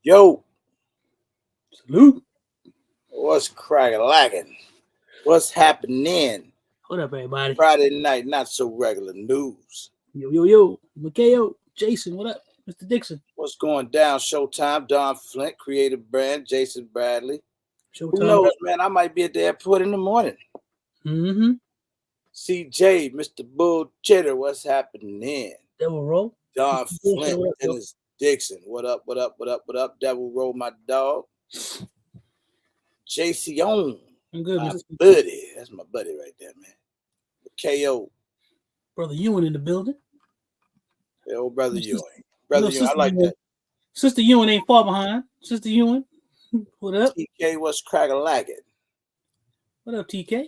Yo, Salute. what's cracking lacking? What's happening? What up, everybody? Friday night, not so regular news. Yo. Mikhail, Jason, what up? Mr. Dixon. What's going down? Showtime, Don Flint, Creative Brand, Jason Bradley. Who Showtime. knows, man? I might be at the airport in the morning. Mm-hmm. CJ, Mr. Bull Chitter, what's happening? Devil Roll. Don Mr. Bullshit, Flint, what up, yo? Dennis Dixon, what up? Devil Roll, my dog. JC on, I'm good, my Mr. buddy. That's my buddy right there, man. KO. Brother Ewan in the building. Hey, old brother Sister- Ewing. Brother Ewing, I Sister like Ewan. that. Sister Ewan ain't far behind. Sister Ewan, what up? TK, what's cracking lacking? What up, TK?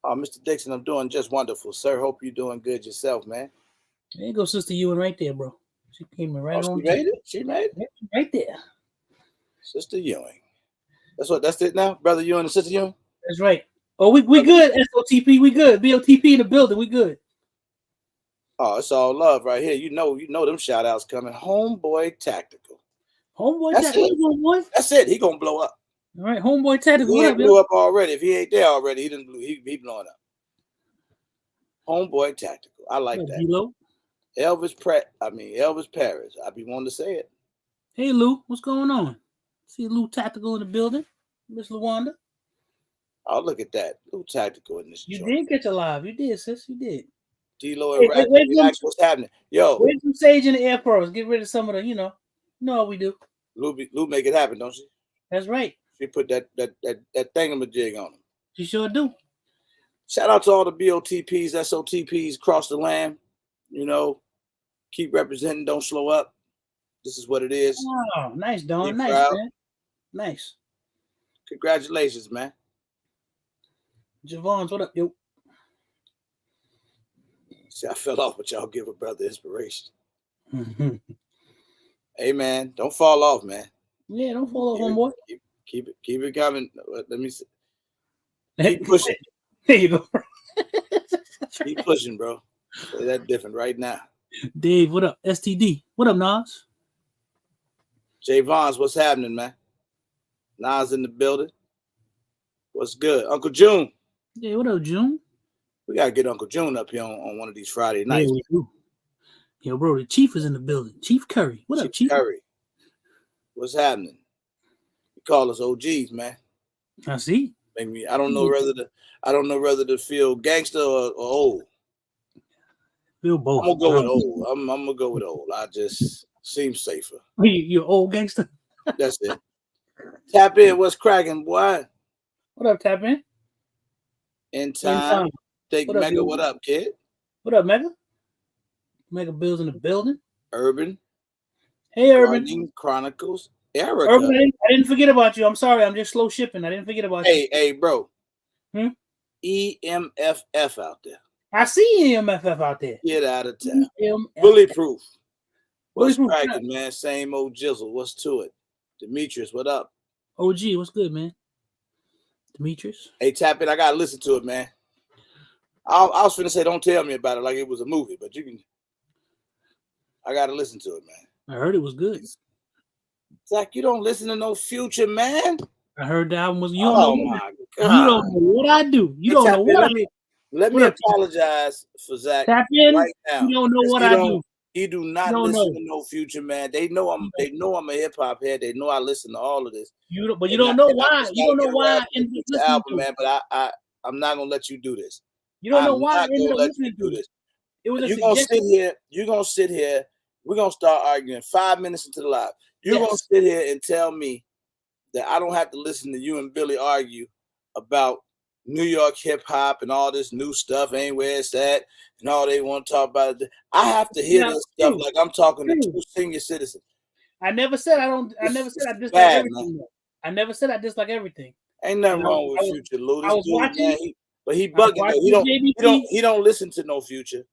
Oh, Mr. Dixon, I'm doing just wonderful, sir. Hope you're doing good yourself, man. There you go, Sister Ewan, right there, bro. She came in right Oh, on she time. made it? She made it? Yep, right there. Sister Ewing. That's it now? Brother Ewing and Sister Ewing? That's right. Oh, we good, SOTP. We good. BOTP in the building. We good. Oh, it's all love right here. You know them shout outs coming. Homeboy Tactical. Homeboy That's Tactical. it. What you doing, boy? That's it. He gonna blow up. All right, Homeboy Tactical. He What ain't up, blew yo? up already. If he ain't there already, he didn't blew. He blowing up. Homeboy Tactical. I like What up, that. D-Lo? Elvis Paris. I be wanting to say it. Hey, Lou, what's going on? See Lou Tactical in the building. Miss Luwanda. Oh, look at that. Little Tactical in this You joint. did catch a live. You did, sis. You did. D-Lo Hey, and Rack, where's relax. What's happening? Yo, Where's some sage in the air for us? Get rid of some of the, you know how we do. Lou make it happen, don't she? That's right. She put that thingamajig on him. She sure do. Shout out to all the BOTPs, SOTPs across the land. You know, keep representing, don't slow up. This is what it is. Oh, nice, Dawn. Be Nice, proud. man. Nice. Congratulations, man. Javon's, what up, yo? See, I fell off, but y'all give a brother inspiration. Yeah, Hey, man, don't fall off, man. don't fall off, homeboy. Keep it coming. Let me see. Keep pushing. There you go. Keep pushing, bro. Say that different right now. Dave, what up? STD. What up, Nas? Jay Vons, what's happening, man? Nas in the building. What's good? Uncle June. Yeah, what up, June? We got to get Uncle June up here on one of these Friday nights. Yeah, we do. Yo, bro, the Chief is in the building. Chief Curry. What up, Chief? Curry. What's happening? You call us OGs, man. I see. Maybe I don't know whether to feel gangster or old. Feel both. I'm gonna go with old. I'm gonna go with old. I just seem safer. You old gangster. That's it. Tap in. What's cracking, boy? What up, Tap In? In time. Think What up, Mega. yo? What up, kid? What up, Mega? Mega Bill's in the building. Urban. Hey, Urban. Gardening Chronicles. Erica. Urban, I didn't forget about you. I'm sorry. I'm just slow shipping. I didn't forget about you. Hey, bro. Hmm? EMFF out there. I see EMFF out there. Get out of town. EMFF. Bulletproof. What's Bulletproof, cracking, man? Same old jizzle. What's to it? Demetrius, what up? OG, what's good, man? Demetrius. Hey, tap in. I gotta listen to it, man. I was finna say, don't tell me about it like it was a movie, but you can. I gotta listen to it, man. I heard it was good. Zach, you don't listen to no Future, man. I heard the album was. You Oh don't know. my You God. don't know what I do. You Hey, don't Tap know In, what I do. let me apologize for Zach Tap in. right now. You don't know what I do. He do not You don't listen know. to no Future, man. They know I'm a hip hop head. They know I listen to all of this. But you don't know why. You don't know why I ended up listening album, to it. man. But I'm not gonna let you do this. You don't know I'm why I not ended gonna up let listening you to do it. this. It was a You're gonna suggestion. sit here. We're gonna start arguing 5 minutes into the live. You're gonna sit here and tell me that I don't have to listen to you and Billy argue about New York hip hop and all this new stuff ain't where it's at and all they want to talk about. I have to hear this stuff like I'm talking to two senior citizens. I never said I dislike everything. Man. I never said I dislike everything. Ain't nothing wrong with Future, Lou. I was watching, but he bugging though. He don't listen to no Future.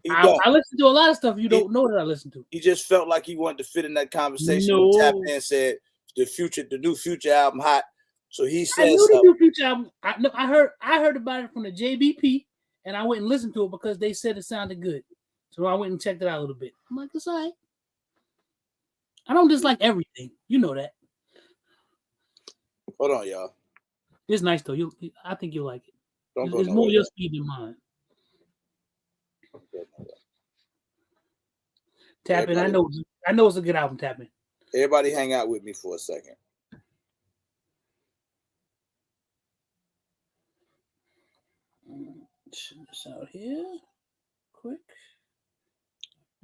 I listen to a lot of stuff you don't know that I listen to. He just felt like he wanted to fit in that conversation. No. Tap in and said the new Future album hot. So he said, I knew the new Future album. I heard about it from the JBP, and I went and listened to it because they said it sounded good. So I went and checked it out a little bit. I'm like, it's all right. I don't dislike everything. You know that. Hold on, y'all. It's nice though. I think you'll like it. Don't go It's nowhere more your yet. speed than mine. Don't go nowhere. Tapping. I know it's a good album. Tapping. Everybody, hang out with me for a second. Check this out here, quick.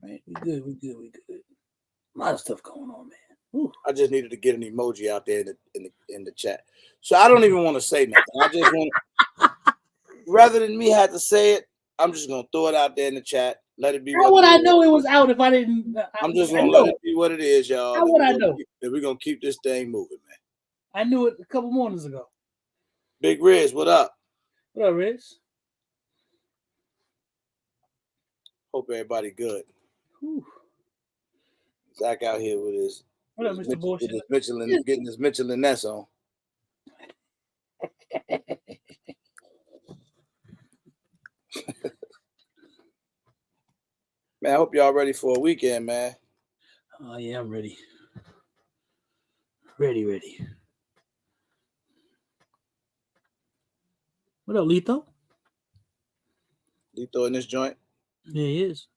Right, we good. A lot of stuff going on, man. Ooh. I just needed to get an emoji out there in the chat. So I don't even want to say nothing. I just want, rather than me have to say it, I'm just gonna throw it out there in the chat. Let it be. How would I know it was out if I didn't? I'm just gonna let it be what it is, y'all. How would I know? We're gonna keep this thing moving, man. I knew it a couple mornings ago. Big Riz, what up? What up, Riz? Hope everybody good. Whew. Zach out here with his, what up, Mr. Bullshit? With his Michelin, getting his Michelin Ness on. Man, I hope y'all ready for a weekend, man. Oh yeah, I'm ready. Ready. What up, Lito? Lito in this joint? Yeah, he is.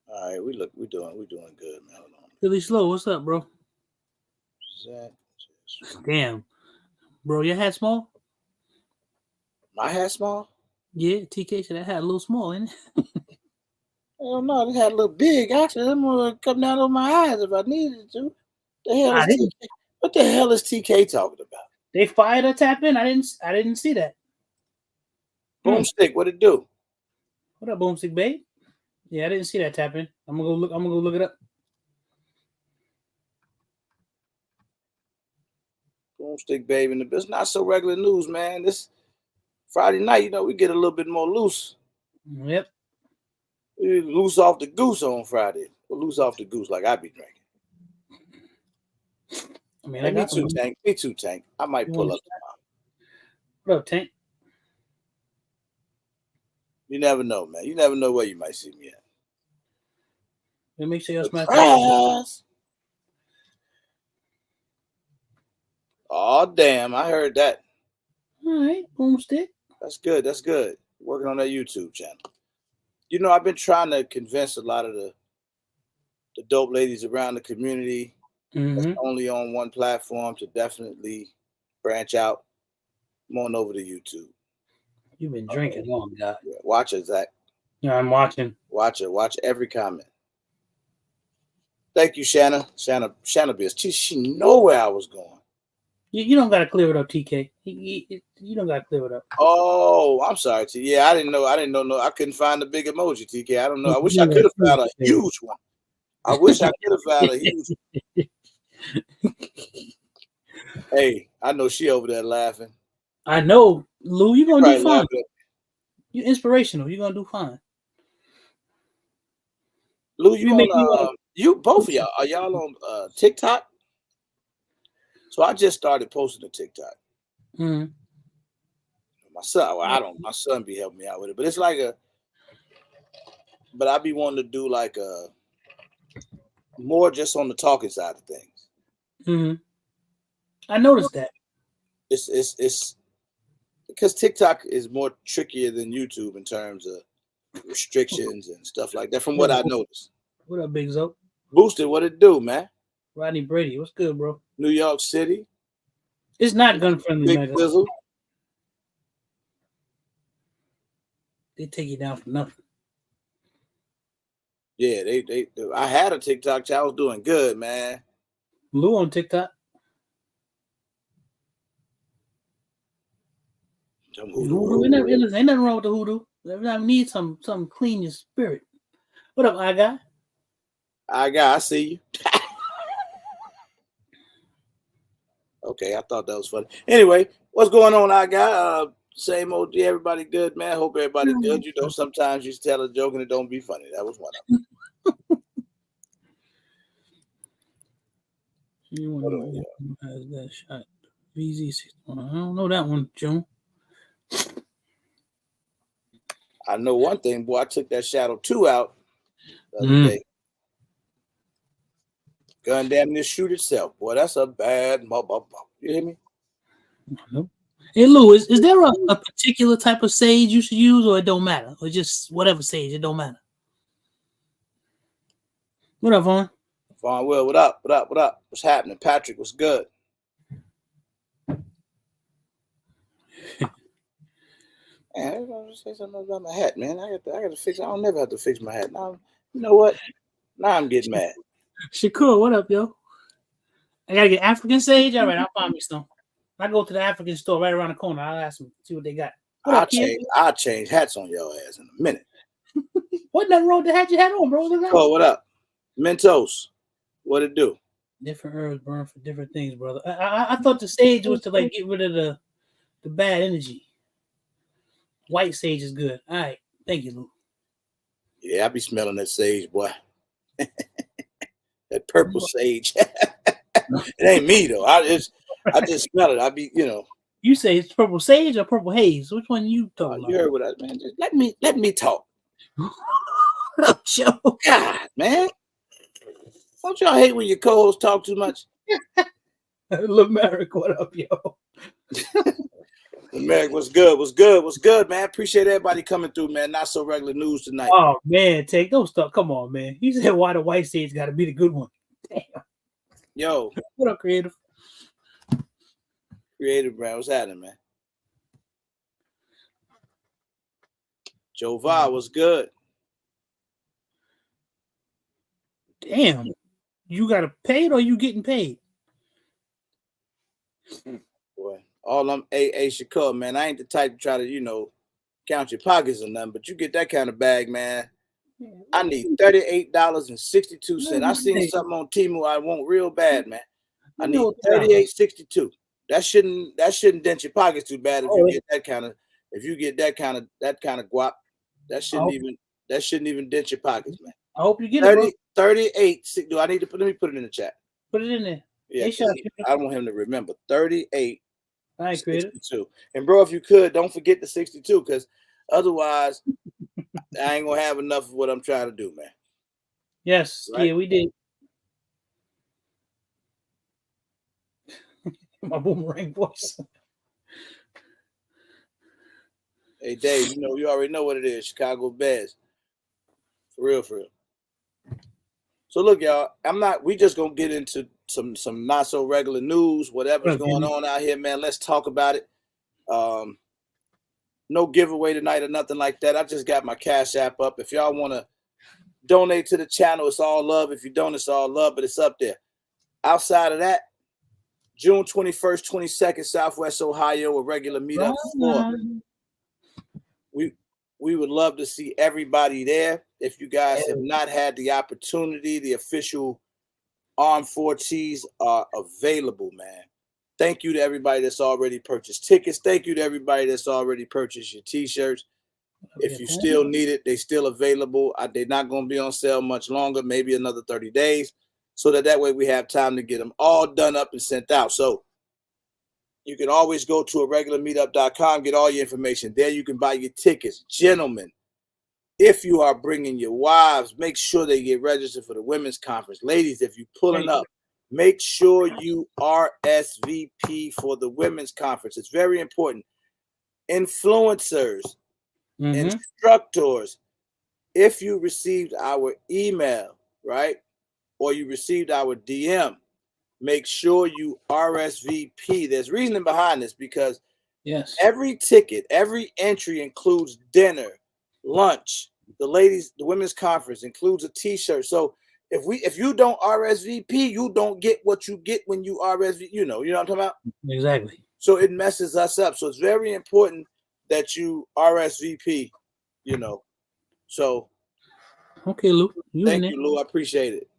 All right, we're doing good, man. Hold on. Billy Slow, what's up, bro? Damn, bro, your hat small? My hat small? Yeah, TK said that hat a little small, ain't it? Oh no, it had a little big. Actually, I'm gonna come down on my eyes if I needed to. What the hell is TK talking about? They fired a tap in. I didn't see that. Boomstick, what it do? What up, Boomstick babe? Yeah, I didn't see that tap in. I'm gonna go look it up. Boomstick babe in the business. Not so regular news, man. This Friday night, we get a little bit more loose. Yep. We loose off the goose on Friday. We'll loose off the goose like I be drinking. I mean, hey, me too, Tank. I might pull up tomorrow. What up, Tank? You never know, man. You never know where you might see me at. Let me make sure you smash. Oh, damn. I heard that. All right, Boomstick. That's good. Working on that YouTube channel. I've been trying to convince a lot of the dope ladies around the community that's only on one platform to definitely branch out. I'm on over to YouTube. You've been drinking long, God. Yeah, watch it, Zach. Yeah, I'm watching. Watch it. Watch every comment. Thank you, Shanna. Shanna bitch. She know where I was going. You don't gotta clear it up, TK. You don't gotta clear it up. Oh, I'm sorry, T. Yeah, I didn't know. I couldn't find the big emoji, TK. I don't know. I wish I could have found a huge one. I wish I could have found a huge one. Hey, I know she over there laughing. I know, Lou. You're gonna do fine. You're inspirational. You're gonna do fine. Lou, you both of y'all are y'all on TikTok? So I just started posting to TikTok. Mm-hmm. My son, my son be helping me out with it, but it's like but I be wanting to do like more just on the talking side of things. Mm-hmm. I noticed that. It's because TikTok is more trickier than YouTube in terms of restrictions and stuff like that. From what I noticed. What up, Big Zo? Boosted, what it do, man? Rodney Brady, what's good, bro? New York City. It's not gun friendly, man. They take you down for nothing. Yeah, they. I had a TikTok. I was doing good, man. Lou on TikTok. Hoodoo. Ain't nothing wrong with the hoodoo. I need some clean your spirit. What up, I got. I see you. Okay, I thought that was funny. Anyway, what's going on, I got? Same old. Everybody good, man. Hope everybody good. Sometimes you tell a joke and it don't be funny. That was one of them. Has that shot? VZ61. I don't know that one, June. I know one thing, boy. I took that Shadow 2 out the other day. Gun damn near shoot itself. Boy, that's a bad You hear me? Hey Lou, is there a particular type of sage you should use, or it don't matter, or just whatever sage, it don't matter? What up, Vaughn? Vaughn Will, what up? What up? What up? What's happening? Patrick, what's good? Man, I gotta say something about my hat, man. I gotta fix it. I don't never have to fix my hat. Now, you know what? Now I'm getting mad. Shakur, what up, yo? I gotta get African sage. All right, I'll find me some. I go to the African store right around the corner. I'll ask them, see what they got. I'll change hats on your ass in a minute. What nothing wrong with the hat you had on, bro? Oh, what up? Mentos, what it do? Different herbs burn for different things, brother. I thought the sage was to like get rid of the bad energy. White sage is good. All right, thank you, Lou. Yeah, I be smelling that sage, boy. That purple sage. It ain't me though. I just smell it. I be, You say it's purple sage or purple haze? Which one you talking about? You heard what I man. Just let me talk. Joe. God, man. Don't y'all hate when your co-hosts talk too much? Lamaric, what up, yo? Lamaric, what's good? What's good? What's good, man? Appreciate everybody coming through, man. Not so regular news tonight. Oh man, take those stuff. Come on, man. He said why the white sage got to be the good one. Damn. Yo, what up, creative? Creative, bro. What's happening, man? Joe Va, what's good? Damn, you got to pay it or you getting paid? Boy, all I'm Shakur, man. I ain't the type to try to, count your pockets or nothing, but you get that kind of bag, man. I need $38.62. I seen something on Temu I want real bad, man. I need $38.62. That shouldn't dent your pockets too bad if you get that kind of guap. That shouldn't even dent your pockets, man. I hope you get it. 38. Do I need to let me put it in the chat? Put it in there. Yeah, I want him to remember 38. All right, 62. And bro, if you could, don't forget the 62, because otherwise I ain't gonna have enough of what I'm trying to do, man. Yes, right? Yeah, we did. My boomerang voice. Hey Dave, you already know what it is. Chicago Bears. For real, for real. So look, y'all, we just gonna get into some not so regular news, whatever's going on out here, man. Let's talk about it. No giveaway tonight or nothing like that. I just got my Cash App up. If y'all want to donate to the channel, it's all love. If you don't, it's all love, but it's up there. Outside of that, June 21st, 22nd, Southwest Ohio, a regular meetup for. We would love to see everybody there. If you guys have not had the opportunity, the official Armed 4Ts are available, man. Thank you to everybody that's already purchased tickets. Thank you to everybody that's already purchased your T-shirts. If you still need it, they're still available. They're not going to be on sale much longer, maybe another 30 days, so that way we have time to get them all done up and sent out. So you can always go to regularmeetup.com, get all your information. There you can buy your tickets. Gentlemen, if you are bringing your wives, make sure they get registered for the women's conference. Ladies, if you're pulling up, make sure you RSVP for the women's conference. It's very important. Influencers, instructors, if you received our email, right, or you received our DM, make sure you RSVP. There's reasoning behind this because every ticket, every entry includes dinner, lunch. The women's conference includes a T-shirt. So if you don't RSVP, you don't get what you get when you RSVP. You know what I'm talking about? Exactly. So it messes us up. So it's very important that you RSVP. So okay, Lou. Thank you, Lou. I appreciate it.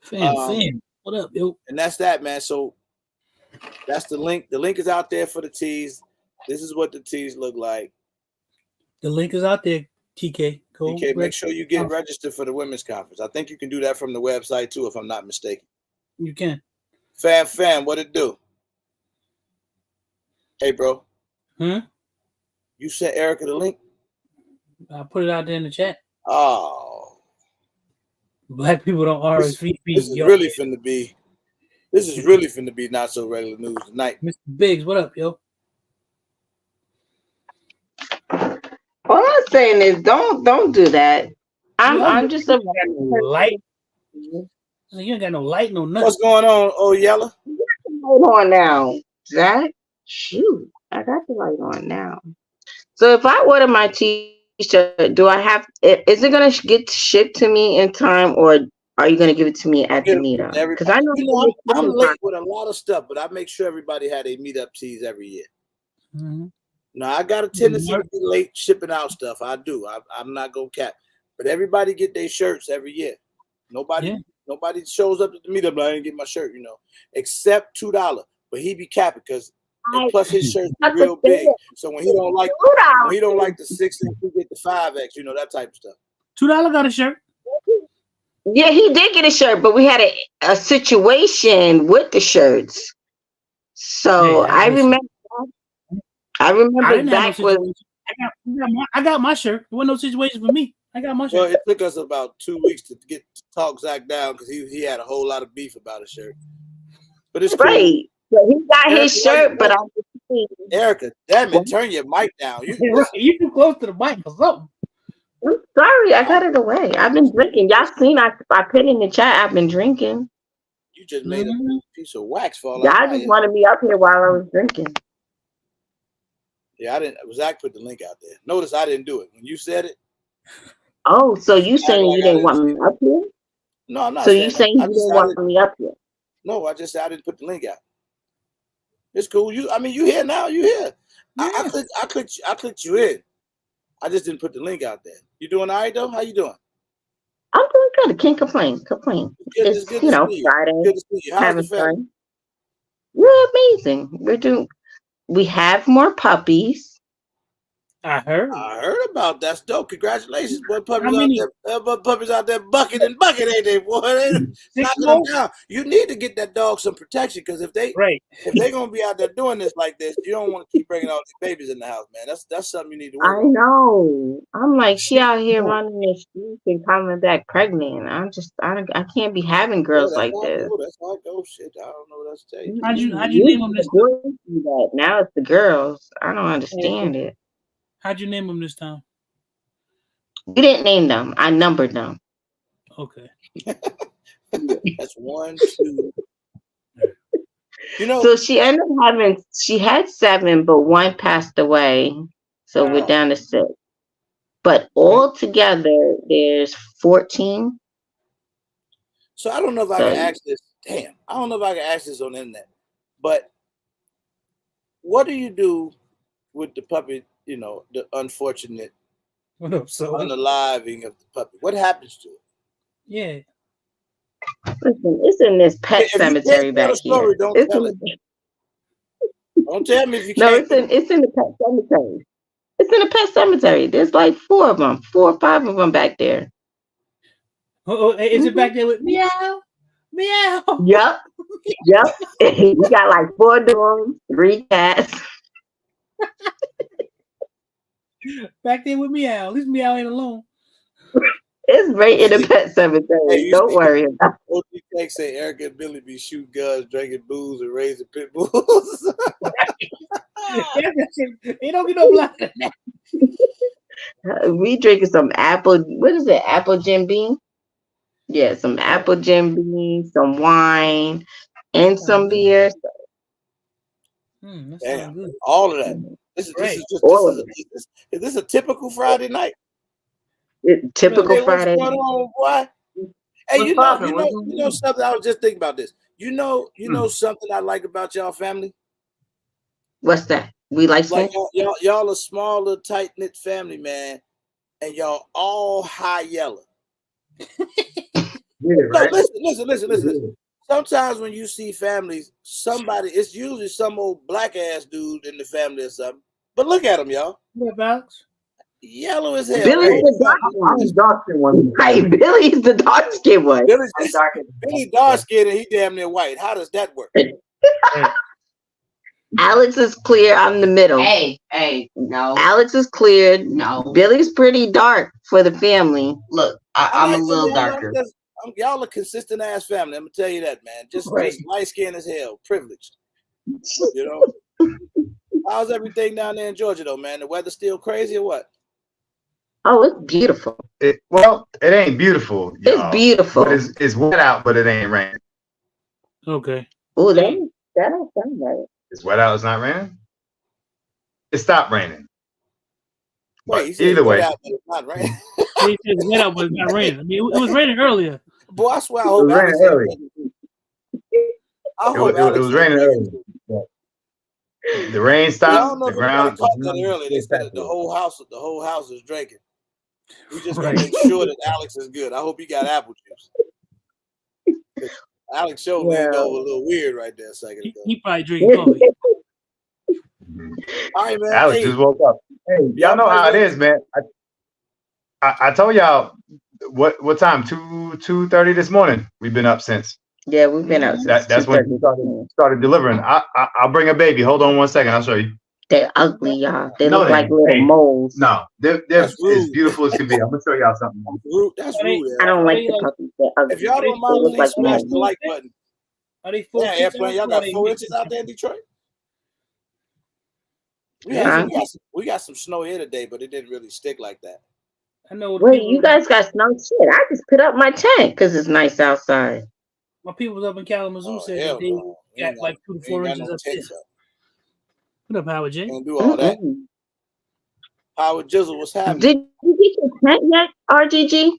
Fam. What up, yo? And that's that, man. So that's the link. The link is out there for the tees. This is what the tees look like. The link is out there, TK. Cool. TK, make sure you get registered for the women's conference. I think you can do that from the website too, if I'm not mistaken. You can. Fam, what it do? Hey, bro. You sent Erica the link? I put it out there in the chat. Oh. Black people don't RSVP. This is really finna be. This is really finna be not so regular news tonight. Mr. Biggs, what up, yo? All I'm saying is don't do that. I'm just a light. You ain't got no light, no nothing. What's going on, oh Yella? Hold on now, Zach. Shoot, I got the light on now. So if I order my T-shirt, do I have? Is it gonna get shipped to me in time, or are you gonna give it to me at the meetup? Because I know I'm late with a lot of stuff, but I make sure everybody had a meetup tees every year. Mm-hmm. Now I got a tendency to be late shipping out stuff. I do. I'm not gonna cap, but everybody get their shirts every year. Nobody shows up at the meetup. But I didn't get my shirt, except $2. But he be capping because plus his shirts be real big. So when he don't like the 6X, he get the 5X. That type of stuff. $2 got a shirt. Yeah, he did get a shirt, but we had a situation with the shirts. So I remember Zach was. I got my shirt. There wasn't no situation for me. I got my shirt. Well, it took us about 2 weeks to talk Zach down because he had a whole lot of beef about his shirt. But it's right. So he got his shirt, but Erica, damn it, turn your mic down. You too close to the mic or something. I'm sorry, I got it away. I've been drinking. Y'all seen I put in the chat. I've been drinking. You just made a piece of wax fall out. Y'all just wanted me up here while I was drinking. Yeah, I didn't. Zach put the link out there. Notice I didn't do it when you said it. Oh, so you saying you didn't want me up here? No, I'm not. So you saying you didn't want me up here? No, I just said I didn't put the link out. It's cool. You here now? You here? Yeah. I clicked you in. I just didn't put the link out there. You doing all right though? How you doing? I'm doing good. Can't complain. It's good Friday. Good to see you. How's the family? We're amazing. We have more puppies. I heard about that. That's dope. Congratulations, boy. Puppies out there bucking, ain't they, boy? They knocking them down. You need to get that dog some protection because if they're gonna be out there doing this like this, you don't want to keep bringing all these babies in the house, man. That's something you need to work on. I know. I'm like, she out here running the streets and coming back pregnant. I can't be having girls like this. That's how it goes. Shit, I don't know what else to tell you. How'd you name them this time? Now it's the girls. I don't understand it. How'd you name them this time? You didn't name them. I numbered them. Okay. That's 1, 2. So she ended up she had 7, but 1 passed away. So we're down to 6. But all together, there's 14. So I don't know if I can ask this. Damn. I don't know if I can ask this on the internet. But what do you do with the puppy? The unfortunate unaliving of the puppy. What happens to it? Yeah. Listen, it's in this pet cemetery back here. Don't tell it. Don't tell me if you can't. No, it's in the pet cemetery. It's in the pet cemetery. There's like 4 of them, 4 or 5 of them back there. Is it back there with meow? Meow. Yep. You got like 4 dogs, 3 cats. Back there with Meow. At least Meow ain't alone. It's right in the pet cemetery. Hey, don't worry about it. OG say Erica and Billy be shooting guns, drinking booze, and raising pit bulls. They don't get no blood in that. We drinking some apple. What is it? Apple Jim Beam? Yeah, some apple Jim Beam, some wine, and some beer. Damn, good. All of that. Is this a typical Friday night? Typical Friday. What's going on, boy? Hey, you know something? I was just thinking about this. You know something I like about y'all family? What's that? We like y'all a smaller, tight knit family, man, and y'all all high yellow. Yeah, right? No, listen. Sometimes when you see families, it's usually some old black ass dude in the family or something. But look at them, y'all. Yeah, Alex. Yellow as hell. Billy's the dark skinned one. Hey, Billy's the dark skinned one. Billy dark skinned and he damn near white. How does that work? Alex is clear. I'm the middle. Hey, no. Alex is cleared. No. Billy's pretty dark for the family. Look, I'm a little darker. Y'all a consistent ass family. I'm gonna tell you that, man. Just light skin as hell, privileged. You know. How's everything down there in Georgia though, man? The weather still crazy or what? Oh, it's beautiful. It ain't beautiful. It's beautiful. But it's wet out, but it ain't raining. Okay. Oh, that don't sound right. It's wet out. It's not raining. It stopped raining. Wait, but either way, out, but it's not raining. He said it's wet out, but it's not raining. I mean, it was raining earlier. Boy, I swear I hope it was raining early. It was raining early. The rain stopped. The ground. Early. They said the whole house is drinking. We just gotta make sure that Alex is good. I hope he got apple juice. Alex showed me a little weird right there a second ago. He probably drinking coffee. All right, man. Alex just woke up. Hey, y'all know how it is, man. I told y'all what time? 2:30 this morning. We've been up since. Yeah, we've been up. That's when we started delivering. I'll bring a baby. Hold on 1 second. I'll show you. They're ugly, y'all. They look like little moles. No, they're as beautiful as can be. I'm gonna show y'all something. That's rude. I don't like the puppies. They're ugly. If y'all don't mind, please smash the like button. Are they 4 inches? Airplane. Y'all got 4 inches out there in Detroit. We got some snow here today, but it didn't really stick like that. I know. Wait, you guys got snow? Shit, I just put up my tent because it's nice outside. My people up in Kalamazoo said that they got like 2 to 4 inches up there. What up, Howard J? Can't do all that. Howard Jizzle, what's happening? Did you get your tent yet, RGG?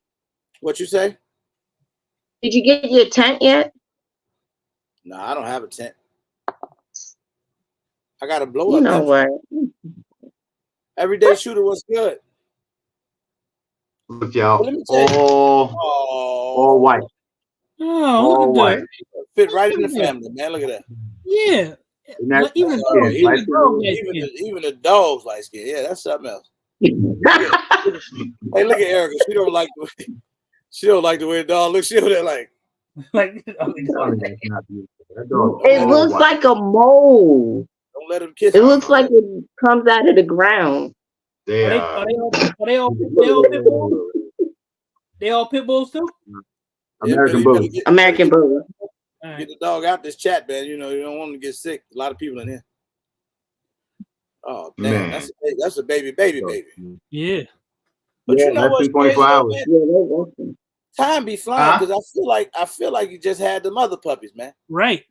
What you say? Did you get your tent yet? No, I don't have a tent. I got to blow up. You know what? Everyday shooter, what's good? Look, y'all. All white. Oh, look at that. Fit right in the family, man. Look at that. Yeah. Even the dogs like skin. Yeah, that's something else. Hey, look at Erica. She don't like the way the dog looks. She over there like it looks like a mole. Don't let him kiss. It looks like it comes out of the ground. Are they all pit bulls? They all pit bulls too? American Bully. Get the dog out this chat, man. You know, you don't want him to get sick. A lot of people in here. Oh, damn. Man. That's a baby. Yeah. But you know what's 24 hours. Time be flying because I feel like you just had them other puppies, man. Right.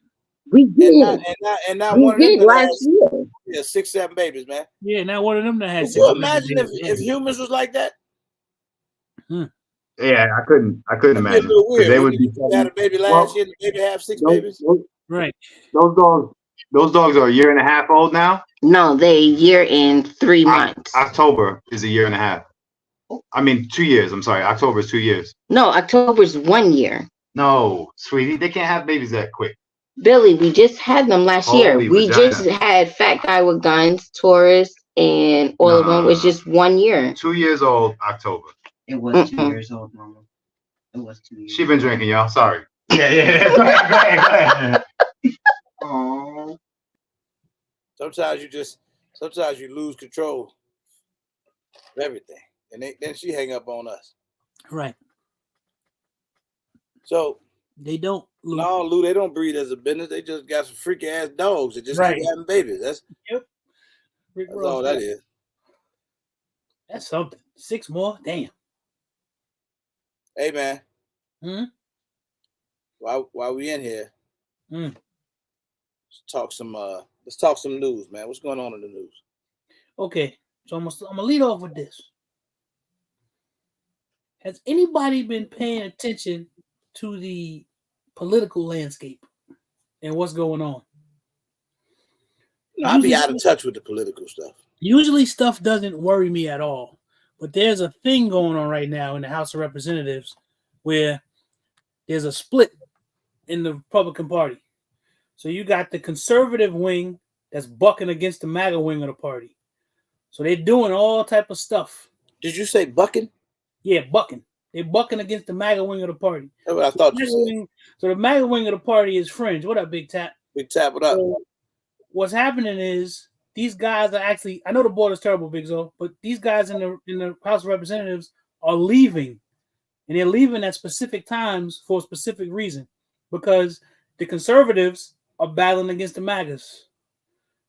We did. And now one of them last year. Yeah, 6, 7 babies, man. Yeah, now one of them that has. Could you imagine if humans was like that? Yeah, I couldn't imagine. They would be. Had a baby last year. The baby have 6 babies. Right. Those dogs are a year and a half old now. No, they a year and 3 months. October is a year and a half. I mean, 2 years. I'm sorry. October is 2 years. No, October's 1 year. No, sweetie, they can't have babies that quick. Billy, we just had them last year. We just had Fat Guy with Guns, Taurus, and all of them was just 1 year. 2 years old, October. It was 2 years old, Mama. It was 2 years. She been drinking, y'all. Sorry. Yeah. Go ahead. Aww. Sometimes you lose control of everything, and then she hang up on us. Right. So they don't. No, Lou, they don't breed as a business. They just got some freaky ass dogs that just keep having babies. That's all that is. That's something. 6 more, damn. Hey man. While we in here, let's talk some news, man. What's going on in the news? Okay, so I'm gonna lead off with this. Has anybody been paying attention to the political landscape and what's going on? I'll be out of touch with the political stuff. Usually stuff doesn't worry me at all, but there's a thing going on right now in the House of Representatives where there's a split in the Republican Party. So you got the conservative wing that's bucking against the MAGA wing of the party. So they're doing all type of stuff. Did you say bucking? Yeah, bucking. They're bucking against the MAGA wing of the party. That's what I thought you said. So the MAGA wing of the party is Fringe. What up, Big Tap? Big Tap, what up? So what's happening is these guys are actually, I know the board is terrible, Big Zo, but these guys in the House of Representatives are leaving And they're leaving at specific times for a specific reason, because the conservatives are battling against the MAGAs.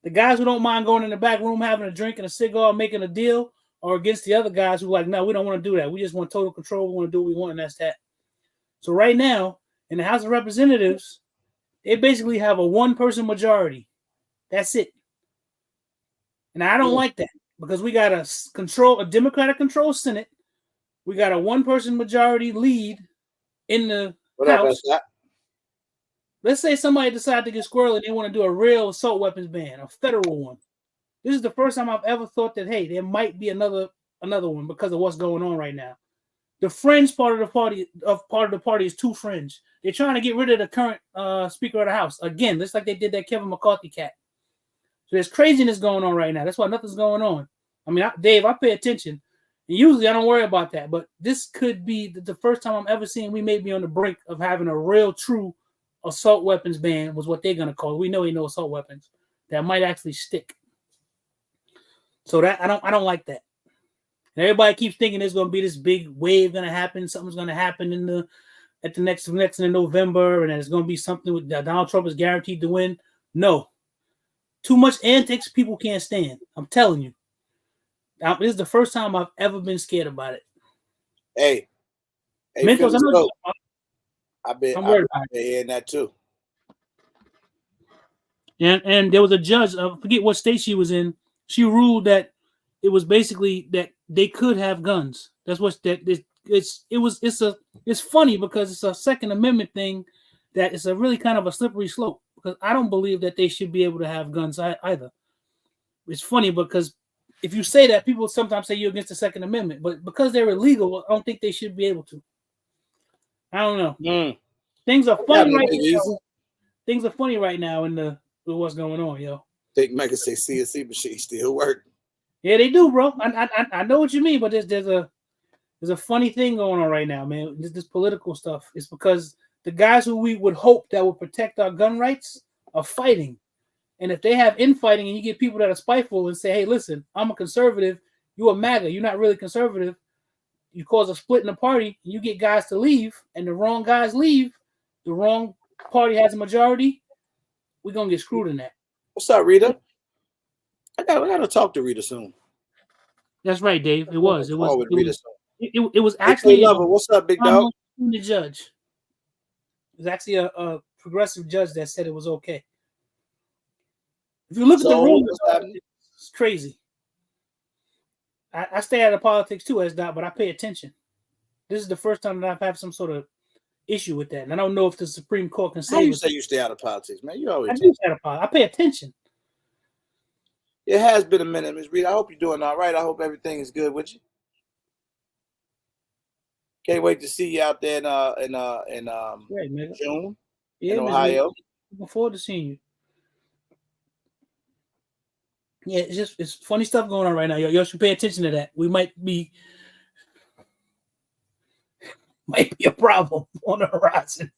The guys who don't mind going in the back room, having a drink and a cigar, making a deal, are against the other guys who are like, no, we don't want to do that. We just want total control. We want to do what we want, and that's that. So right now, in the House of Representatives, they basically have a one-person majority. That's it. And I don't like that, because we got a Democratic control Senate. We got a one-person majority lead in the House. Let's say somebody decided to get squirrely and they want to do a real assault weapons ban, a federal one. This is the first time I've ever thought that, hey, there might be another one because of what's going on right now. The fringe part of the party is too fringe. They're trying to get rid of the current Speaker of the House again, just like they did that Kevin McCarthy cat. So there's craziness going on right now. That's why nothing's going on. I mean, Dave, I pay attention. And usually I don't worry about that, but this could be the first time I'm ever seeing we may be on the brink of having a real, true assault weapons ban, was what they're going to call it. We know ain't no assault weapons that might actually stick. So that I don't like that. And everybody keeps thinking there's going to be this big wave going to happen. Something's going to happen at the next in November, and it's going to be something with Donald Trump is guaranteed to win. No, too much antics people can't stand. I'm telling you. This is the first time I've ever been scared about it. Hey, Mentos, I've been hearing that too. And there was a judge, I forget what state she was in. She ruled that it was basically that they could have guns. That's what it's funny because it's a Second Amendment thing that it's a really kind of a slippery slope, because I don't believe that they should be able to have guns either. It's funny because if you say that, people sometimes say you're against the Second Amendment, but because they're illegal, I don't think they should be able to. I don't know. Things are funny right now. Things are funny right now with what's going on, yo. I think Mike say CNC machine still work. Yeah, they do, bro. I know what you mean, but there's a funny thing going on right now, man. This political stuff. It's because the guys who we would hope that would protect our gun rights are fighting. And if they have infighting and you get people that are spiteful and say, hey, listen, I'm a conservative, you're a MAGA, you're not really conservative, you cause a split in the party, and you get guys to leave, and the wrong guys leave, the wrong party has a majority, we're going to get screwed in that. What's up, Rita? I got to talk to Rita soon. That's right, Dave. It was actually... Hey, Lover, what's up, big dog? The judge. It was actually a progressive judge that said it was okay. If you look at the rules, it's crazy. I stay out of politics too, but I pay attention. This is the first time that I've had some sort of issue with that, and I don't know if the Supreme Court can say. How you say you stay out of politics, man? You always. I do stay out of politics. I pay attention. It has been a minute, Ms. Reed. I hope you're doing all right. I hope everything is good with you. Can't wait to see you out there in June in Ohio. Looking forward to seeing you. Yeah, it's funny stuff going on right now. Y'all should pay attention to that. We might be a problem on the horizon.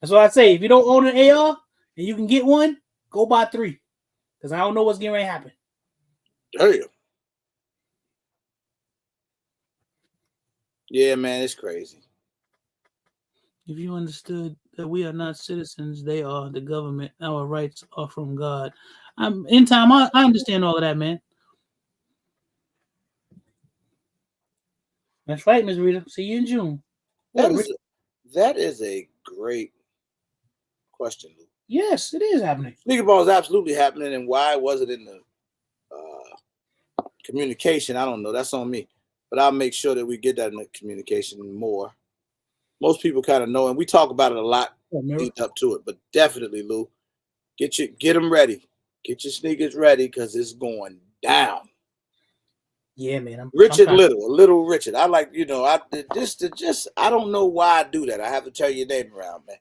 That's why I say, if you don't own an AR and you can get one, go buy 3. Because I don't know what's getting ready to happen. Damn. Yeah, man, it's crazy. If you understood that we are not citizens, they are the government. Our rights are from God. In time, I understand all of that, man. That's right, Ms. Rita. See you in June. That is a great question, Luke. Yes, it is happening. Sneaker ball is absolutely happening, and why was it in the communication? I don't know. That's on me. But I'll make sure that we get that in the communication more. Most people kind of know, and we talk about it a lot lead up to it. But definitely, Lou, get them ready. Get your sneakers ready because it's going down. Yeah, man. Little Richard. I like, I don't know why I do that. I have to tell your name around, man.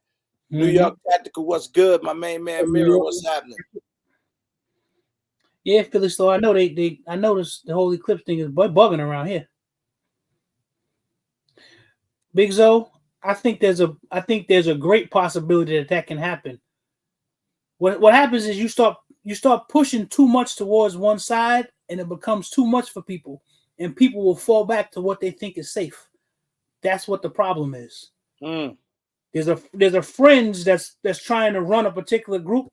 New York Tactical, what's good? My main man Mirror, what's happening? Yeah, Philly Store. I know I noticed the whole eclipse thing is bugging around here. Big Zo, I think there's a great possibility that can happen. What happens is you start pushing too much towards one side, and it becomes too much for people, and people will fall back to what they think is safe. that's what the problem is. Mm. There's a fringe that's trying to run a particular group.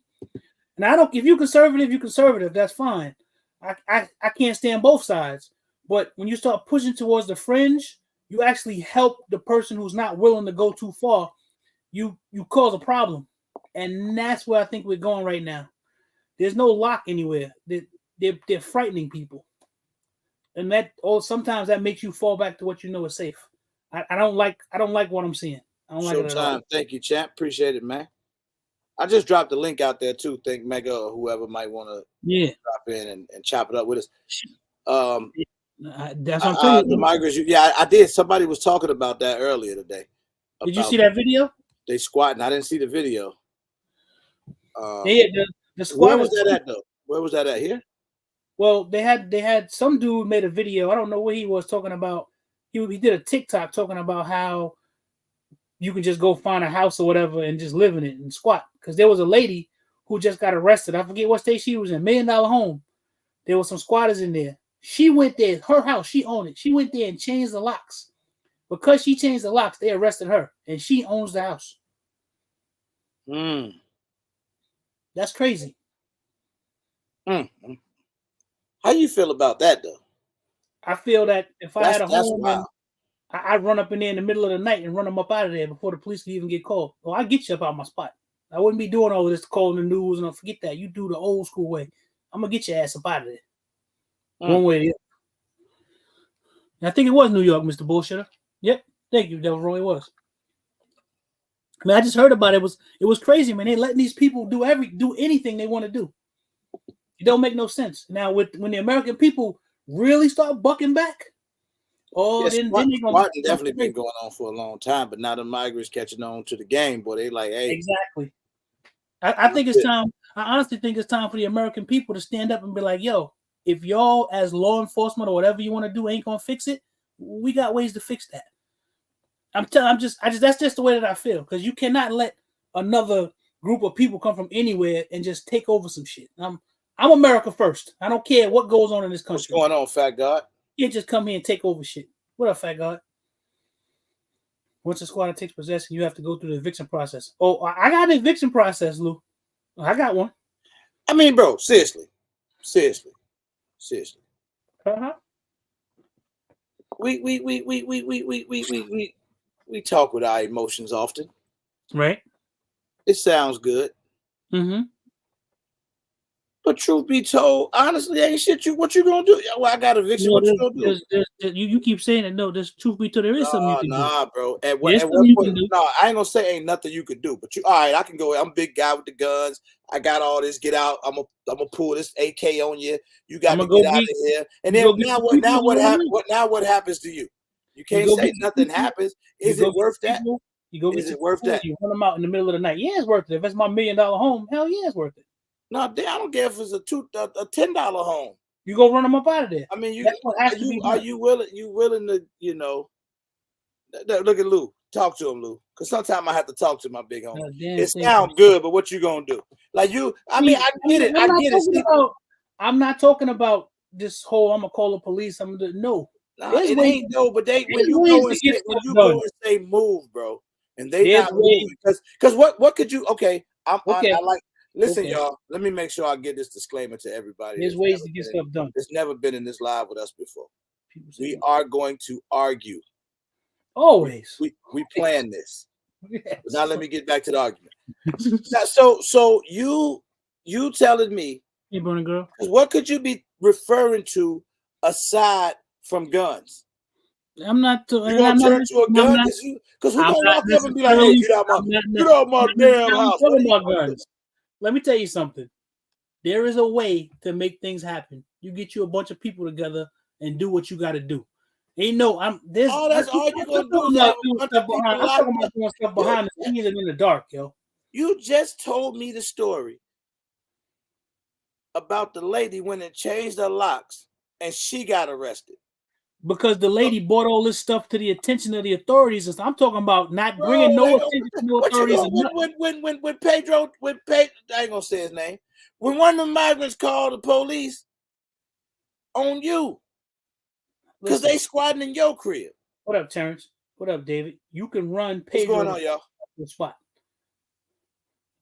And I don't. If you're conservative, that's fine. I can't stand both sides. But when you start pushing towards the fringe, you actually help the person who's not willing to go too far. You cause a problem, and that's where I think we're going right now. There's no lock anywhere. They're frightening people, and sometimes that makes you fall back to what you know is safe. I don't like what I'm seeing. I don't like it at all. Thank you, champ. Appreciate it, man. I just dropped the link out there too. Think Mega or whoever might want to drop in and chop it up with us. That's what I'm telling you. The migrants. Yeah, I did. Somebody was talking about that earlier today. Did you see that video? They squatting. I didn't see the video. The squad. Where was that at though? Where was that at? Here? Well, they had some dude made a video. I don't know what he was talking about. He did a TikTok talking about how you can just go find a house or whatever and just live in it and squat. Because there was a lady who just got arrested. I forget what state she was in. $1 Million home. There were some squatters in there. She went there. Her house. She owned it. She went there and changed the locks. Because she changed the locks, they arrested her. And she owns the house. That's crazy. How you feel about that though? I feel that if I had a home, and I'd run up in there in the middle of the night and run them up out of there before the police could even get called. Well, I'd get you up out of my spot. I wouldn't be doing all this calling the news and forget that. You do the old school way. I'm gonna get your ass up out of there. One way or the other. And I think it was New York, Mr. Bullshitter. Yep. Thank you. That really was. I mean, I just heard about it. It was crazy, man. They letting these people do anything they want to do. It don't make no sense. Now, when the American people really start bucking back, then they're gonna definitely been going on for a long time, but now the migrants catching on to the game, boy. They like, hey, exactly. I think it's time. I honestly think it's time for the American people to stand up and be like, yo, if y'all as law enforcement or whatever you want to do ain't gonna fix it, we got ways to fix that. That's just the way that I feel, because you cannot let another group of people come from anywhere and just take over some shit. I'm America first. I don't care what goes on in this country. What's going on, Fat God? You just come here and take over shit. What up, Fat God? Once a squatter takes possession, you have to go through the eviction process. Oh, I got an eviction process, Lou. I got one. I mean, bro, seriously. Uh-huh. We talk with our emotions often. Right. It sounds good. Mm-hmm. But truth be told, honestly, ain't shit. What you gonna do? Well, I got eviction. What you gonna do? You keep saying that. No, there's truth be told, there is something you can do. Nah, bro. At what point? No, I ain't gonna say ain't nothing you could do. But all right, I can go. I'm a big guy with the guns. I got all this. Get out. I'm gonna pull this AK on you. You got to get out of here. And then now what happens to you? You can't say nothing happens. Is it worth that? Is it worth that? You run them out in the middle of the night. Yeah, it's worth it. If it's my $1 million home, hell yeah, it's worth it. No, I don't care if it's a $10 home. You go run them up out of there. I mean, are you willing to, look at Lou. Talk to him, Lou. Because sometimes I have to talk to my big homie. It sounds good, but what you gonna do? Like I get it. I'm not talking about this whole I'm gonna call the police. No. It ain't no, but when you go and say move, bro, and they not moving because what could you Listen, y'all, let me make sure I get this disclaimer to everybody. There's ways to get stuff done. It's never been in this live with us before. We are going to argue. Always. We plan this. Yes. Now let me get back to the argument. So you telling me, hey, Burning Girl, what could you be referring to aside from guns? I'm not. You gonna turn to a gun? Because who gonna walk up and be like, "Hey, get out my damn house"? Guns. Let me tell you something. There is a way to make things happen. You get you a bunch of people together and do what you got to do. Ain't no, that's all you're gonna do. I'm talking about doing stuff behind the scenes and in the dark, yo. You just told me the story about the lady when it changed her locks and she got arrested. Because the lady brought all this stuff to the attention of the authorities. I'm talking about not bringing no attention to the authorities. When Pedro, I ain't gonna say his name. When one of the migrants called the police on you because they squatting in your crib. What up, Terrence? What up, David? You can run What's Pedro going on, y'all? the spot.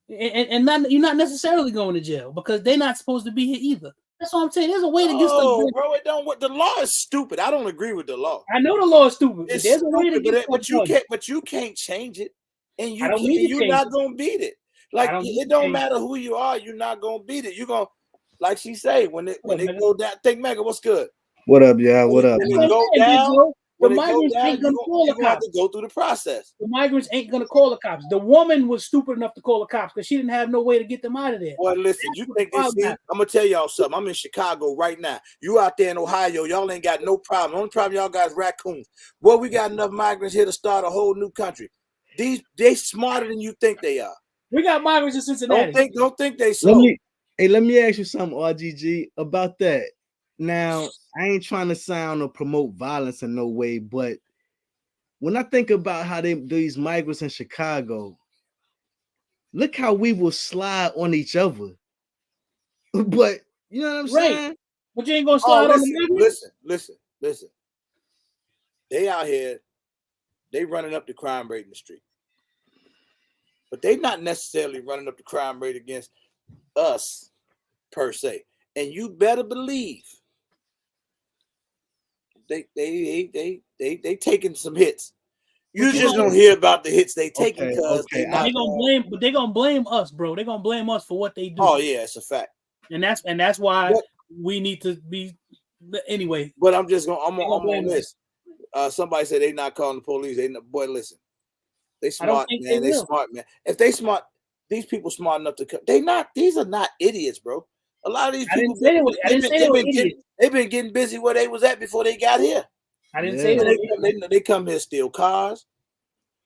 And not, you're not necessarily going to jail because they're not supposed to be here either. That's what I'm saying. There's a way to get stuff done. Bro, it don't. What the law is stupid. I don't agree with the law. I know the law is stupid, but It's there's a way to get but stuff done. you can't change it, and I don't need to you're change not it. gonna beat it. Like it don't matter who you are, you're not gonna beat it. You're gonna, like she say, when it go down. Think, Mega, what's good? What up, y'all? What up? When it go down, the migrants ain't gonna call the cops. You have to go through the process. The migrants ain't gonna call the cops. The woman was stupid enough to call the cops because she didn't have no way to get them out of there. Boy, listen, you think they see? I'm gonna tell y'all something. I'm in Chicago right now. You out there in Ohio, y'all ain't got no problem. The only problem y'all got is raccoons. Boy, we got enough migrants here to start a whole new country. They smarter than you think they are. We got migrants in Cincinnati. Don't think they slow. Let me ask you something, RGG, about that. Now, I ain't trying to sound or promote violence in no way, but when I think about how these migrants in Chicago, look how we will slide on each other. But you know what I'm saying? But you ain't gonna slide on the migrants. Listen. They out here, they running up the crime rate in the street. But they not necessarily running up the crime rate against us per se. And you better believe they taking some hits. You just don't hear about the hits they taking because they're gonna blame us, bro. They're gonna blame us for what they do. Oh yeah, it's a fact. And that's why we need to be anyway. But I'm on this. Somebody said they not calling the police. Boy, listen. They smart, man. They smart, man. If they smart, these people smart enough to come. These are not idiots, bro. A lot of these people they've been getting busy where they was at before they got here. I didn't say that. They come here steal cars.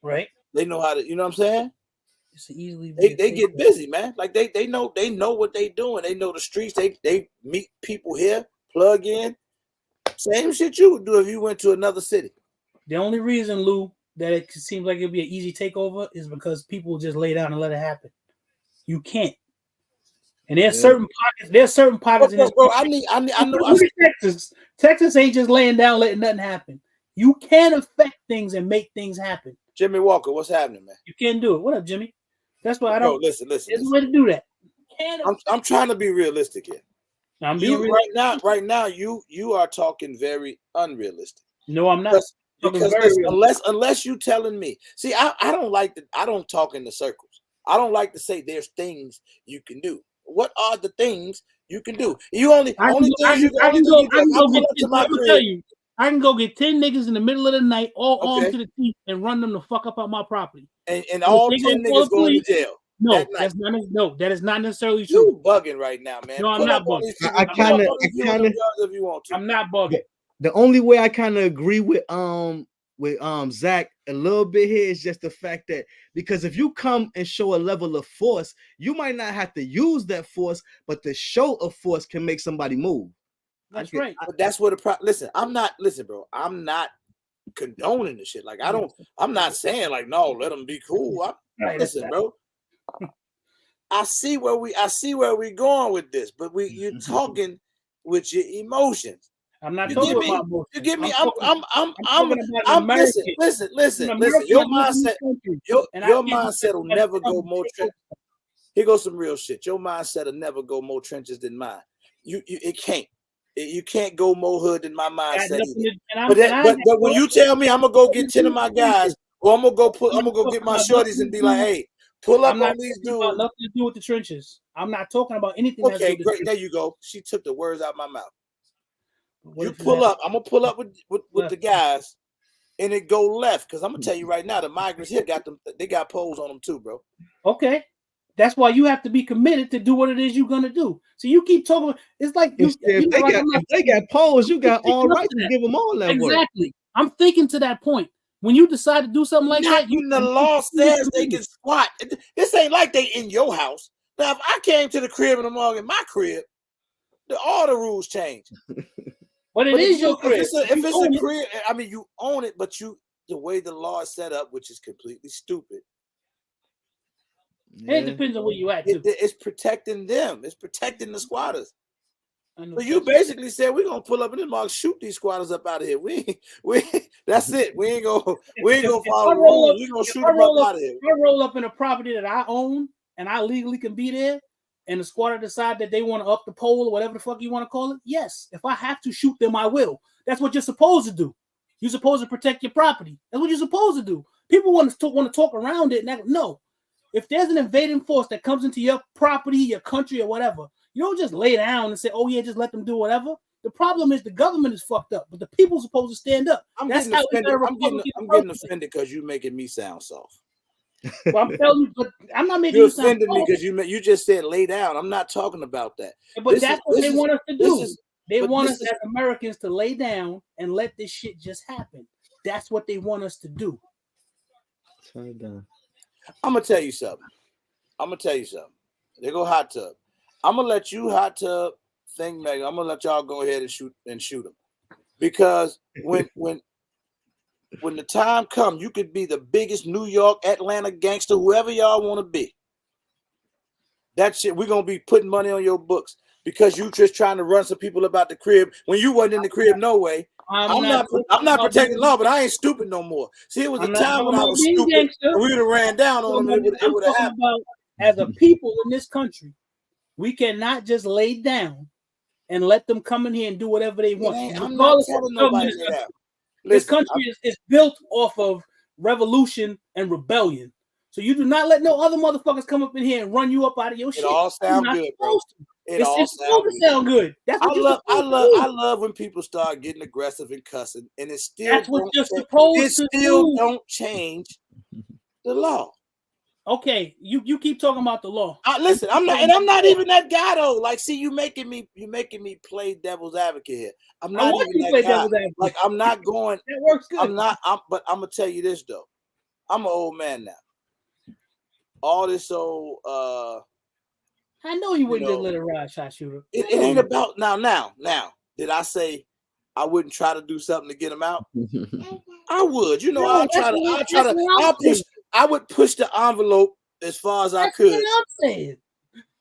Right. They know how to, you know what I'm saying? It's easily they get busy, man. Like they know what they doing. They know the streets. They meet people here, plug in. Same shit you would do if you went to another city. The only reason, Lou, that it seems like it'll be an easy takeover is because people just lay down and let it happen. You can't. And there's certain pockets. There's certain pockets in this. Bro, I know. Texas ain't just laying down, letting nothing happen. You can affect things and make things happen. Jimmy Walker, what's happening, man? You can do it. What up, Jimmy? That's why I don't. Listen. There's a way to do that. I'm trying to be realistic here. I'm being realistic. Right now, you are talking very unrealistic. No, I'm not. Because unless you telling me, see, I don't talk in the circles. I don't like to say there's things you can do. What are the things you can do? I can go get 10 niggas in the middle of the night, all armed to the teeth, and run them the fuck up on my property. And all 10 niggas going to jail. No, that is not necessarily true. You bugging right now, man. No, I'm not bugging. I'm not bugging. The only way I kind of agree with Zach a little bit here is just the fact that because if you come and show a level of force, you might not have to use that force, but the show of force can make somebody move. That's right. But that's what listen, bro. I'm not condoning the shit. Like I'm not saying like no, let them be cool. Listen, bro. I see where we're going with this, but you're talking with your emotions. I'm not talking about emotions. You get me? Listen. Your mindset will never go more trenches. Here goes some real shit. Your mindset will never go more trenches than mine. It can't. You can't go more hood than my mindset. But when you tell me I'm gonna go get 10 of my guys, or I'm gonna go get my shorties and be like, hey, pull up on these dudes. Nothing to do with the trenches. I'm not talking about anything. Okay, great. There you go. She took the words out of my mouth. You pull up. I'm gonna pull up with the guys, and it go left because I'm gonna tell you right now, the migrants here got them. They got poles on them too, bro. Okay, that's why you have to be committed to do what it is you're gonna do. So you keep talking. It's like if they got poles, you got all right to give them all that work. Exactly. I'm thinking to that point. When you decide to do something like that, the law says they can squat. This ain't like they in your house. Now, if I came to the crib in the morning, my crib, all the rules change. But it is your crib. If it's a crib, I mean, you own it, but the way the law is set up, which is completely stupid. Yeah. It depends on where you at. It's protecting them. It's protecting the squatters. So you basically said we're gonna pull up in this mark, shoot these squatters up out of here. That's it. We ain't gonna follow the rules. We gonna shoot them up out of here. If I roll up in a property that I own and I legally can be there, and the squatter decide that they want to up the pole or whatever the fuck you want to call it, yes. If I have to shoot them, I will. That's what you're supposed to do. You're supposed to protect your property. That's what you're supposed to do. People want to talk around it. No. If there's an invading force that comes into your property, your country, or whatever, you don't just lay down and say, "Oh yeah, just let them do whatever." The problem is the government is fucked up, but the people's supposed to stand up. I'm getting offended because you're making me sound soft. Well, I'm telling you, but I'm not making you sound offended me because you just said lay down. I'm not talking about that. But that's what they want us to do. They want us as Americans to lay down and let this shit just happen. That's what they want us to do. Turn it down. I'm gonna tell you something. They go hot tub. I'm gonna let you hot tub thing, Megan. I'm gonna let y'all go ahead and shoot them, because when the time comes, you could be the biggest New York, Atlanta gangster, whoever y'all want to be. That shit, we're gonna be putting money on your books because you just trying to run some people about the crib when you wasn't in the crib no way. I'm not protecting law, but I ain't stupid no more. See, it was a time when I was stupid and we would have ran down on them. It would have happened. As a people in this country, we cannot just lay down and let them come in here and do whatever they want. I'm not telling nobody that. This country is built off of revolution and rebellion. So you do not let no other motherfuckers come up in here and run you up out of your shit. It all sounds good, bro. It's supposed to sound good. That's what I love when people start getting aggressive and cussing, and it still don't change the law. Okay, you keep talking about the law. Listen, I'm not even that guy though. Like, see, you making me play devil's advocate here. I'm not even that guy. Like, I'm not going. That works good. But I'm gonna tell you this though. I'm an old man now. All this old I know you wouldn't just let it ride, shot shooter. It ain't about now. Did I say I wouldn't try to do something to get him out? I would. I would push the envelope as far as I could. That's what I'm saying.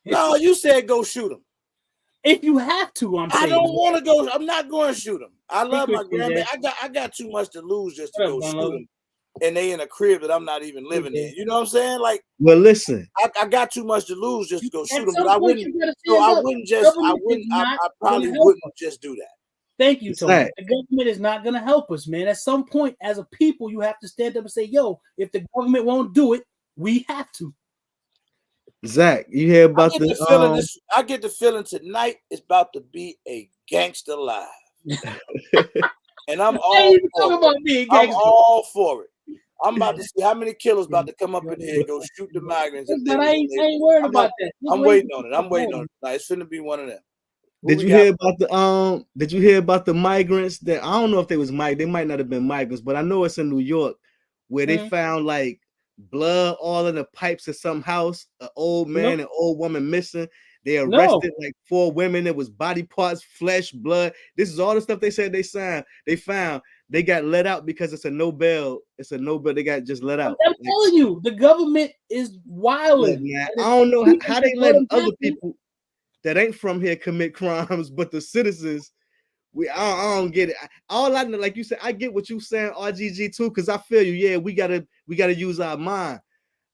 No, you said go shoot him. If you have to, I'm saying. I don't want to go. I'm not going to shoot him. I love my grandbaby. I got too much to lose just to go shoot him. And they in a crib that I'm not even living in. You know what I'm saying? Like, well, listen, I got too much to lose just to go shoot him, but I wouldn't. I probably wouldn't just do that. Thank you, Tony. The government is not going to help us, man. At some point, as a people, you have to stand up and say, "Yo, if the government won't do it, we have to." Zach, you hear about I get the feeling tonight is about to be a gangster live, and I'm all for it. I'm about to see how many killers about to come up in here and go shoot the migrants. But I ain't worried about that. I'm waiting on it. Nah, it's finna be one of them. Did you hear about the migrants that I don't know if they was migrants? They might not have been migrants, but I know it's in New York where they found like blood all in the pipes of some house, an old man and old woman missing. They arrested like 4 women. There was body parts, flesh, blood. This is all the stuff they said they found. They got let out because it's a no bail. They got just let out. I'm telling you, the government is wilding. I don't know how they let other people that ain't from here commit crimes, but the citizens, I don't get it. All I know, like you said, I get what you saying, RGG too, because I feel you. Yeah, we gotta use our mind.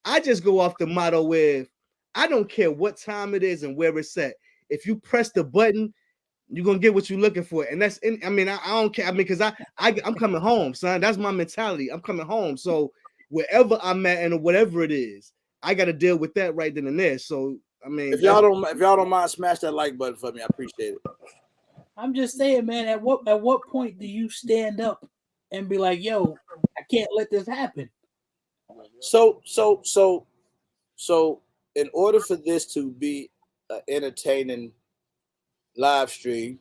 I just go off the motto where I don't care what time it is and where it's at. If you press the button, you're gonna get what you're looking for, and that's in. I mean, I don't care. I mean, because I'm coming home, son. That's my mentality. I'm coming home, so wherever I'm at and whatever it is, I got to deal with that right then and there. So I mean, if y'all don't mind, smash that like button for me. I appreciate it. I'm just saying, man. At what point do you stand up and be like, "Yo, I can't let this happen"? So, in order for this to be an entertaining live stream,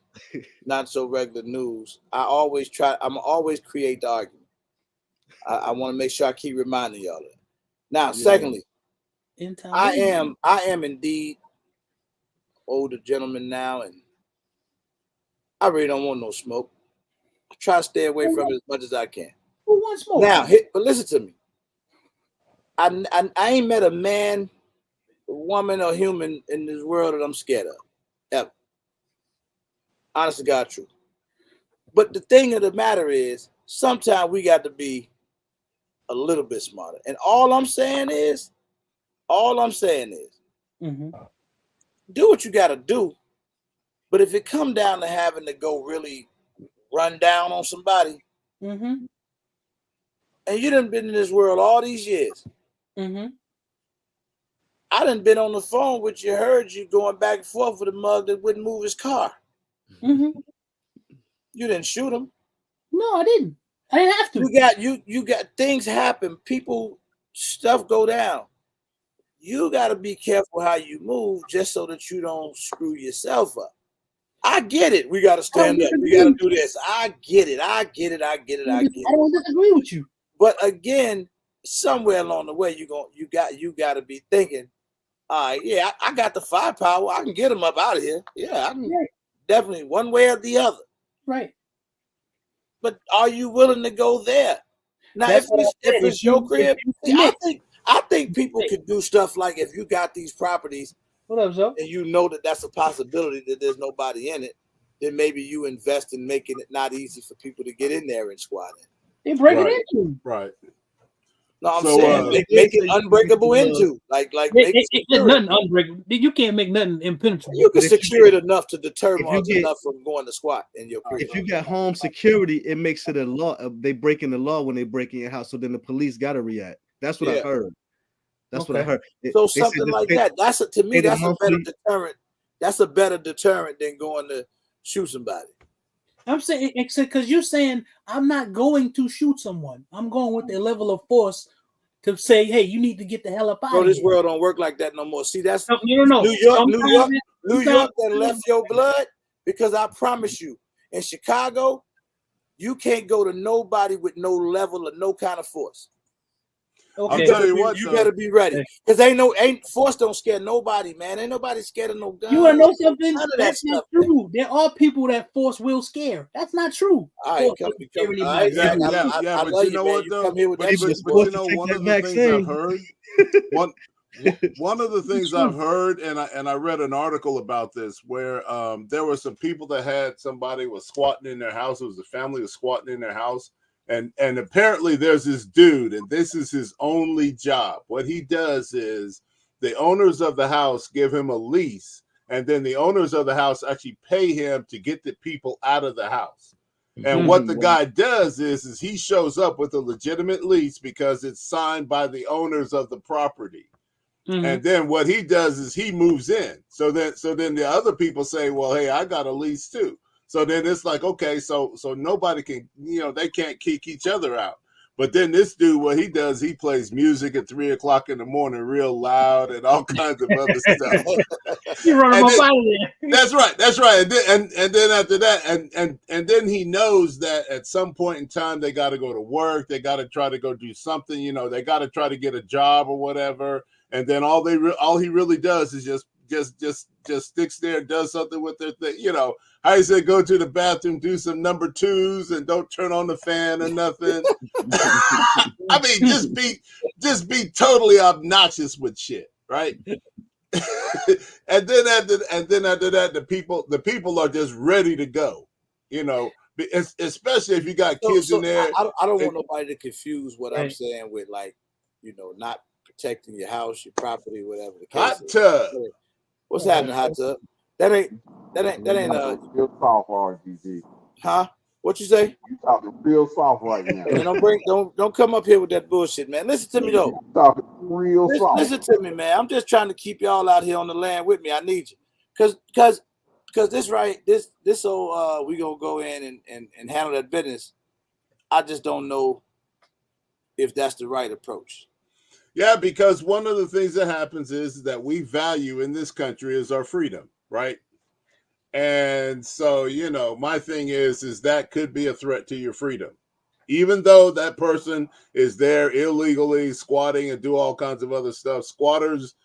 not so regular news, I'm always create the argument. I want to make sure I keep reminding y'all that. Now, secondly, I am indeed older gentleman now, and I really don't want no smoke. I try to stay away from it as much as I can. Who wants smoke? Now, but listen to me. I ain't met a man, woman, or human in this world that I'm scared of, ever. Honest to God, truth. But the thing of the matter is, sometimes we got to be a little bit smarter. And all I'm saying is, Mm-hmm. do what you got to do. But if it come down to having to go really run down on somebody, Mm-hmm. and you done been in this world all these years, Mm-hmm. I done been on the phone with you, heard you going back and forth with a mug that wouldn't move his car. Mm-hmm. You didn't shoot him. No, I didn't. I didn't have to. You got things happen. People, stuff go down. You got to be careful how you move just so that you don't screw yourself up. I get it. We got to stand up. We got to do this. I get it. I don't disagree with you. But again, somewhere along the way, you got to be thinking, all right, yeah, I got the firepower. I can get them up out of here. Yeah, I can definitely one way or the other. Right. But are you willing to go there? Now, if it's your crib, I think people could do stuff like if you got these properties, what up, Zoe? And you know that that's a possibility that there's nobody in it, then maybe you invest in making it not easy for people to get in there and squat in. They break it into. Right. No, I'm saying make it unbreakable into. Like make it nothing unbreakable. You can't make nothing impenetrable. You can secure it enough to deter moms enough from going to squat in your crib. If you got home security, it makes it a law. They breaking the law when they break in your house, so then the police got to react. That's what I heard. That's what I heard. So something like that. To me, that's a better deterrent. That's a better deterrent than going to shoot somebody. I'm saying, because you're saying I'm not going to shoot someone. I'm going with their level of force to say, hey, you need to get the hell up out of here. This world don't work like that no more. See, that's no. New York that left your blood, because I promise you, in Chicago, you can't go to nobody with no level or no kind of force. Okay. I'll tell you what, you better be ready, because ain't force don't scare nobody, man. Ain't nobody scared of no gun. You wanna know something? None of That's not true. Man. There are people that force will scare. That's not true. All right, but you know what though? But you know, one of the things I've heard, one of the things I've heard, and I read an article about this where there were some people that had somebody was squatting in their house. It was a family was squatting in their house. And apparently there's this dude, and this is his only job. What he does is the owners of the house give him a lease, and then the owners of the house actually pay him to get the people out of the house. And what the guy does is he shows up with a legitimate lease because it's signed by the owners of the property. And then what he does is he moves in. So then the other people say, well, hey, I got a lease too. So then it's like, okay, so nobody can, they can't kick each other out. But then this dude, what he does, he plays music at 3 o'clock in the morning, real loud, and all kinds of other stuff. You run him up out of there. That's right. And then after that, and then he knows that at some point in time they got to go to work, they got to try to go do something, they got to try to get a job or whatever. And then all he really does is just sticks there and does something with their thing, I said, go to the bathroom, do some number twos, and don't turn on the fan or nothing. I mean, just be totally obnoxious with shit, right? and then after that, the people are just ready to go, especially if you got kids in there. I don't want nobody to confuse what I'm saying with not protecting your house, your property, whatever the case. Hot tub. What's happening, hot tub? That ain't real soft, RGG. Huh? What you say? You talking real soft right now. Man, don't come up here with that bullshit, man. Listen to me though. You talking real soft. Listen to me, man. I'm just trying to keep y'all out here on the land with me. I need you, cause this so we gonna go in and handle that business. I just don't know if that's the right approach. Yeah, because one of the things that happens is that we value in this country is our freedom, right? And so, my thing is that could be a threat to your freedom. Even though that person is there illegally squatting and do all kinds of other stuff, squatters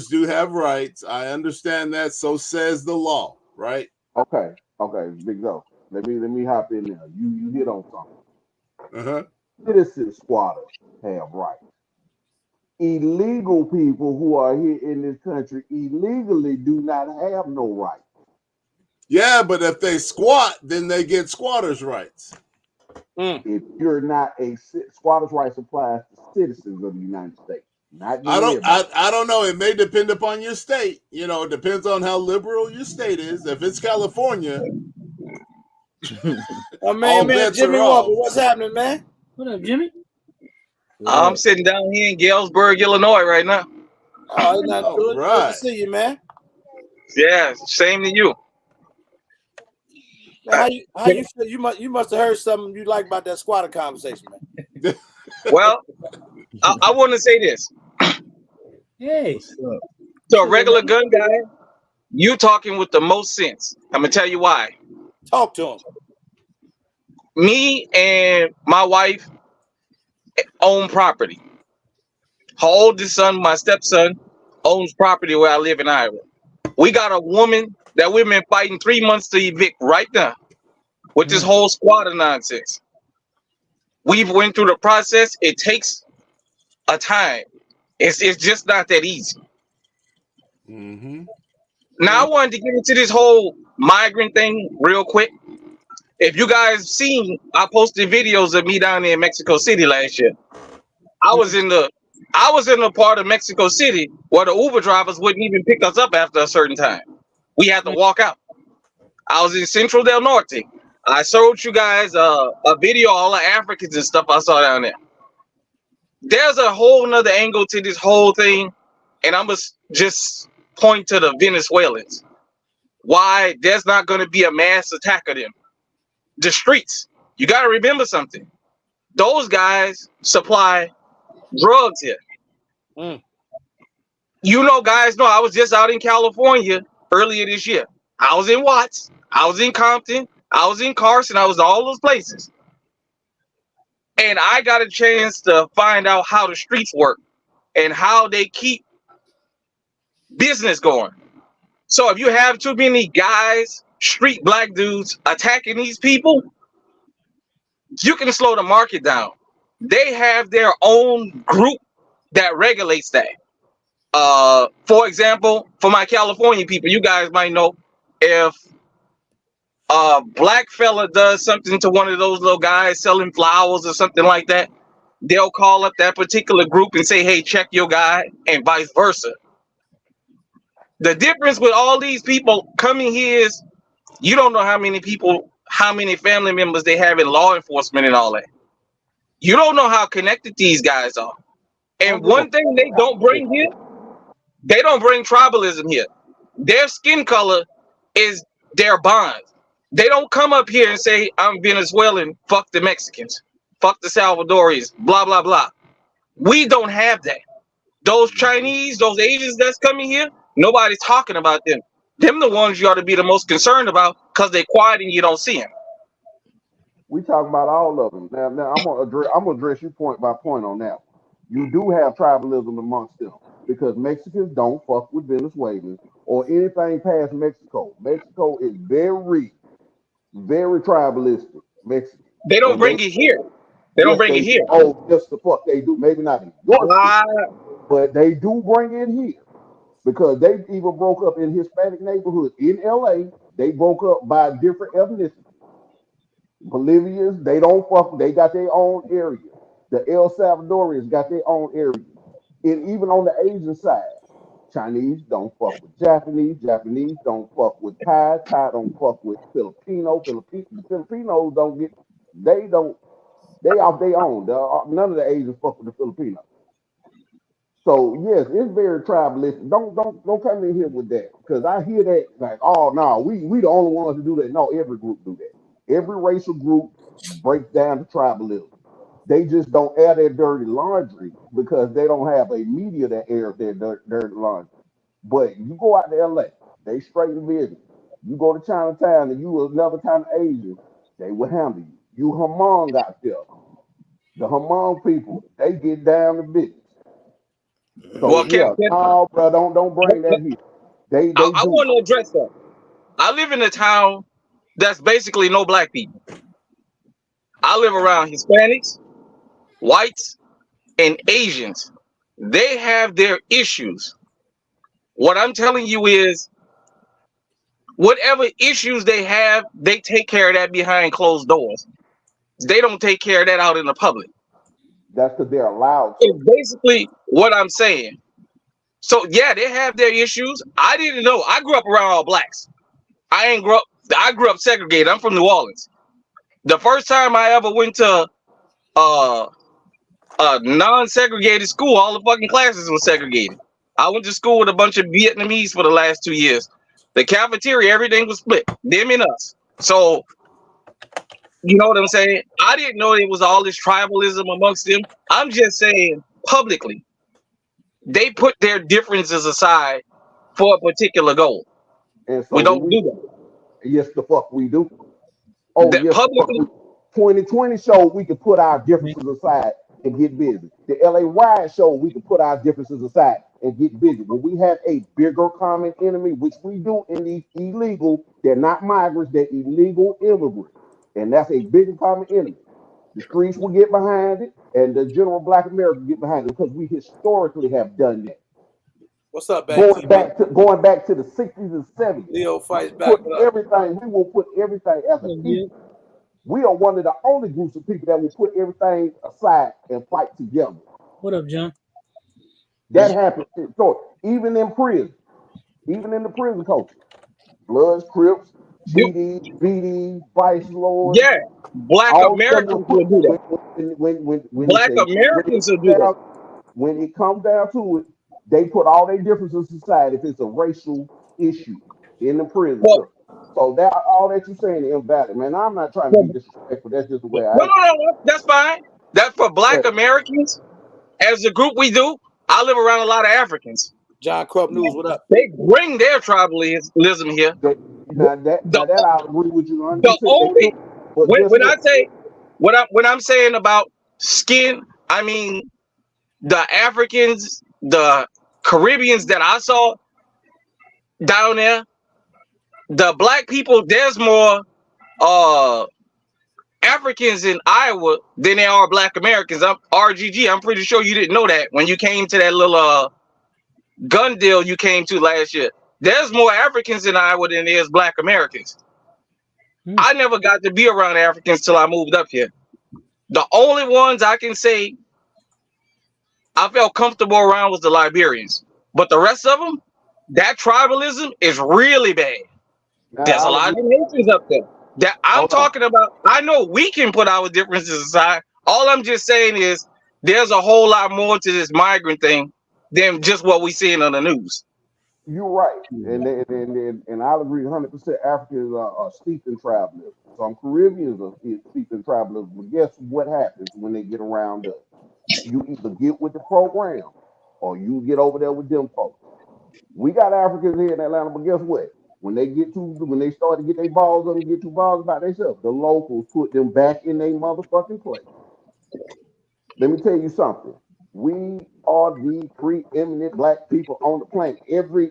do have rights. I understand that. So says the law, right? Okay, Big Zo. Let me hop in there. You hit on something. Citizen squatters have rights. Illegal people who are here in this country illegally do not have no rights. Yeah, but if they squat, then they get squatters' rights. If you're not a squatters' rights applies to citizens of the United States. Not I don't know. It may depend upon your state. You know, it depends on how liberal your state is. If it's California, man, Jimmy Walker, what's happening, man? What up, Jimmy? I'm sitting down here in Galesburg, Illinois, right now. Oh, it's not good. Right. Good to see you, man. Yeah, same to you. Now, how you feel? You must have heard something you like about that squatter conversation, man. Well, I want to say this. Hey. So a regular gun guy, you talking with the most sense. I'm gonna tell you why. Talk to him. Me and my wife own property. Her oldest son, my stepson, owns property where I live in Iowa. We got a woman that we've been fighting 3 months to evict right now with this whole squatter nonsense. We've went through the process. It takes a time. It's just not that easy. Now I wanted to get into this whole migrant thing real quick. If you guys seen, I posted videos of me down there in Mexico City last year. I was in the part of Mexico City where the Uber drivers wouldn't even pick us up after a certain time. We had to walk out. I was in Central Del Norte. I showed you guys a video of all the Africans and stuff I saw down there. There's a whole nother angle to this whole thing, and I'm just point to the Venezuelans. Why there's not going to be a mass attack of them. The streets. You got to remember something. Those guys supply drugs here. You know, guys know I was just out in California earlier this year. I was in Watts. I was in Compton. I was in Carson. I was in all those places. And I got a chance to find out how the streets work and how they keep business going. So if you have too many guys, street black dudes attacking these people, you can slow the market down. They have their own group that regulates that. For example, for my California people, you guys might know if a black fella does something to one of those little guys selling flowers or something like that, they'll call up that particular group and say, hey, check your guy, and vice versa. The difference with all these people coming here is you don't know how many people, how many family members they have in law enforcement and all that. You don't know how connected these guys are. And one thing they don't bring here, they don't bring tribalism here. Their skin color is their bond. They don't come up here and say, I'm Venezuelan, fuck the Mexicans, fuck the Salvadorians, blah, blah, blah. We don't have that. Those Chinese, those Asians that's coming here, nobody's talking about them. Them the ones you ought to be the most concerned about because they're quiet and you don't see them. We talking about all of them. Now I'm gonna address you point by point on that. You do have tribalism amongst them because Mexicans don't fuck with Venezuelans or anything past Mexico. Mexico is very, very tribalistic. Mexican. They don't bring it here. They don't bring it here. Oh, just the fuck they do. Maybe not in York, but they do bring it here because they even broke up in Hispanic neighborhoods in LA. They broke up by different ethnicities. Bolivians, they don't fuck. They got their own area. The El Salvadorians got their own area. And even on the Asian side, Chinese don't fuck with Japanese. Japanese don't fuck with Thai. Thai don't fuck with Filipino. Filipinos don't get. They off their own. None of the Asians fuck with the Filipinos. So yes, it's very tribalistic. Don't come in here with that because I hear that like, oh no, we the only ones who do that. No, every group do that. Every racial group breaks down to tribalism. They just don't air their dirty laundry because they don't have a media that airs their dirty laundry. But you go out to LA, they straight business. You go to Chinatown and you another kind of Asian, they will handle you. You Hmong out there. The Hmong people, they get down to business. So well, no, bro, don't bring that here. I want to address that. I live in a town that's basically no black people. I live around Hispanics, whites, and Asians. They have their issues. What I'm telling you is whatever issues they have, they take care of that behind closed doors. They don't take care of that out in the public. That's because they're allowed It's to. basically what I'm saying. So yeah, they have their issues. I didn't know. I grew up around all blacks. I grew up segregated. I'm from New Orleans. The first time I ever went to a non-segregated school, all the fucking classes were segregated. I went to school with a bunch of Vietnamese for the last 2 years. The cafeteria, everything was split, them and us. So, you know what I'm saying? I didn't know it was all this tribalism amongst them. I'm just saying publicly, they put their differences aside for a particular goal. And so We don't do that. yes, the fuck we do. Oh, That yes, publicly, 2020 showed we could put our differences aside and get busy. The LA Riot showed we could put our differences aside and get busy. When we have a bigger common enemy, which we do in these illegal, they're not migrants, they're illegal immigrants. And that's a bigger common enemy. The streets will get behind it, and the general black America will get behind it because we historically have done that. What's up, back Going back to the 60s and 70s. Leo fights back. We will put everything as a people. We are one of the only groups of people that will put everything aside and fight together. What up, John? That happens. So even in prison, even in the prison culture, Bloods, Crips, GDs, BDs, Vice Lords. yeah, Black Americans will do that. Black Americans will do that. When it comes down to it, they put all their differences aside if it's a racial issue in the prison. So that all that you're saying is invalid, man. I'm not trying to be disrespectful. That's just the way I. No, that's fine. That for Black Americans, as a group we do. I live around a lot of Africans. John Krupp News, what up? They bring their tribalism here. That I agree with you. The only when I'm saying about skin, I mean the Africans, the Caribbeans that I saw down there, the black people, there's more Africans in Iowa than there are Black Americans. RGG, I'm pretty sure you didn't know that when you came to that little gun deal you came to last year. There's more Africans in Iowa than there's Black Americans. I never got to be around Africans till I moved up here. The only ones I can say I felt comfortable around was the Liberians. But the rest of them, that tribalism is really bad. There's a lot of nations up there. That I'm talking about. I know we can put our differences aside. All I'm just saying is there's a whole lot more to this migrant thing than just what we seeing on the news. You're right, and I'll agree 100%. Africans are steeped in tribalism. Some Caribbeans are steeped in tribalism. But guess what happens when they get around us? You either get with the program or you get over there with them folks. We got Africans here in Atlanta, but guess what? When they start to get their balls up and get too balls about themselves, the locals put them back in their motherfucking place. Let me tell you something. We are the preeminent black people on the planet.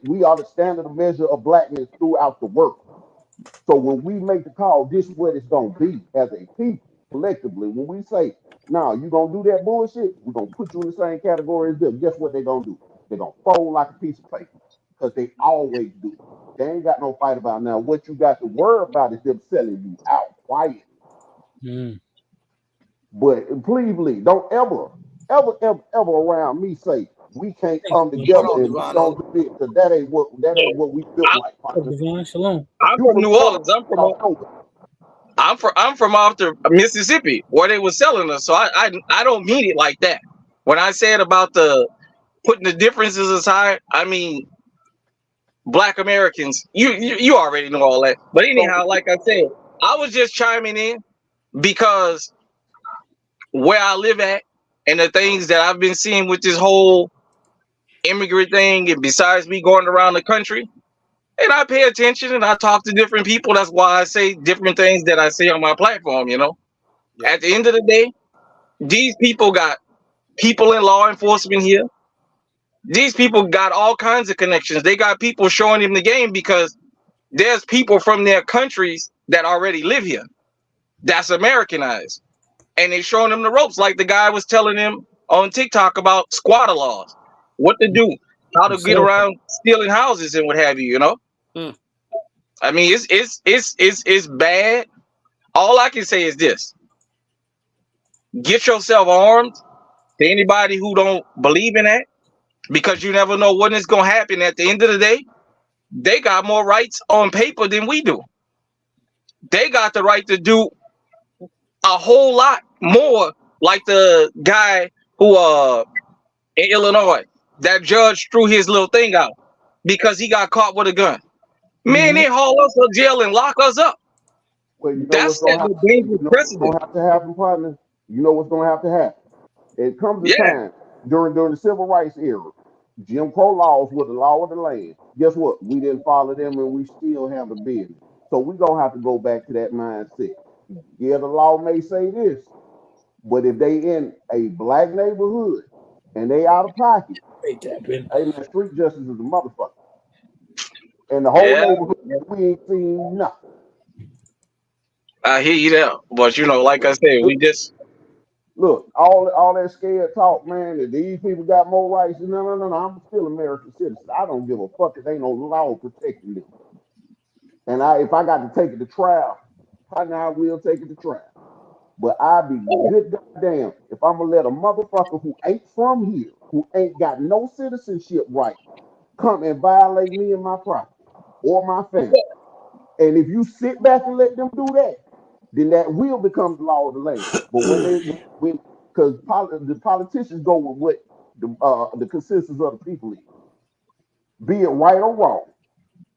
We are the standard of measure of blackness throughout the world. So when we make the call, this is what it's gonna be as a people, collectively. When we say, "No, you gonna do that bullshit, we're gonna put you in the same category as them." Guess what they're gonna do? They're gonna fold like a piece of paper. Because they always do. They ain't got no fight about now. What you got to worry about is them selling you out quiet. But please, don't ever around me say we can't come together and don't do this, because that ain't what we feel like. Shalom. I'm from New Orleans. I'm from off the Mississippi where they were selling us. So I don't mean it like that. When I said about the putting the differences aside, I mean Black Americans. You already know all that. But anyhow, like I said, I was just chiming in because where I live at and the things that I've been seeing with this whole immigrant thing, and besides me going around the country, and I pay attention and I talk to different people. That's why I say different things that I say on my platform, you know. At the end of the day, these people got people in law enforcement here. These people got all kinds of connections. They got people showing them the game because there's people from their countries that already live here. That's Americanized. And they showing them the ropes, like the guy was telling them on TikTok about squatter laws, what to do, how to get around stealing houses and what have you, you know? I mean, it's bad. All I can say is this: get yourself armed. To anybody who don't believe in that, because you never know when it's gonna happen. At the end of the day, they got more rights on paper than we do. They got the right to do a whole lot more, like the guy who in Illinois, that judge threw his little thing out because he got caught with a gun. Man, they haul us to jail and lock us up. Well, you know That's what's gonna setting happen. a dangerous precedent. Have to happen, partner. You know what's gonna have to happen. It comes a Yeah. time during the civil rights era, Jim Crow laws were the law of the land. Guess what? We didn't follow them, and we still have the business. So we're gonna have to go back to that mindset. Yeah, the law may say this, but if they in a black neighborhood and they out of pocket, hey man, street justice is a motherfucker. And the whole neighborhood, we ain't seen nothing. I hear you there, but you know, like I said, we just look, all that scared talk, man, that these people got more rights. No, I'm still American citizen. I don't give a fuck if ain't no law protecting them. And if I got to take it to trial, I will take it to trial. But I'd be good goddamn if I'm gonna let a motherfucker who ain't from here, who ain't got no citizenship right, come and violate me and my property or my family. And if you sit back and let them do that, then that will become the law of the land. But because the politicians go with what the consensus of the people is, be it right or wrong.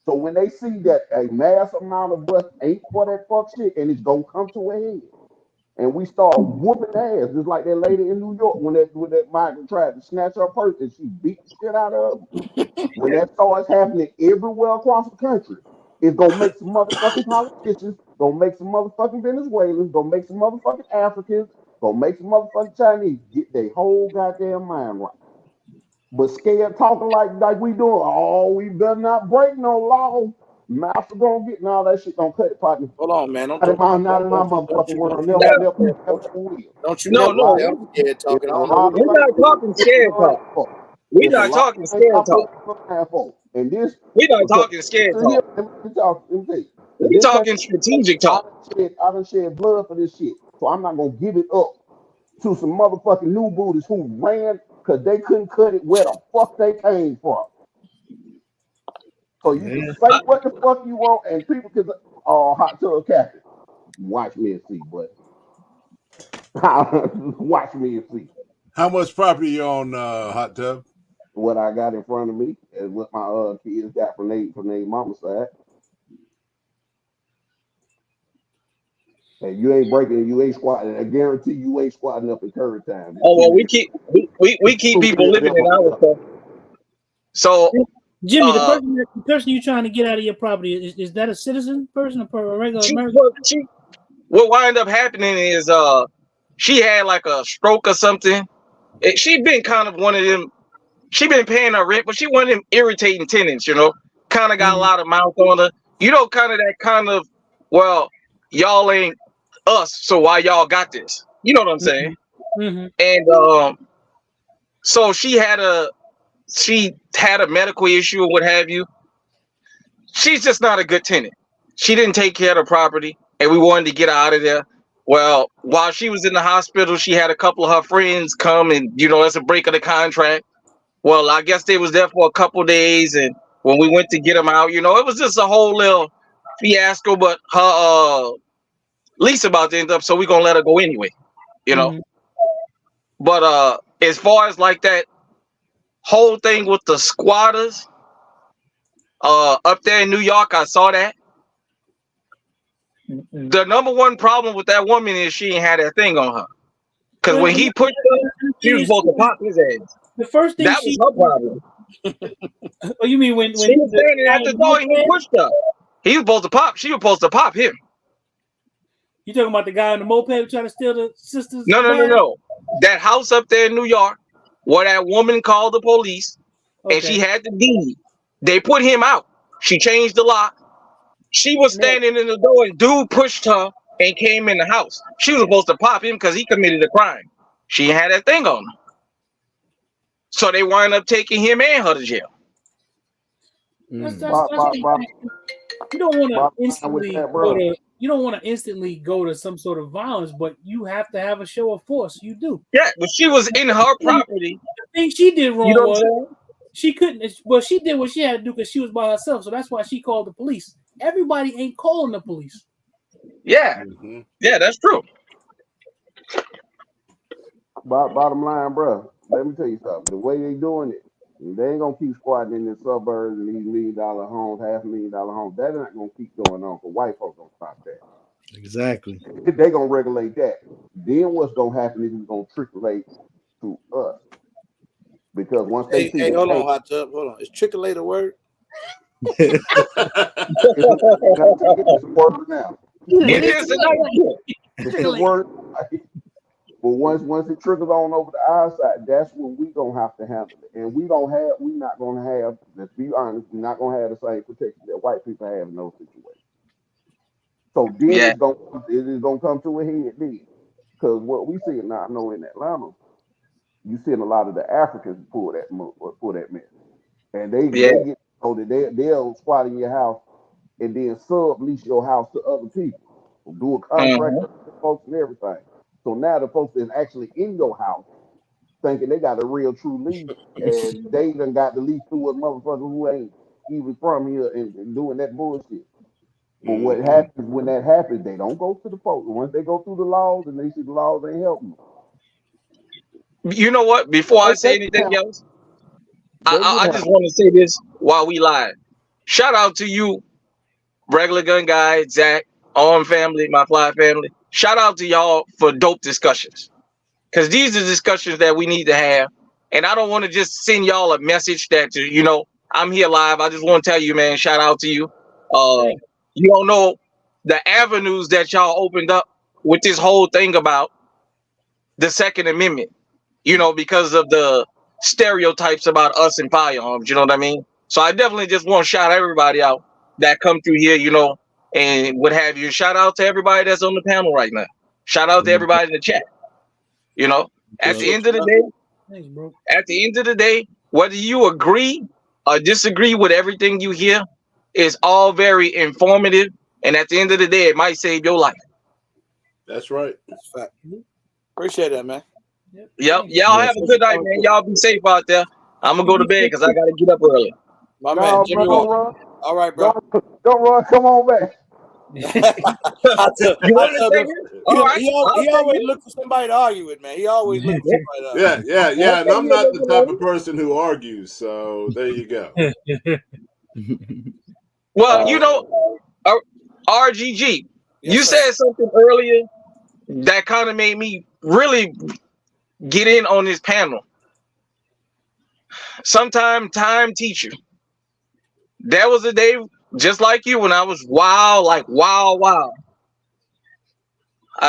So when they see that a mass amount of us ain't for that fuck shit, and it's gonna come to a head, and we start whooping ass, just like that lady in New York when that migrant tried to snatch her purse and she beat the shit out of her. When that starts happening everywhere across the country, it's gonna make some motherfucking politicians, gonna make some motherfucking Venezuelans, gonna make some motherfucking Africans, gonna make some motherfucking Chinese get their whole goddamn mind right. But scared talking like we doing, oh, we better not break no law. Master gonna get all that shit gonna cut it, partner. Hold on, man. Not in my motherfucking world. Never will. Don't you no. never scared talking. We're not talking scared talk. We're not talking scared talk. And this, we're not talking scared talk. We're talking strategic talk. I done shed blood for this shit, so I'm not gonna give it up to some motherfucking new booties who ran because they couldn't cut it where the fuck they came from. So you can say what the fuck you want, and people can hot tub captain. Watch me and see, but watch me and see. How much property you own, Hot Tub? What I got in front of me is what my kids got from their mama's side. And you ain't breaking, you ain't squatting. I guarantee you ain't squatting up in curry time. Oh well, we keep people living in our stuff. So Jimmy, the person you're trying to get out of your property, is that a citizen person or a regular American? What wind up happening is she had like a stroke or something. She been kind of one of them. She been paying her rent, but she one of them irritating tenants, you know. Kind of got a lot of mouth on her. You know, kind of that kind of, well, y'all ain't us, so why y'all got this? You know what I'm saying? And so she had a medical issue or what have you. She's just not a good tenant. She didn't take care of the property, and we wanted to get her out of there. Well, while she was in the hospital, she had a couple of her friends come, and you know, that's a break of the contract. Well, I guess they was there for a couple of days, and when we went to get them out, you know, it was just a whole little fiasco. But her lease about to end up, so we're gonna let her go anyway, you know. But as far as like that whole thing with the squatters up there in New York, I saw that. The number one problem with that woman is she ain't had that thing on her. Because when he pushed her, she was supposed to pop his ass. The first thing that was her problem. Oh, you mean when she was standing at the door and he pushed her? He was supposed to pop. She was supposed to pop him. You talking about the guy on the moped trying to steal the sister's? No. That house up there in New York, where that woman called the police, and she had the deed. They put him out. She changed the lock. She was standing in the door, and dude pushed her and came in the house. She was supposed to pop him because he committed a crime. She had that thing on her. So they wind up taking him and her to jail. You don't want to Bottom line with instantly that, go bro. to. You don't want to instantly go to some sort of violence, but you have to have a show of force. You do. Yeah, but she was in her property. The thing she did You wrong know what I'm was saying? she couldn't. Well, she did what she had to do because she was by herself. So that's why she called the police. Everybody ain't calling the police. Yeah, yeah, that's true. Bottom line, bro. Let me tell you something. The way they doing it, they ain't gonna keep squatting in the suburbs and these $1 million homes, $500,000 homes. That's not gonna keep going on. For white folks gonna stop that. Exactly. They gonna regulate that. Then what's gonna happen is it's gonna trickle to us. Because once they see hold on, Hot Tub. Hold on. Is trickle-late a word? it's a word now. It is a nice. It's a word. But once it trickles on over to our side, that's when we gonna have to handle it. And we're not gonna have, let's be honest, we're not gonna have the same protection that white people have in those situations. So then Yeah. it is gonna come to a head then. Because what we see now, I know in Atlanta, you seeing a lot of the Africans pull that mess. And they get told that they'll squat in your house and then sublease your house to other people. Do a contract with folks and everything. So now the folks that's actually in your house thinking they got a real true lease, and they done got the lease through a motherfucker who ain't even from here and doing that bullshit. But what happens when that happens, they don't go to the folks. Once they go through the laws and they see the laws ain't helping them. You know what? Before I say anything else, I just want to say this while we live. Shout out to you, Regular Gun Guy, Zach, Arm family, my fly family. Shout out to y'all for dope discussions. Because these are discussions that we need to have. And I don't want to just send y'all a message that, you know, I'm here live. I just want to tell you, man, shout out to you. You don't know the avenues that y'all opened up with this whole thing about the Second Amendment, you know, because of the stereotypes about us and firearms, you know what I mean? So I definitely just want to shout everybody out that come through here, you know, and what have you. Shout out to everybody that's on the panel right now. Shout out to everybody in the chat. You know, at the end of the day, whether you agree or disagree with everything you hear, is all very informative. And at the end of the day, it might save your life. That's right. That's fact. Appreciate that, man. Yep. Y'all have a good night, man. Y'all be safe out there. I'm gonna go to bed because I gotta get up early. My man, Jimmy, don't run. All right, bro. Don't run. Come on back. He always look for somebody to argue with, man. He always looking for somebody to argue. Yeah. And I'm not the type of person who argues. So there you go. Well, you know, RGG, you said something earlier that kind of made me really get in on this panel. Sometime time teacher. There was a day just like you when I was wild. I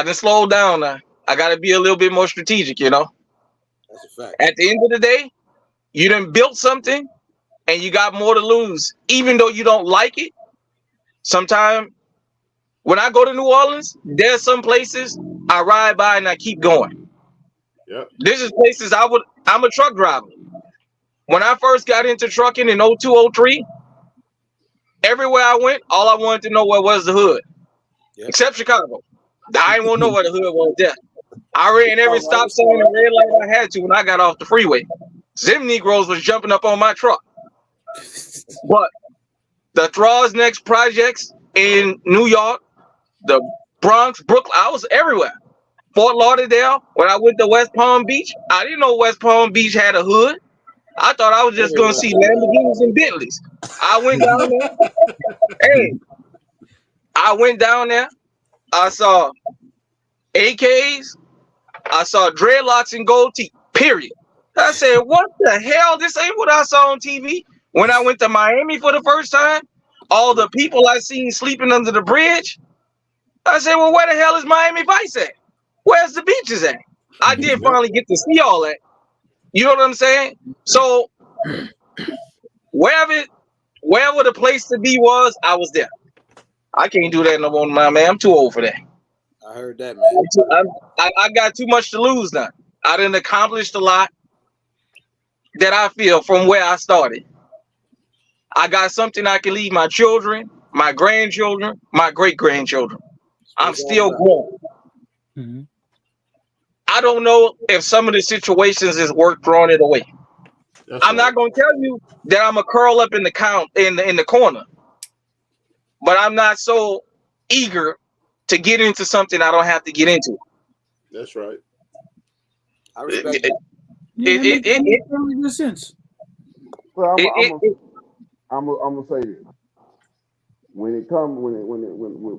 done slowed down now. I got to be a little bit more strategic, you know. That's a fact. At the end of the day, you done built something and you got more to lose. Even though you don't like it, sometimes when I go to New Orleans, there's some places I ride by and I keep going. Yep. This is places I'm a truck driver. When I first got into trucking in 02, 03, everywhere I went, all I wanted to know was the hood. Yep. Except Chicago. I didn't want to know where the hood was there. I ran every stop sign and red light I had to when I got off the freeway. Them Negroes was jumping up on my truck. But the Thrall's Next projects in New York, the Bronx, Brooklyn, I was everywhere. Fort Lauderdale, when I went to West Palm Beach, I didn't know West Palm Beach had a hood. I thought I was just going to see Lamborghinis and Bentleys. I went down there. I went down there. I saw AKs. I saw dreadlocks and gold teeth, period. I said, what the hell? This ain't what I saw on TV. When I went to Miami for the first time, all the people I seen sleeping under the bridge, I said, well, where the hell is Miami Vice at? Where's the beaches at? I did finally get to see all that. You know what I'm saying? So wherever the place to be was, I was there. I can't do that no more, my man. I'm too old for that. I heard that, man. I got too much to lose now. I done accomplished a lot that I feel from where I started. I got something I can leave my children, my grandchildren, my great-grandchildren. I'm still grown. Mm-hmm. I don't know if some of the situations is worth throwing it away. I'm not gonna tell you that I'm a curl up in the corner, but I'm not so eager to get into something I don't have to get into. That's right. I respect that. Yeah, that makes really good sense. Well, I'm gonna say this. When it comes, when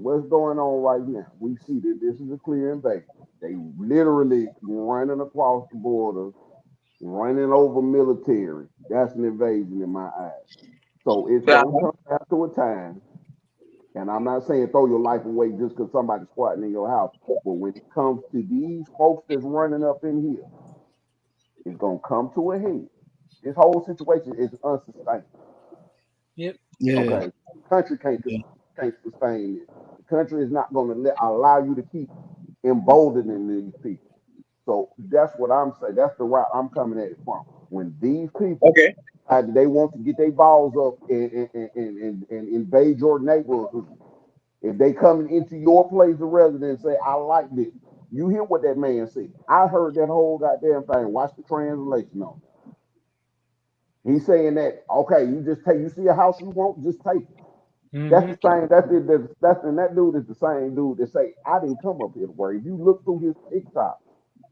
what's going on right now, we see that this is a clear invasion. They literally running across the border, running over military. That's an invasion in my eyes. So it's gonna come after a time. And I'm not saying throw your life away just because somebody's squatting in your house. But when it comes to these folks that's running up in here, it's gonna come to a head. This whole situation is unsustainable. Yep. Yeah. Okay. The country can't sustain it. The country is not gonna allow you to keep emboldening these people. So that's what I'm saying. That's the route I'm coming at it from. When these people they want to get their balls up and invade your neighborhood, if they coming into your place of residence and say, I like this, you hear what that man said. I heard that whole goddamn thing. Watch the translation on it. He's saying that, okay, you just take, you see a house you want, just take it. Mm-hmm. That's the same, and that dude is the same dude that say, I didn't come up here to work. If you look through his TikTok,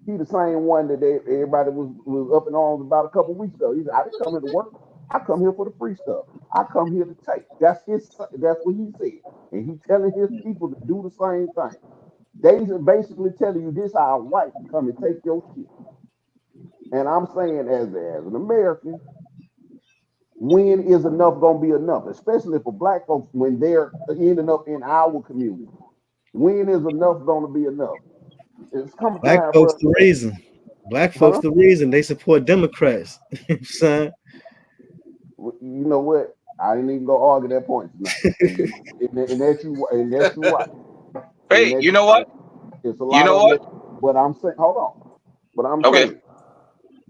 he the same one that everybody was up in arms about a couple weeks ago. He said, I didn't come here to work. I come here for the free stuff. I come here to take. That's what he said. And he telling his people to do the same thing. They basically telling you this our right to come and take your shit. And I'm saying as an American, when is enough gonna be enough? Especially for black folks when they're ending up in our community. When is enough gonna be enough? It's coming Black time folks for the reason. Black folks the reason they support Democrats. Son. You know what? I ain't even gonna argue that point tonight. And that's you right. Hey, you know what? It's a lot of it. But I'm saying, hold on. But I'm saying,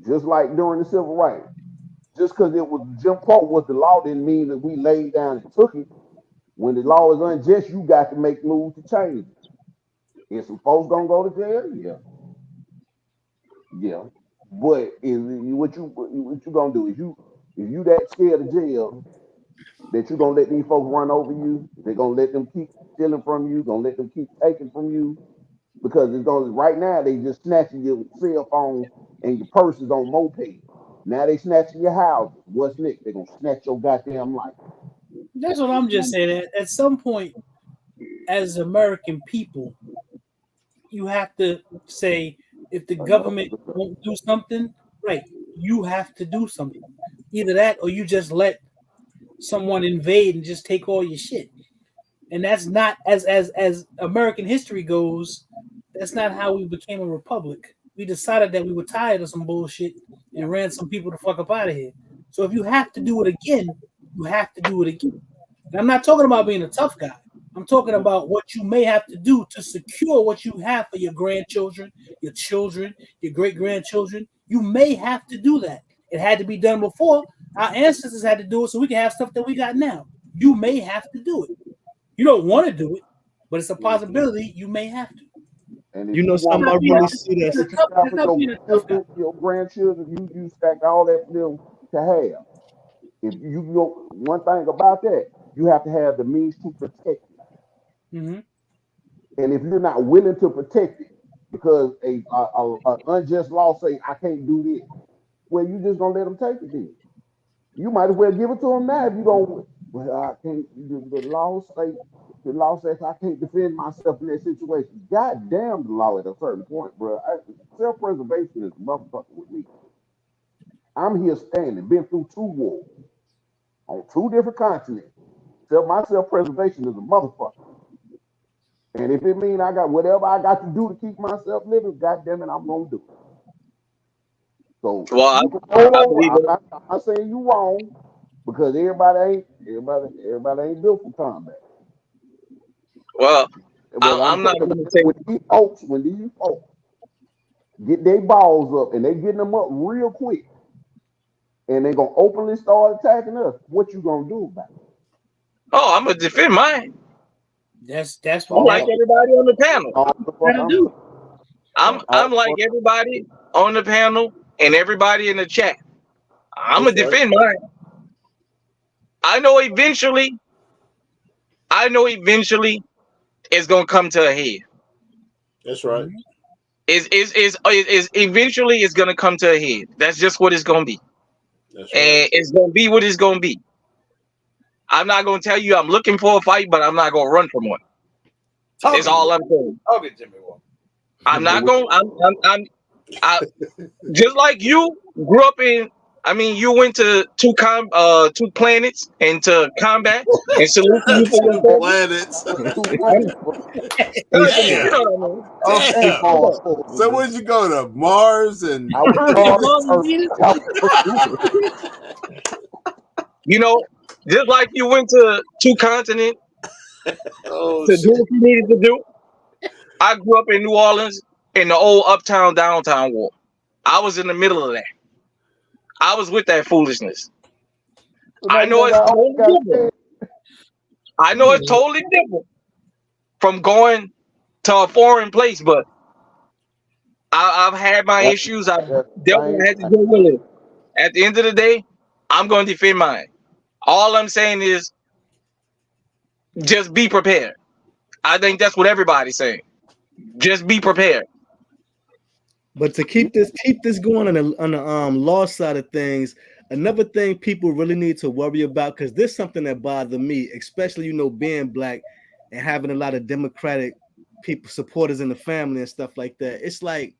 just like during the civil rights, just because it was Jim Crow was the law didn't mean that we laid down and took it. When the law is unjust, you got to make moves to change it. Is some folks gonna go to jail? Yeah. But what you gonna do? If you that scared of jail that you gonna let these folks run over you, they're gonna let them keep stealing from you, gonna let them keep taking from you, because it's gonna right now they just snatching your cell phone and your purses on moped. Now they snatching your houses. What's next? They're gonna snatch your goddamn life. That's what I'm just saying. At some point, as American people, you have to say, if the government won't do something, right, you have to do something. Either that or you just let someone invade and just take all your shit. And that's not, as American history goes, that's not how we became a republic. We decided that we were tired of some bullshit and ran some people the fuck up out of here. So if you have to do it again, you have to do it again. And I'm not talking about being a tough guy. I'm talking about what you may have to do to secure what you have for your grandchildren, your children, your great-grandchildren. You may have to do that. It had to be done before. Our ancestors had to do it so we can have stuff that we got now. You may have to do it. You don't want to do it, but it's a possibility you may have to. And you know something I really see that your grandchildren, you stack all that for them to have. If you know one thing about that, you have to have the means to protect it. Mm-hmm. And if you're not willing to protect it, because a unjust law say I can't do this, well, you just gonna let them take it then. You might as well give it to them now if you don't. Well, I can't. The law says I can't defend myself in that situation. God damn the law at a certain point, bro. Self-preservation is a motherfucker with me. I'm here standing, been through 2 wars on 2 different continents. My self-preservation is a motherfucker. And if it means I got whatever I got to do to keep myself living, God damn it, I'm gonna do it. So you can hold on. I'm not saying you wrong, because everybody ain't built for combat. Well, But I'm not going to say when these folks get their balls up and they getting them up real quick, and they gonna openly start attacking us, what you gonna do about it? Oh, I'm gonna defend mine. That's I'm what like everybody on the panel. gotta do. I'm like everybody on the panel and everybody in the chat. I'm gonna defend mine. I know eventually it's gonna come to a head. That's right. Is eventually it's gonna come to a head. That's just what it's gonna be. That's And right. it's gonna be what it's gonna be. I'm not gonna tell you I'm looking for a fight, but I'm not gonna run from one. That's all I'm saying. Okay, Jimmy. I'm not going. I just like you grew up in. I mean, you went to two planets and to combat and salute you for your Two service. planets. You know what I mean? Damn. So where'd you go to Mars and? You know, just like you went to two continents to do what you needed to do. I grew up in New Orleans in the old uptown downtown war. I was in the middle of that. I was with that foolishness. I know it's totally different. I know it's totally different from going to a foreign place, but I've had my issues. I've dealt with, had to deal with it. At the end of the day, I'm going to defend mine. All I'm saying is just be prepared. I think that's what everybody's saying. Just be prepared. But to keep this going on the law side of things, another thing people really need to worry about, because there's something that bothers me, especially being black and having a lot of Democratic people supporters in the family and stuff like that. It's like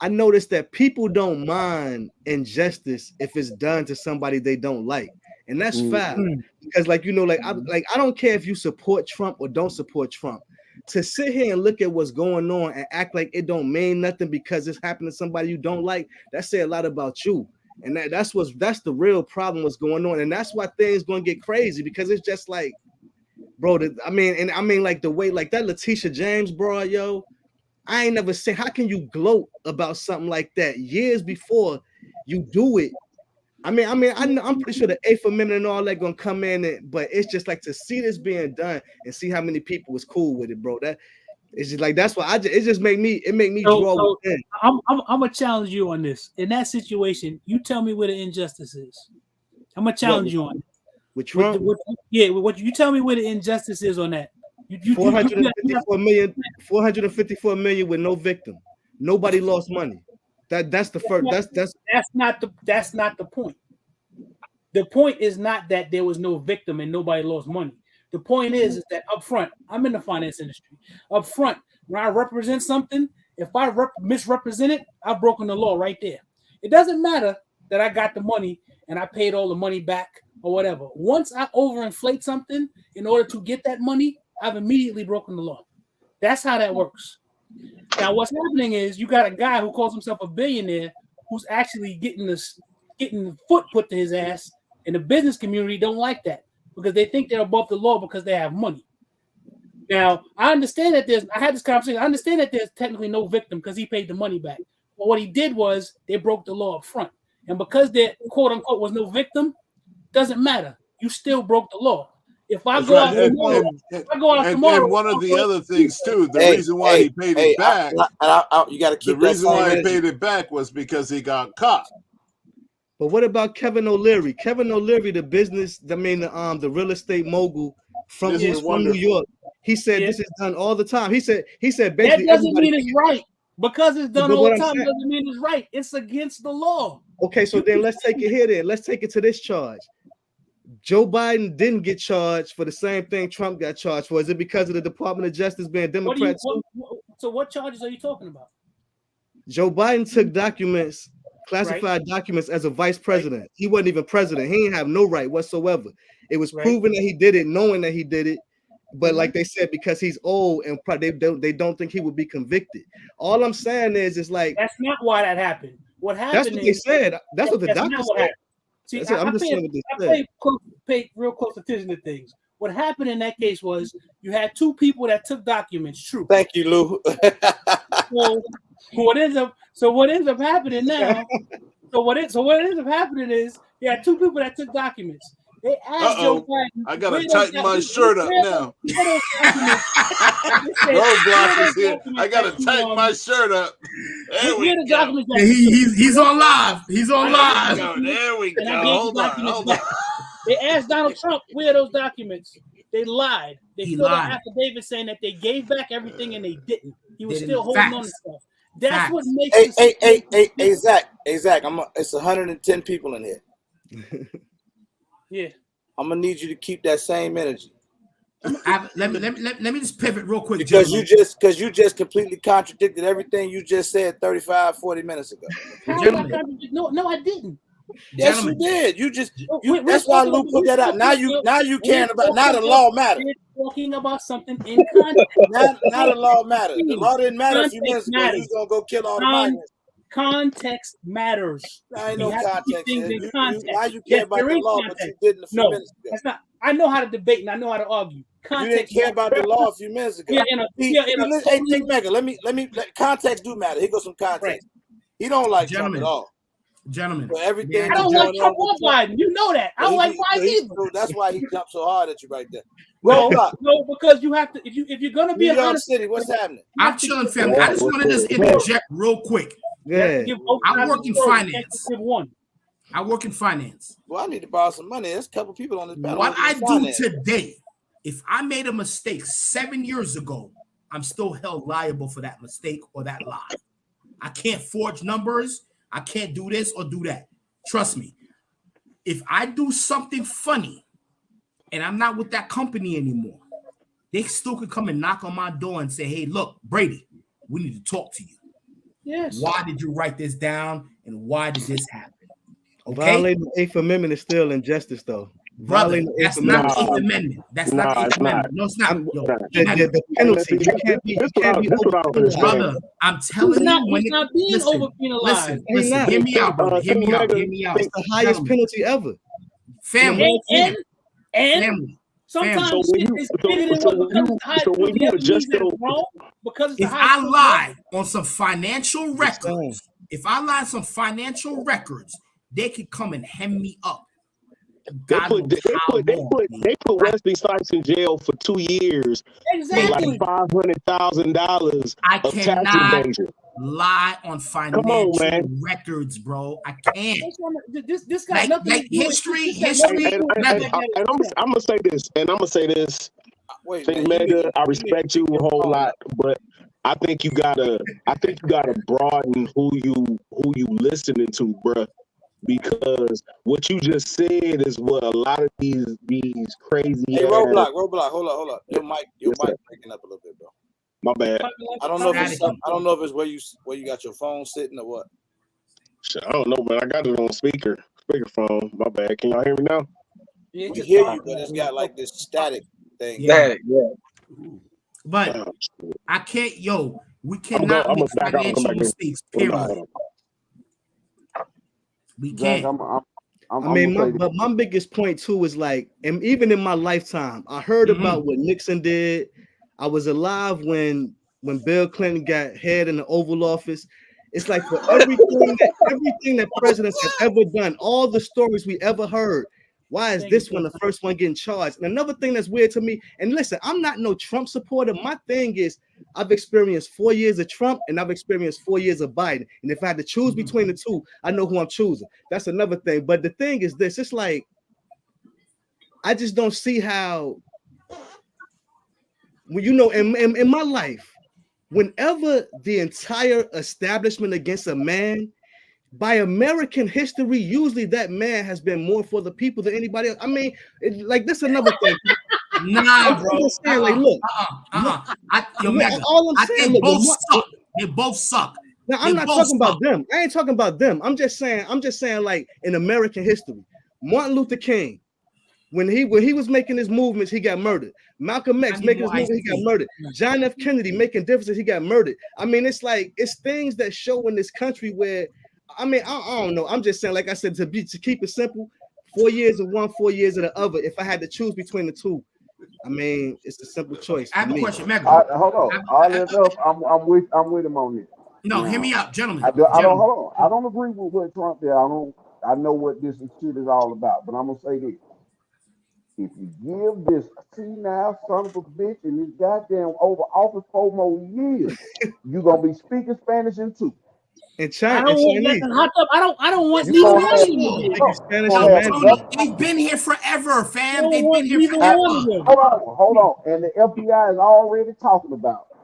I noticed that people don't mind injustice if it's done to somebody they don't like, and that's foul. Because I don't care if you support Trump or don't support Trump. To sit here and look at what's going on and act like it don't mean nothing because it's happening to somebody you don't like, that say a lot about you. And that's the real problem what's going on. And that's why things gonna get crazy, because it's just like, bro, like the way like that Letitia James, bro, yo, I ain't never seen. How can you gloat about something like that years before you do it? I'm pretty sure the Eighth Amendment and all that gonna come in, but it's just like to see this being done and see how many people was cool with it, bro. That it's just like that's why it just make me draw. So I'm gonna challenge you on this. In that situation, you tell me where the injustice is. I'm gonna challenge you on it. With Trump, what you tell me where the injustice is on that. 454 million with no victim. Nobody lost money. That's the first. That's not the point. The point is not that there was no victim and nobody lost money. The point is that up front, I'm in the finance industry. Up front, when I represent something, if I misrepresent it, I've broken the law right there. It doesn't matter that I got the money and I paid all the money back or whatever. Once I overinflate something in order to get that money, I've immediately broken the law. That's how that works. Now, what's happening is you got a guy who calls himself a billionaire who's actually getting the foot put to his ass, and the business community don't like that because they think they're above the law because they have money. Now, I understand that I had this conversation. I understand that there's technically no victim because he paid the money back. But what he did was they broke the law up front. And because there, quote unquote, was no victim, doesn't matter. You still broke the law. If I go out tomorrow, and one of the other things too, the reason why he paid it back, you got to keep the reason why he paid it back was because he got caught. But what about Kevin O'Leary? Kevin O'Leary, the the real estate mogul from New York. He said this is done all the time. He said basically that doesn't mean it's right. Because it's done all the time doesn't mean it's right. It's against the law. Okay, so then let's take it here. Then let's take it to this charge. Joe Biden didn't get charged for the same thing Trump got charged for. Is it because of the Department of Justice being Democrats? So what charges are you talking about? Joe Biden took documents, classified documents as a vice president. Right. He wasn't even president. He didn't have no right whatsoever. It was proven that he did it, knowing that he did it. But like they said, because he's old and they don't think he would be convicted. All I'm saying is like that's not why that happened. What happened? That's what they said. That's what the doctor said. See, I paid real close attention to things. What happened in that case was you had two people that took documents. True. Thank you, Lou. So what ends up happening now? So what ends up happening is you had two people that took documents. They asked Joe Biden. I gotta tighten my shirt up now. Roadblock is here. I gotta tighten my shirt up. There we go. He's on live. He's on live. There we go. Hold on. They asked Donald Trump, where are those documents? They lied. They filled an affidavit saying that they gave back everything and they didn't. He was still holding on to stuff. That's what makes Hey, Zach. It's 110 people in here. Yeah. I'm gonna need you to keep that same energy. Let me just pivot real quick. Because you just completely contradicted everything you just said 35, 40 minutes ago. No, I didn't. Yes, you did. That's why Lou put that out. Now you caring about the law matters. We're talking about something in context. Now the law matters. The law didn't matter a few minutes ago. You was gonna go kill all the migrants. Context matters. There ain't no context. Why you care about the law, but you didn't a few minutes ago? That's not. I know how to debate and I know how to argue. Context you didn't care about the law a few minutes ago. Hey, Big Mega, let me context do matter. Here goes some context. Right. He don't like Trump at all. Gentlemen, so everything I don't like Trump or Biden. You know that. I don't like Biden either. That's why he jumped so hard at you right there. No, because you have to. If you're gonna be New York City, what's happening? I'm chilling, family. I just wanted to interject real quick. Yeah, I work in finance. I work in finance. Well, I need to borrow some money. There's a couple people on this panel. What I do today, if I made a mistake 7 years ago, I'm still held liable for that mistake or that lie. I can't forge numbers. I can't do this or do that. Trust me. If I do something funny and I'm not with that company anymore, they still could come and knock on my door and say, hey, look, Brady, we need to talk to you. Yes. Why did you write this down and why did this happen? Okay. Violating the 8th Amendment is still injustice, though. Brother, that's not the 8th Amendment. That's not the 8th Amendment. No, it's not. The penalty. You can't be over-penalized. Brother, I'm telling you, when it's not being over-penalized. Listen, hear me out, brother. Hear me out. It's the highest penalty ever. Family. And sometimes it's bigger than what because if I lie on some financial records, they could come and hem me up. They put Wesley Snipes in jail for 2 years for like $500,000. I cannot lie on financial records, bro. I can't. This got nothing to do history. And I'm gonna say this. Think Mega, I respect you a whole lot, but I think you gotta broaden who you listening to, bro. Because what you just said is what a lot of these crazy. Hey, Roadblock, hold up. Your mic breaking up a little bit, bro. My bad. I don't know if it's where you got your phone sitting or what. I don't know, but I got it on speakerphone. My bad. Can y'all hear me now? Yeah, we hear you, but it's got like this static thing. Yeah. But I can't. We cannot make financial mistakes. Period. We can't. My biggest point too is like, and even in my lifetime, I heard about what Nixon did. I was alive when Bill Clinton got head in the Oval Office. It's like for everything that presidents have ever done, all the stories we ever heard. Why is this one the first one getting charged? And another thing that's weird to me, and listen, I'm not no Trump supporter. My thing is, I've experienced 4 years of Trump and I've experienced 4 years of Biden. And if I had to choose between the two, I know who I'm choosing. That's another thing. But the thing is this, it's like, I just don't see how, well, in my life, whenever the entire establishment against a man, by American history, usually that man has been more for the people than anybody else. I mean, this is another thing. Nah, bro. Saying, like, look, I think both suck. They both suck. Now, I'm not talking about them. I ain't talking about them. I'm just saying, like, in American history, Martin Luther King, when he was making his movements, he got murdered. Malcolm X making his movements, he got murdered. John F. Kennedy making differences, he got murdered. I mean, it's things that show in this country where, I mean, I don't know. I'm just saying, like I said, to keep it simple, 4 years of one, 4 years of the other. If I had to choose between the two, I mean, it's a simple choice. I have a question, Megan. Hold on. I'm with him on this. No, hear me out, gentlemen. I don't agree with what Trump did. I know what this shit is all about, but I'm gonna say this. If you give this senile son of a bitch and this goddamn over office 4 more years, you're gonna be speaking Spanish in 2. In I China, don't want Chinese. nothing hot up. I don't want You neither gonna one have of them. Like Spanish gonna and have Mandarin. Tony, they've been here forever, I fam. don't They've been want here neither forever. one of them. hold on. And the FBI is already talking about it.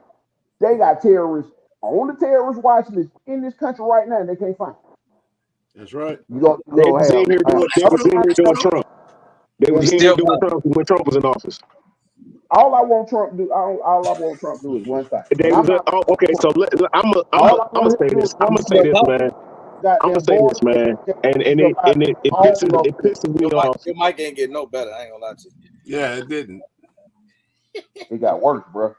They got terrorists on the terrorist watch list in this country right now, and they can't find them. That's right. You gonna They was in here doing. They was in here doing Trump. They was in here Still doing got Trump when Trump was in office. all I want Trump to do. All I want Trump to do is one thing. They And I'm was. not. Okay, so I'm All I gonna want say him to do this. is I'm one gonna say thing. this, man. I'm Goddamn gonna say this, board man. And it all pisses of it pisses me off. Your mic ain't getting no better. I ain't gonna lie to you. Yeah, it didn't. It got worse, bro.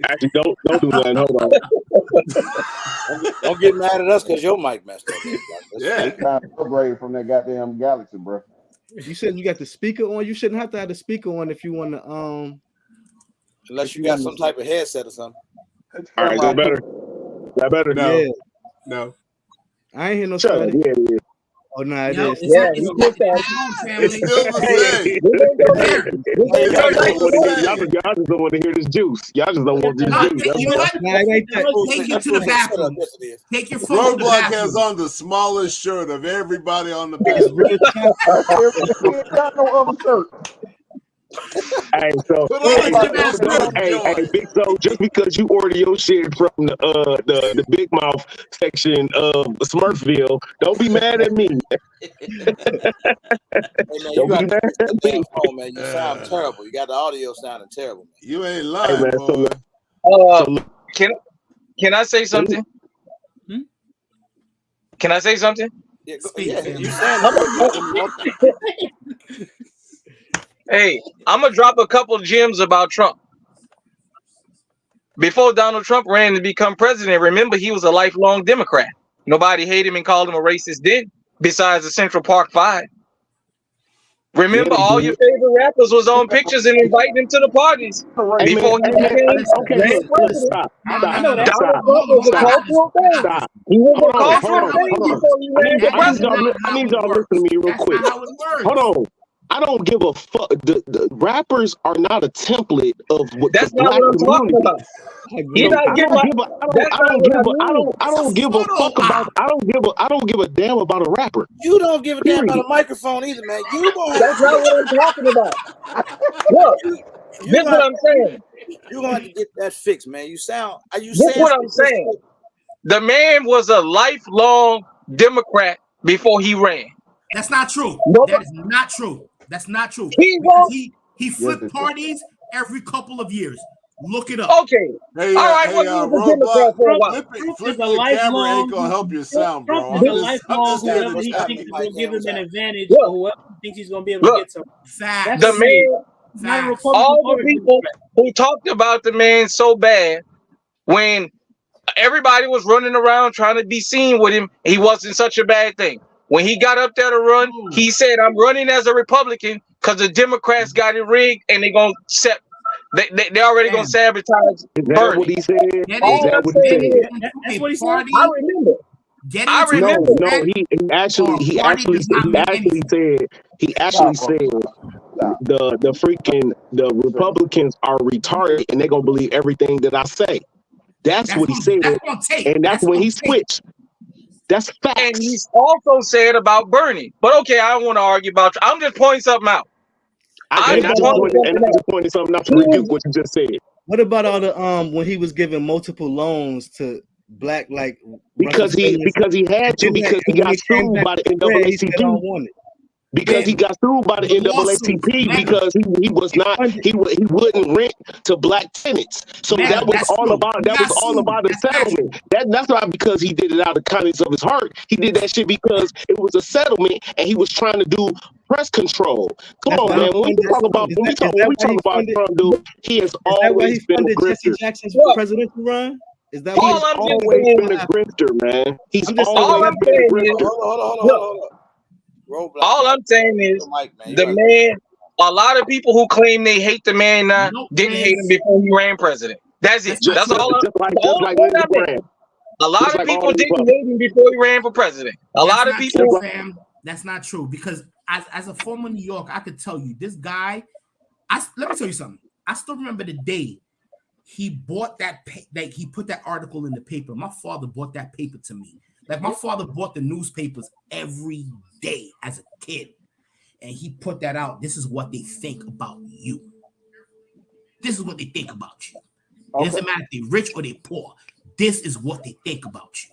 Actually, don't do that. Hold on. Don't get mad at us because your mic messed up. Yeah. It's time to upgrade from that goddamn Galaxy, bro. You said you got the speaker on. You shouldn't have to have the speaker on if you want to. Unless you got some type of headset or something. All right, is that better? That better? No. Yeah. No. I ain't hear no Shut up. static. Yeah, it is. Oh no, it Yo, is. it's not you the get that. sound, It's family. still the same. Y'all It's still the same. just don't want to hear this juice. Y'all just don't want this No, juice. you know what? Nah, it ain't that. Take you to the bathroom. Yes, it is. Take your phone to the Roadblock has bathroom. on the smallest shirt of everybody on the It's panel. real tough. He ain't got no other shirt. Hey, so Put on Roadblock a has shirt, hey, Big So, just because you order your shit from the Big Mouth section of Smurfville, don't be mad at me. Hey man, you Don't got be to mad fix at that me. damn phone, man. You sound terrible. You got the audio sounding terrible, man. You ain't Hey, lying, man, boy. Can I say something? Can I say something? Yeah, Speak, yeah. family. You saying Hey, I'm gonna drop a couple gems about Trump. Before Donald Trump ran to become president, remember he was a lifelong Democrat. Nobody hated him and called him a racist then, besides the Central Park Five. Remember, Yeah, all your favorite rappers was on pictures and inviting them to the parties Hey, man, before he became okay, ran look, president. stop. I know that. Donald Trump was a cultural thing. Stop. He was Hold a on, cultural thing hold on. before he ran for I need president. y'all listen to me real That's quick. not how it works. Hold on. I don't give a fuck. The rappers are not a template of what That's the not black what I'm talking community. about. I He agree. not I giving don't my. give a That's not what I mean. I don't give a fuck about I don't give a damn about a rapper. you don't give a damn about Period. a microphone either, man. You gonna have That's not what I'm talking about. Look, this is what I'm saying. You're gonna have to get that fixed, man. You sound. Are you This is saying what I'm saying. The man was a lifelong Democrat before he ran. That's not true. Nobody- That is not true. That's not true. He Because won't- he flipped it's parties every couple of years. Look it up. Okay. Hey, All right. Well, he was a Democrat for a while. Flipping your camera ain't gonna help your sound, bro. Trump is a I'm lifelong just here whoever to he tell thinks you. is going to give him an advantage, Look. or whoever he thinks he's going to be able to Look. get some. Facts. The man, Not a Republican all or the a people Democrat. who talked about the man so bad when everybody was running around trying to be seen with him, he wasn't such a bad thing. When he got up there to run, he said, "I'm running as a Republican because the Democrats got it rigged and they gonna set. They already gonna sabotage Is that Bernie." what he said? Is All that I'm what he saying said? is, That's what he said. I remember. I remember. No, he actually said the Republicans are retarded and they're gonna believe everything that I say. That's what he said, and that's when he switched. That's facts. And he's also said about Bernie. But okay, I don't want to argue about. I'm just pointing something out. I just pointed something out to rebuke what you just said. What about all the when he was giving multiple loans to black because he had to because he got sued by the NAACP. Because he got sued by the NAACP because he wouldn't rent to black tenants. So that was all about a settlement. That's not because he did it out of the kindness of his heart. He did that shit because it was a settlement and he was trying to do press control. Come on, man. When we talk about Trump, dude, he has always been a grifter. Jesse Jackson's presidential run? Is that He's always been a grifter, man. He's always been a grifter. Hold on. All I'm saying is the man. A lot of people who claim they hate the man now didn't hate him before he ran president. That's it. That's all. A lot of people didn't hate him before he ran for president. A lot of people. Fam, that's not true because as a former New Yorker, I could tell you this guy. Let me tell you something. I still remember the day he bought that he put that article in the paper. My father bought that paper to me. Like my father bought the newspapers every day as a kid, and he put that out. This is what they think about you. This is what they think about you. It doesn't matter if they're rich or they're poor. This is what they think about you.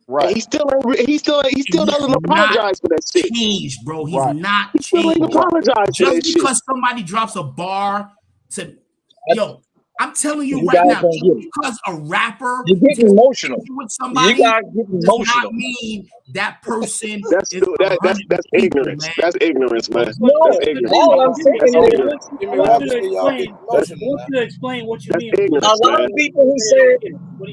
Right. And he still doesn't apologize for that shit. Changed, bro. He's not He still ain't changed. apologize for that Just because shit. somebody drops a bar to I'm telling you right now, just because a rapper you're getting emotional with somebody you guys get does emotional. not mean that person that's ignorance. That's ignorance, man. No, that's ignorance. all I'm saying is I want you to explain what you mean. a lot of people who say,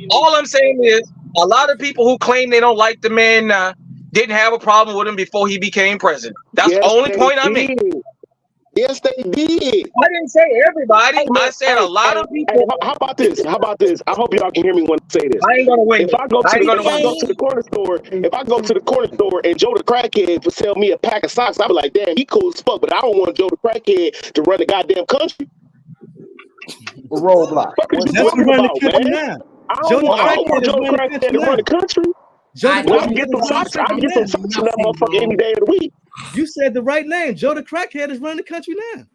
all I'm saying is a lot of people who claim they don't like the man didn't have a problem with him before he became president. That's the only point I made. Yes, they did. I didn't say everybody. I said a lot of people. How about this? I hope y'all can hear me when I say this. I ain't gonna win. If I go to the corner store and Joe the crackhead to sell me a pack of socks, I'll be like, damn, he cool as fuck, but I don't want Joe the crackhead to run the goddamn country. Roadblock. That's who run the country now. Joe the crackhead to run the country. I can get some socks. I can get some socks from that motherfucker any day of the week. You said the right name. Joe the crackhead is running the country now.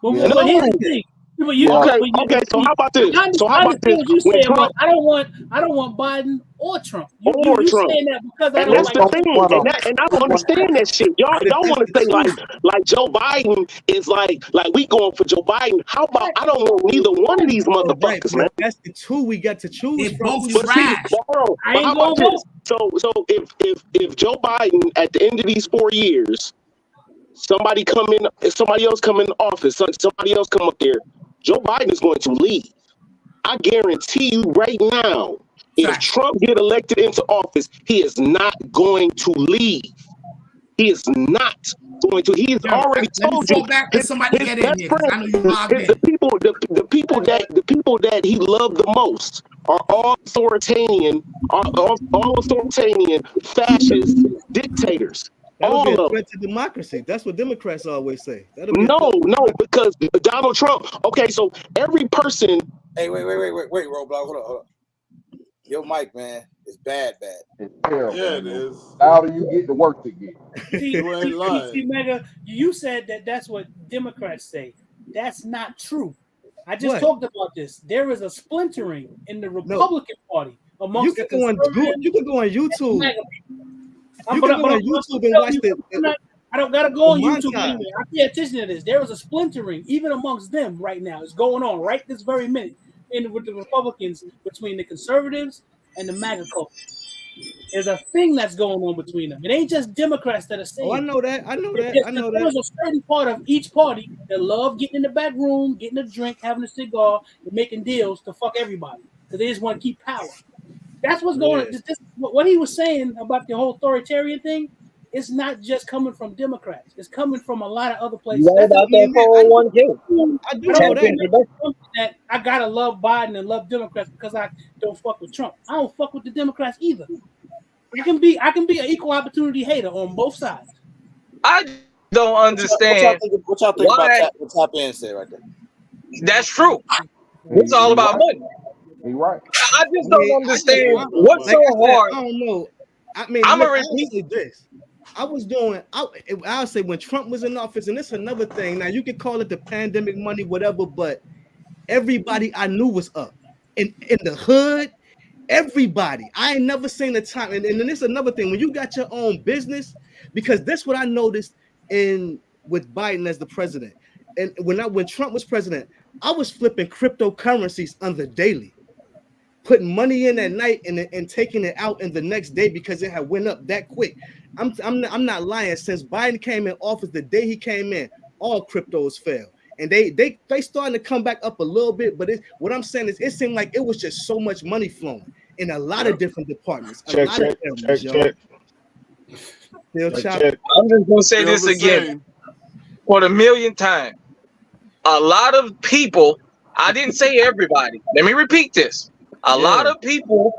But here's the thing. Okay. So how about this? You say about, I don't want Biden or Trump. You saying that because I don't that's like the thing. And I don't understand that shit. Y'all want to say like Joe Biden is like we going for Joe Biden. How about I don't want neither one of these motherfuckers, man. That's the two we got to choose from. How about this? So if Joe Biden at the end of these 4 years, somebody else come in office, somebody else come up there, Joe Biden is going to leave. I guarantee you right now, if Trump get elected into office, he is not going to leave. He is not going to. He has already told you. His best friends, the people that he loved the most are all authoritarian, fascist dictators. That would be a threat to democracy. That's what Democrats always say. No, because Donald Trump. Okay, so every person. Hey, wait, Roadblock, hold on. Your mic, man, is bad. It's terrible. Yeah, it is. The louder you get, the worse it gets. See, Mega, you said that's what Democrats say. That's not true. I just talked about this. There is a splintering in the Republican Party amongst you can go on YouTube. You can go on YouTube and watch the. I don't gotta go on YouTube anyway. I pay attention to this. There is a splintering even amongst them right now. It's going on right this very minute with the Republicans, between the conservatives and the MAGA cult. There's a thing that's going on between them. It ain't just Democrats that are saying. Oh, I know that. There's a certain part of each party that love getting in the back room, getting a drink, having a cigar, and making deals to fuck everybody because they just want to keep power. That's what's going on. What he was saying about the whole authoritarian thing, it's not just coming from Democrats. It's coming from a lot of other places. I do know that I gotta love Biden and love Democrats because I don't fuck with Trump. I don't fuck with the Democrats either. I can be an equal opportunity hater on both sides. I don't understand. What y'all think about what Top End said right there? That's true. It's all about money. You're right. I just don't understand what's so hard. I don't know. I mean, I'm gonna say this. I'll say when Trump was in office, and it's another thing. Now you can call it the pandemic money, whatever, but everybody I knew was up in the hood. Everybody. I ain't never seen a time. And then there's another thing. When you got your own business, because that's what I noticed with Biden as the president. And when Trump was president, I was flipping cryptocurrencies on the daily, putting money in at night and taking it out in the next day because it had went up that quick. I'm not lying. Since Biden came in office, the day he came in, all cryptos fell. And they starting to come back up a little bit, but what I'm saying is it seemed like it was just so much money flowing in a lot of different departments. Check. I'm just gonna say this again for the millionth time. A lot of people, I didn't say everybody. Let me repeat this. A lot of people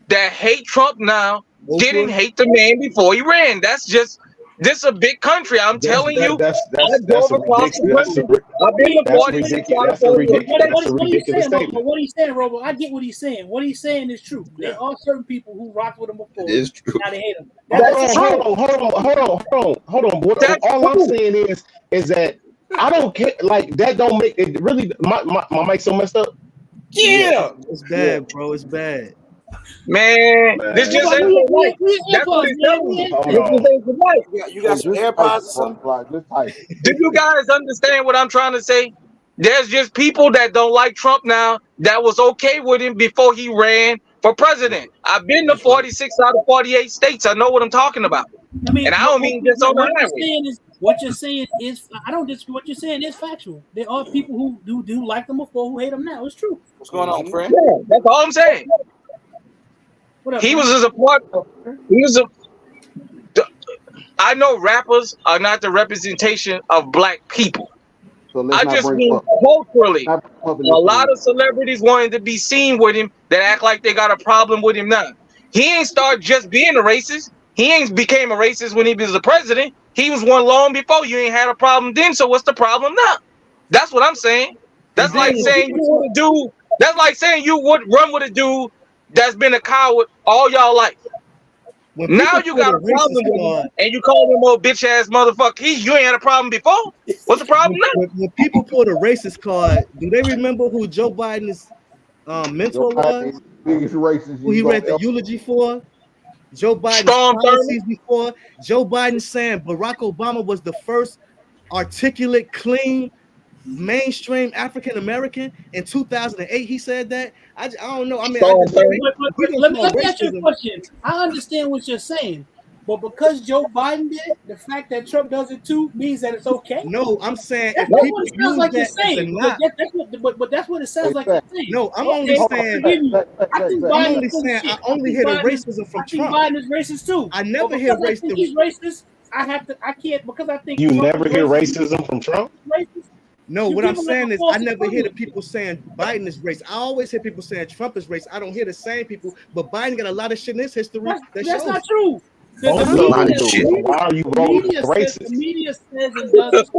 that hate Trump now didn't hate the man before he ran. That's just This is a big country. I'm telling you. That's I drove across the country. I've been to 46 out of 48 states. What are you saying, Robo? What are you saying, Robo? I get what he's saying. What he's saying is true. Yeah. There are certain people who rocked with him before. It is true. Now they hate him. Hold on. All I'm saying is that I don't care. Like that don't make it really. My mic's so messed up. Yeah, it's bad, bro. It's bad. Man, this just ain't the life. That's what it's telling me. This just ain't the life. You got some AirPods or something? Do you guys understand what I'm trying to say? There's just people that don't like Trump now that was okay with him before he ran for president. I've been to 46 out of 48 states. I know what I'm talking about. I mean, and I don't mean just on the highway. What you're saying is, I don't disagree. What you're saying is factual. There are people who do like them before who hate them now. It's true. What's going on, friend? Yeah, that's all I'm saying. What up, he man? was as a part. He was a. I know rappers are not the representation of black people. So I just mean culturally, a lot of celebrities wanted to be seen with him that act like they got a problem with him now. He ain't start just being a racist. He ain't became a racist when he was the president. He was one long before. You ain't had a problem then. So what's the problem now? That's what I'm saying. That's like saying you would do. That's like saying you would run with a dude that's been a coward all y'all life. Now you got a problem with him, and you call him a bitch ass motherfucker. You ain't had a problem before. What's the problem now? When people pull the racist card, do they remember who Joe Biden's mentor was? Biggest racist who he read the eulogy for? Joe Biden's policies before. Joe Biden saying Barack Obama was the first articulate, clean, mainstream African American in 2008. He said that. I don't know. I mean, let me ask you a question. I understand what you're saying, but because Joe Biden did it, the fact that Trump does it too means that it's okay. No, I'm saying that's what it sounds like you're saying. But that's what it sounds like you're saying. No, I'm only saying. I only hear the racism from Trump. Biden is racist too. I never hear racism. He's racist. I can't because I think you never hear racism from Trump. Racist. No, what I'm saying is I never hear the people saying Biden is racist. I always hear people saying Trump is racist. I don't hear the same people, but Biden got a lot of shit in his history. That's not true. Why are you rolling racist? The media says and does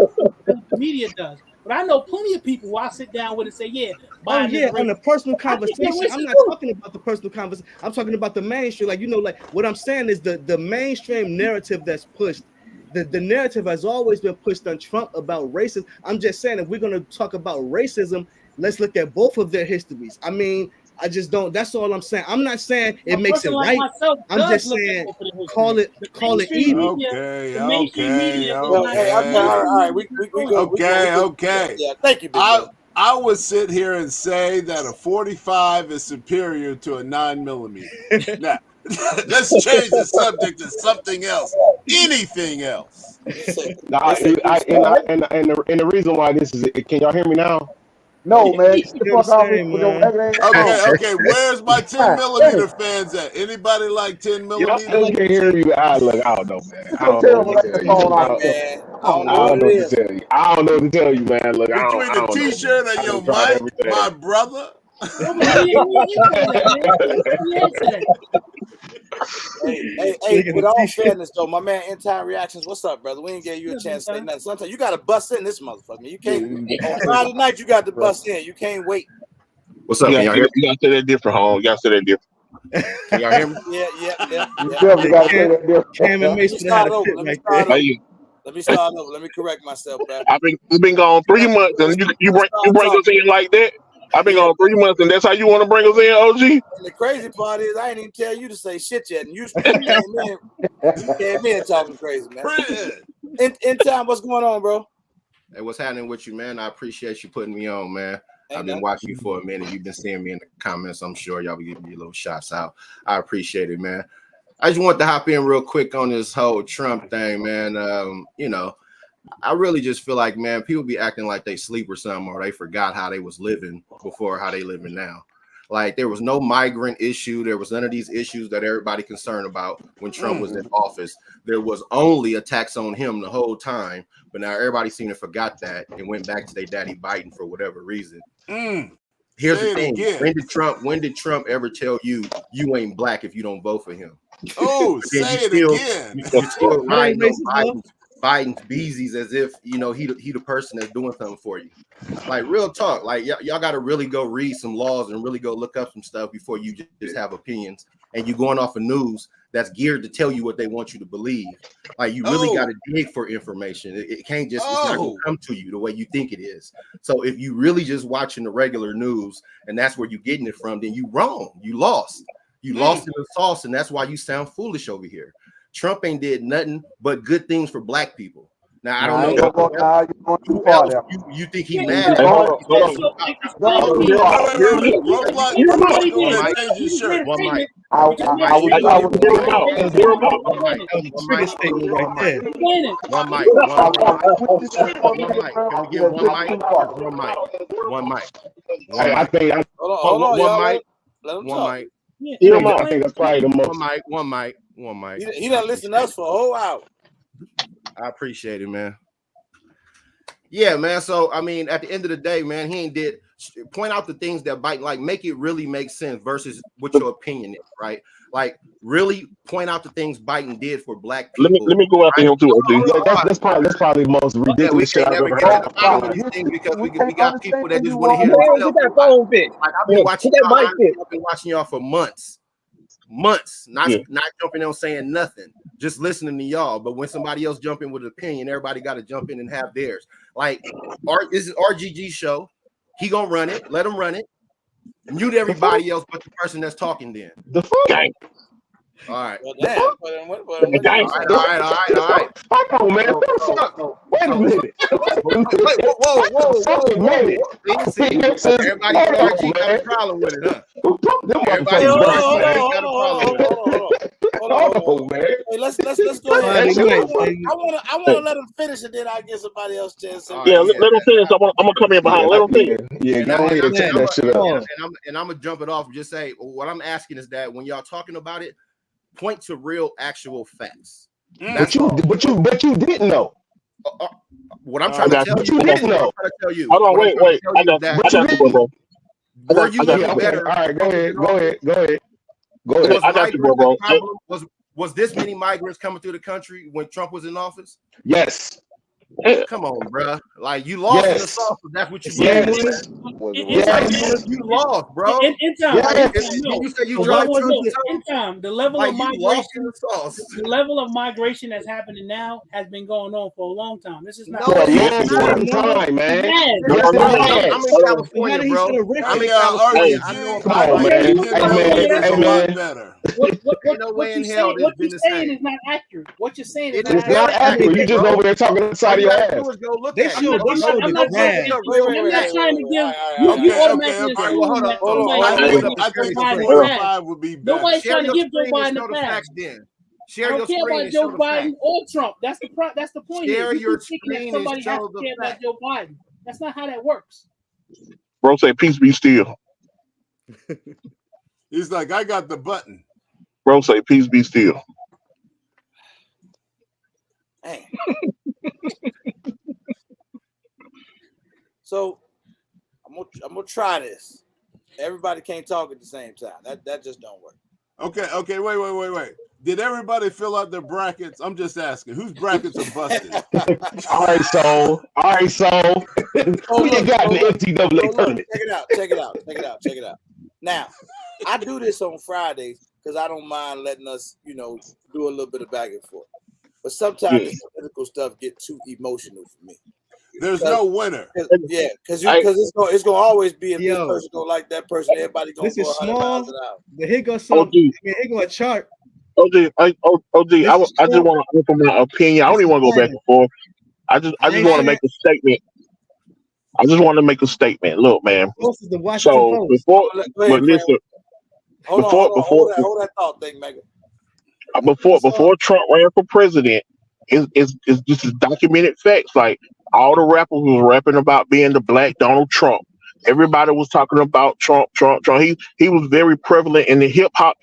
the media does. But I know plenty of people who I sit down with and say, yeah, Biden on the personal conversation. I'm not talking about the personal conversation. I'm talking about the mainstream. Like, like what I'm saying is the mainstream narrative that's pushed. The narrative has always been pushed on Trump about racism. I'm just saying, if we're going to talk about racism, let's look at both of their histories. I mean, I just don't. That's all I'm saying. I'm not saying it makes it right. I'm just saying call it evil. Okay. Yeah, thank you. I would sit here and say that a 45 is superior to a 9mm. Now, let's change the subject to something else. Anything else. And the reason why this is, can y'all hear me now? No, man. Okay. Where's my 10mm fans at? Anybody like 10mm? I can't hear you. I don't know, man. I don't know what to tell you, man. Look, between the T-shirt and your mic, my brother. Hey, with all fairness though, my man In Time Reactions, what's up, brother? We ain't gave you a chance to say nothing. Sometimes you gotta bust in this motherfucker. You can't on Friday night you got to bust in. You can't wait. What's up? You gotta say that different, home. You gotta say that different. Can y'all hear me? Yeah. You definitely gotta say that different. Let me start over. Let me correct myself, bro. We've been gone 3 months, and you bring us in like that. I've been gone 3 months, and that's how you want to bring us in, OG? And the crazy part is, I ain't even tell you to say shit yet, and you came in talking crazy, man. In time, what's going on, bro? Hey, what's happening with you, man? I appreciate you putting me on, man. I've been watching you for a minute. You've been seeing me in the comments. I'm sure y'all be giving me little shots out. I appreciate it, man. I just want to hop in real quick on this whole Trump thing, man. I really just feel like, man, people be acting like they sleep or something, or they forgot how they was living before how they living now. Like, there was no migrant issue. There was none of these issues that everybody concerned about when Trump was in office. There was only attacks on him the whole time. But now everybody seemed to forgot that and went back to their daddy Biden for whatever reason. Here's the thing. When did Trump ever tell you you ain't black if you don't vote for him? Oh, say it again. You're still riding on Biden's beezies as if he the person that's doing something for you. Like real talk. Like y'all got to really go read some laws and really go look up some stuff before you just have opinions. And you're going off of news that's geared to tell you what they want you to believe. Like you really got to dig for information. It can't just it's not gonna come to you the way you think it is. So if you really just watching the regular news and that's where you're getting it from, then you wrong. You lost. You lost in the sauce, and that's why you sound foolish over here. Trump ain't did nothing but good things for black people. Now I don't know. You think he mad? One mic. He done listen to us for a whole hour. I appreciate it, man. Yeah, man. So I mean, at the end of the day, man, he ain't did point out the things that bite, like make it really make sense versus what your opinion is, right? Like really point out the things Biden did for black people. Let me go after him too. That's probably the most ridiculous shit I've ever heard. Because we got people that just want to hear themselves. Like I've been watching y'all for months, not jumping on saying nothing, just listening to y'all. But when somebody else jump in with an opinion, everybody got to jump in and have theirs. Like this is RGG show. He gonna run it. Let him run it. Mute everybody else but the person that's talking. Then the fuck. All right. All right. Fuck on, man. Wait a minute. Whoa. Everybody got a problem with it, huh? Everybody got a problem with it. Hold on, man. Hey, let's go ahead. I want to let him finish, and then I give somebody else a chance. Yeah, let him finish. I'm gonna come in behind. Let him finish. Yeah, go ahead and check that shit out. And I'm gonna jump it off and just say what I'm asking is that when y'all talking about it, point to real, actual facts. But you didn't know. What I'm trying to tell you, you didn't know. Hold on, wait. I got you, bro. Were you better? All right, go ahead. I got you, bro. Was this many migrants coming through the country when Trump was in office? Yes. Come on, bro. Like you lost in the sauce. That's what you you lost, bro. In time, you say you dropped in time. The level of migration, the level of migration that's happening now has been going on for a long time. This is not for a long time, man. I'm in California, bro. I'm in California. I know about better. What you're saying is not accurate. What you're saying is not accurate. You just over there talking inside of your ass. They show I'm not trying to give you automatically assume that somebody would be better. Nobody's trying to give Joe Biden the pass. I don't care about Joe Biden or Trump. That's the point. Share your screen and somebody has to care about Joe Biden. That's not how that works. Bro, say peace be still. He's like, I got the button. Bro, say peace be still. Hey. So I'm gonna try this. Everybody can't talk at the same time. That just don't work. Okay. Wait. Did everybody fill out their brackets? I'm just asking. Whose brackets are busted? All right, so who you got in the NCAA tournament? Check it out. Now, I do this on Fridays because I don't mind letting us, do a little bit of back and forth. But sometimes this political stuff get too emotional for me. There's no winner. Yeah, because it's gonna always be if this person go like that person, everybody gonna go 100 miles an hour. But here goes something. Here go a chart. I just want to offer my opinion. I don't even want to go back and forth. I just want to make a statement. Look, man. So before that thought thing, Megan. Before Trump ran for president, is this is documented facts. Like all the rappers was rapping about being the black Donald Trump. Everybody was talking about Trump. He was very prevalent in the hip hop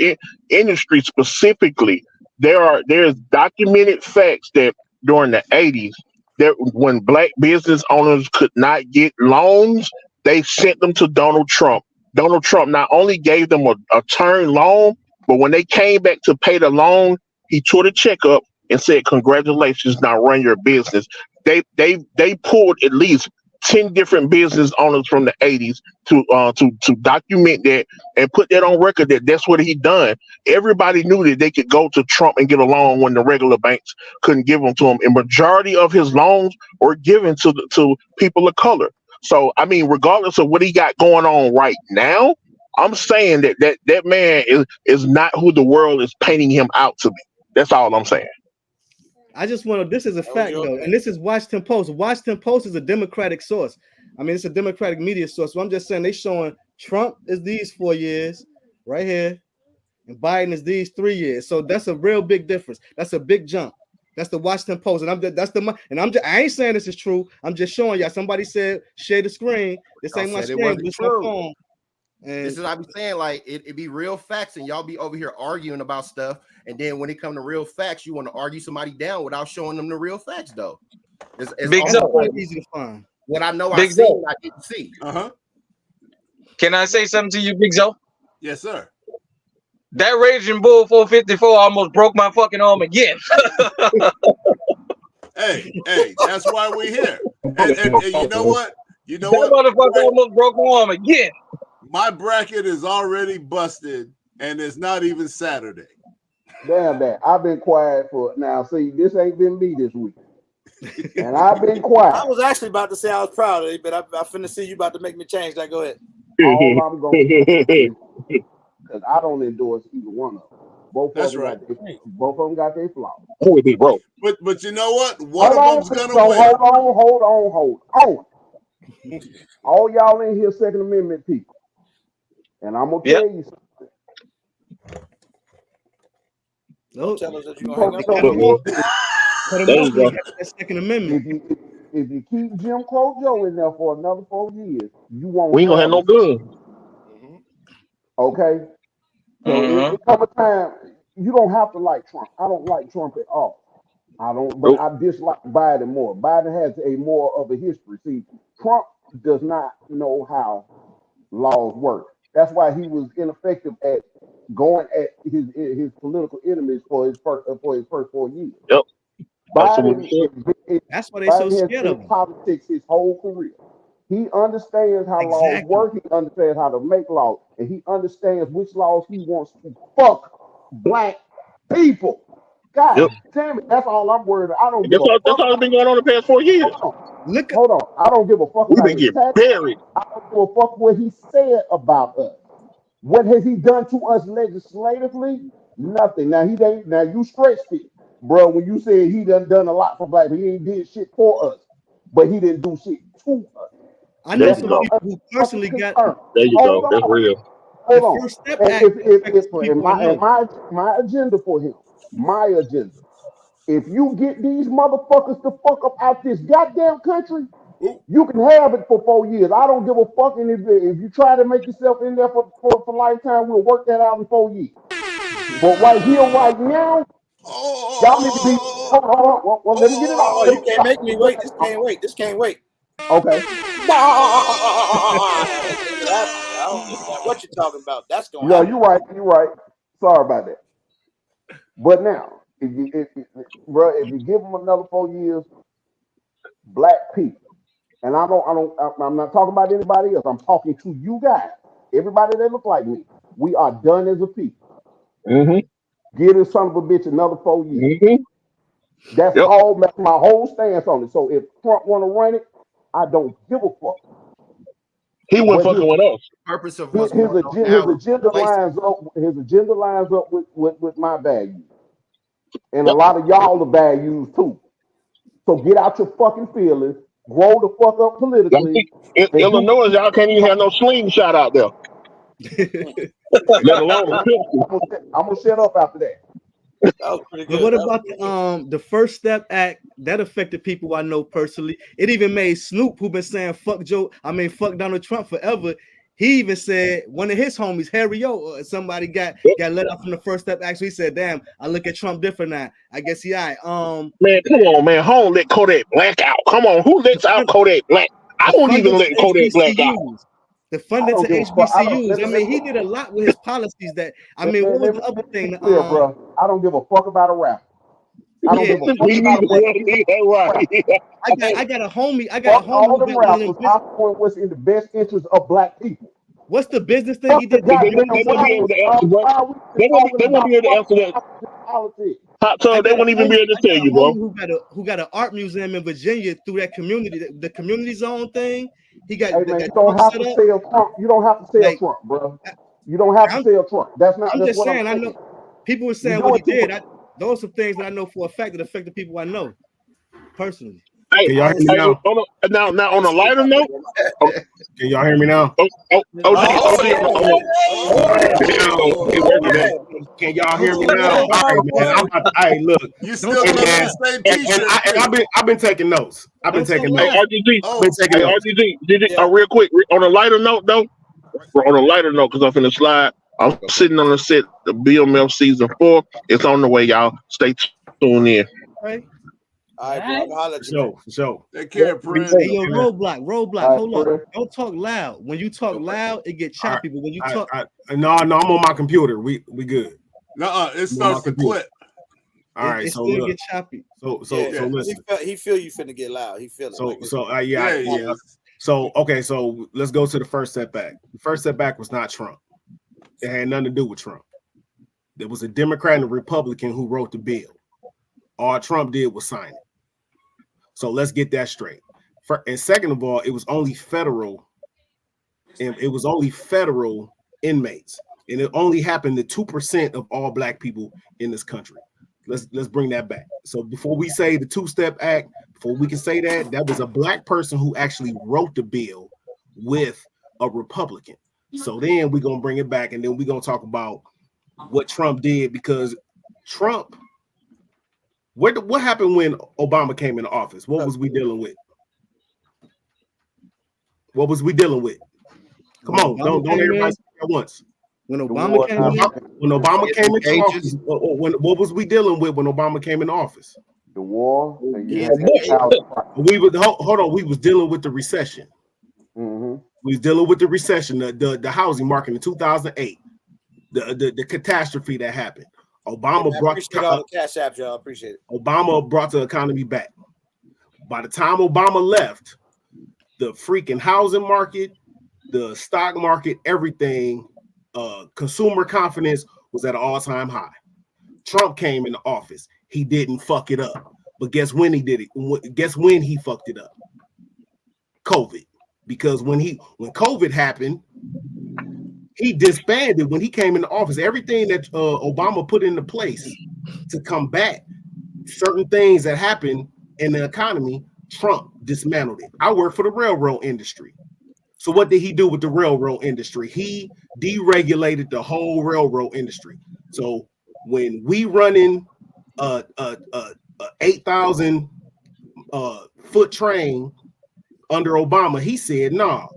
industry specifically. There's documented facts that during the 80s, that when black business owners could not get loans, they sent them to Donald Trump. Donald Trump not only gave them a term loan, but when they came back to pay the loan, he tore the check up and said, "Congratulations, now run your business." They pulled at least 10 different business owners from the 80s to document that and put that on record that that's what he done. Everybody knew that they could go to Trump and get a loan when the regular banks couldn't give them to him. And majority of his loans were given to people of color. So, I mean, regardless of what he got going on right now, I'm saying that man is not who the world is painting him out to be. That's all I'm saying. I just want to, this is a fact though, and this is Washington Post. Washington Post is a Democratic source. I mean, it's a Democratic media source. So I'm just saying they showing Trump is these 4 years right here, and Biden is these 3 years. So that's a real big difference. That's a big jump. That's the Washington Post, and I ain't saying this is true. I'm just showing y'all. Somebody said share the screen. This ain't my screen. This is my phone. And this is what I be saying, like it be real facts, and y'all be over here arguing about stuff, and then when it come to real facts, you want to argue somebody down without showing them the real facts, though. It's Big Zo. Easy to find. What I know Big I seen, Zo. I didn't see. Can I say something to you, Big Zo? Yes, sir. That Raging Bull 454 almost broke my fucking arm again. hey, that's why we're here. And you know what? You know that what? Motherfucker almost broke my arm again. My bracket is already busted, and it's not even Saturday. Damn that. I've been quiet for now. See, this ain't been me this week. And I've been quiet. I was actually about to say I was proud of you, but I finna see you about to make me change that. Go ahead. All I'm going to do, because I don't endorse either one of them. Both of them got their flaws. But you know what? One of them's gonna win. Hold on. All y'all in here, Second Amendment people, and I'm gonna tell you something. Don't tell us that you're gonna hang up. Second Amendment. If you keep Jim Crow Joe in there for another 4 years, you won't. We ain't gonna have no gun. Okay. So it come a time you don't have to like Trump. I don't like Trump at all. I don't, but I dislike Biden more. Biden has a more of a history. See, Trump does not know how laws work. That's why he was ineffective at going at his political enemies for his first 4 years. Yep. Biden, that's why they so scared of him. Politics his whole career. He understands how laws work. He understands how to make laws, and he understands which laws he wants to fuck black people. God damn it! That's all I'm worried about. I don't give a fuck. That's all that's been going on the past 4 years. Hold on. I don't give a fuck. We've been getting buried. I don't give a fuck what he said about us. What has he done to us legislatively? Nothing. Now he ain't. Now you stretched it, bro. When you said he done a lot for black people, he ain't did shit for us, but he didn't do shit to us. I know some people who personally got. There you go. That's real. Hold on. First step my agenda for him. My agenda. If you get these motherfuckers to fuck up out this goddamn country, you can have it for 4 years. I don't give a fuck. And if you try to make yourself in there for lifetime, we'll work that out in 4 years. But right here, right now, y'all need to be. Hold on. Well, let me get it off. You can't make me wait. This can't wait. Okay. I don't know what you're talking about. That's going. Yeah, you're right. Sorry about that. But now, if you give them another 4 years, black people, and I'm not talking about anybody else. I'm talking to you guys, everybody that look like me. We are done as a people. Give this son of a bitch another 4 years. That's all. That's my whole stance on it. So if Trump want to run it, I don't give a fuck. He wasn't fucking with us. Purpose of his agenda lines up with my values, and a lot of y'all the values too. So get out your fucking feelings, grow the fuck up politically. In Illinois, y'all can't even have no slingshot out there. Let alone a pistol. I'm gonna shut up after that. But what about the First Step Act that affected people I know personally? It even made Snoop, who been saying fuck Donald Trump forever. He even said one of his homies, Harry O, somebody got let out from the First Step Act. So he said, "Damn, I look at Trump different now. I guess he all right." Man, come on, man. Home let Kodak Black out. Come on, who lets out Kodak Black? I won't even let Kodak Black out. The funding to HBCUs. I mean, he did a lot with his policies. That I mean, what was the other thing? Bro, I don't give a fuck about a rapper. I don't give a fuck about I got a homie. I got a homie. All them rappers. I want what's in the best interest of black people. What's the business thing he did? They won't be able to answer, bro. They won't be able to answer that. So they won't even be able to tell you, bro. Who got an art museum in Virginia through that community, the community zone thing? He got. Hey, man, you don't have to sell Trump. You don't have to sell Trump, bro. You don't have to sell Trump. That's not. I'm just saying. I know people were saying what he did. Those are some things that I know for a fact that affect the people I know personally. Hey, can y'all hear me now? Now on a lighter note, can y'all hear me now? Can y'all hear me now? All right, man. Hey, look. You still in the same t-shirt. I've been taking notes. I've been taking notes. RGG, real quick. On a lighter note, though. On a lighter note, because I'm finna slide. I'm sitting on the set of BMF season 4. It's on the way, y'all. Stay tuned in. Right. All right, bro. I'll let you know. So take care, Prince. Hey, yo, roadblock. Hold on. Don't talk loud. When you talk loud, it get choppy. But when you talk, no, I'm on my computer. We good. It starts to clip. All right, it so still get choppy. So listen. He feel you finna get loud. He feel it. Yeah. So okay, so let's go to the first setback. The first setback was not Trump. It had nothing to do with Trump. There was a Democrat and a Republican who wrote the bill. All Trump did was sign it. So let's get that straight. And second of all, it was only federal. And it was only federal inmates, and it only happened to 2% of all black people in this country. Let's bring that back. So before we say the two-step act, before we can say that was a black person who actually wrote the bill with a Republican. So then we're gonna bring it back, and then we're gonna talk about what Trump did, because Trump. What happened when Obama came into office? What was we dealing with? What was we dealing with? Come on, don't everybody say at once. When Obama came into office, what was we dealing with when Obama came into office? The war. We was dealing with the recession. Mm-hmm. We was dealing with the recession, the housing market in 2008, the catastrophe that happened. Obama brought all the cash apps, y'all. Appreciate it. Obama brought the economy back. By the time Obama left, the freaking housing market, the stock market, everything, consumer confidence was at an all-time high. Trump came into office. He didn't fuck it up. But guess when he did it? Guess when he fucked it up? COVID. Because when COVID happened, he disbanded when he came into office. Everything that Obama put into place to combat certain things that happened in the economy, Trump dismantled it. I work for the railroad industry. So what did he do with the railroad industry? He deregulated the whole railroad industry. So when we running a 8,000 foot train under Obama, he said, "No,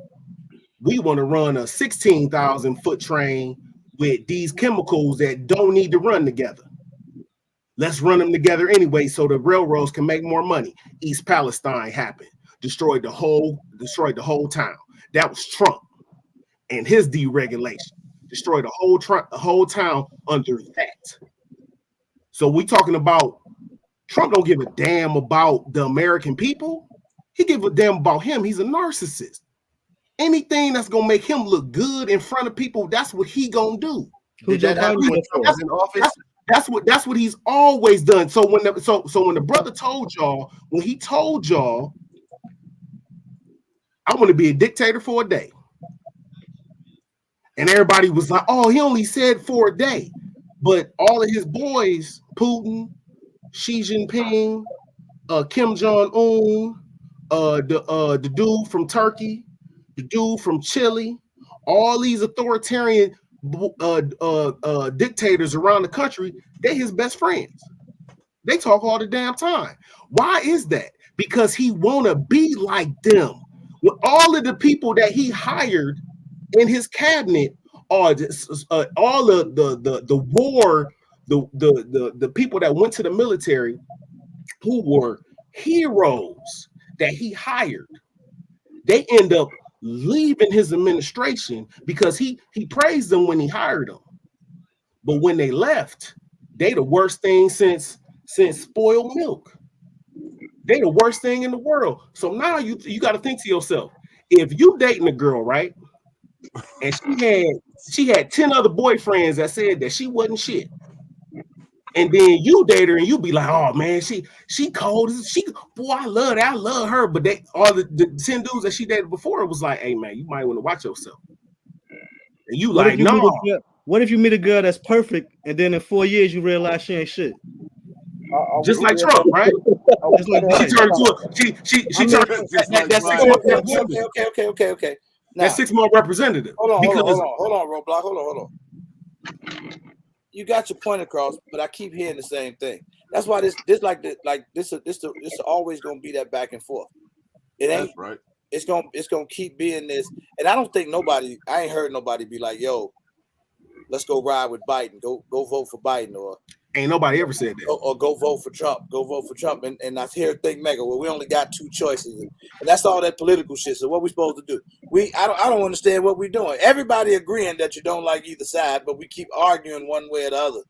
we want to run a 16,000 foot train with these chemicals that don't need to run together. Let's run them together anyway so the railroads can make more money." East Palestine happened, destroyed the whole town. That was Trump and his deregulation. Destroyed the whole town under that. So we talking about Trump don't give a damn about the American people. He give a damn about him. He's a narcissist. Anything that's gonna make him look good in front of people, that's what he gonna do. Did that happen when Trump was in office? That's what he's always done. So when the brother told y'all, when he told y'all, I want to be a dictator for a day, and everybody was like, "Oh, he only said for a day," but all of his boys, Putin, Xi Jinping, Kim Jong-un, the dude from Turkey, the dude from Chile, all these authoritarian dictators around the country, they're his best friends. They talk all the damn time. Why is that? Because he want to be like them. When all of the people that he hired in his cabinet are all of the war, the people that went to the military who were heroes that he hired. they end up leaving his administration because he praised them when he hired them. But when they left, they the worst thing since spoiled milk. They the worst thing in the world. So now you got to think to yourself, if you dating a girl, right? And she had 10 other boyfriends that said that she wasn't shit. And then you date her and you be like, oh man, she cold. Boy, I love that. I love her. But all the 10 dudes that she dated before was like, hey man, you might want to watch yourself. And you like, no. What if you meet a girl that's perfect and then in 4 years you realize she ain't shit? Just like Trump, right? Just like she turned to she turned that 6 month representative. Okay. Now, that 6 month representative. Hold on, Roadblock. Hold on. You got your point across, but I keep hearing the same thing. That's why this always gonna be that back and forth. It ain't That's right. It's gonna keep being this, and I don't think I ain't heard nobody be like, yo, let's go ride with Biden, go vote for Biden, or ain't nobody ever said that. Or go vote for Trump. And I hear think mega. Well, we only got 2 choices, and that's all that political shit. So what we supposed to do? I don't understand what we're doing. Everybody agreeing that you don't like either side, but we keep arguing one way or the other.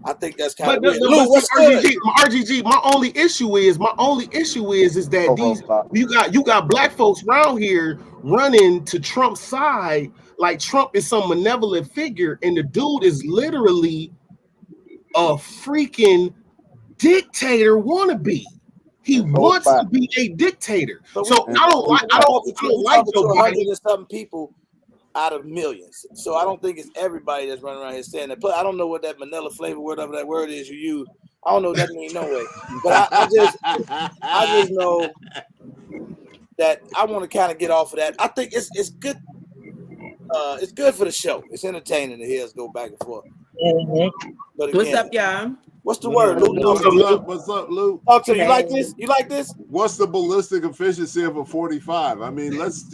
I think that's kind of weird. Lou, what's RGG? My only issue is that you got black folks around here running to Trump's side like Trump is some malevolent figure, and the dude is literally a freaking dictator wannabe. He wants to be a dictator. So I don't like Joe Biden. 100 and something people out of millions. So I don't think it's everybody that's running around here saying that. Plus, I don't know what that vanilla flavor, whatever that word is you use. I don't know what that means no way. But I just know that I want to kind of get off of that. I think it's good. It's good for the show. It's entertaining to hear us go back and forth. Mm-hmm. But again, what's up, y'all? What's the word, Lou? What's up, Lou? Talk to me. You like this? You like this? What's the ballistic efficiency of a 45? I mean, it's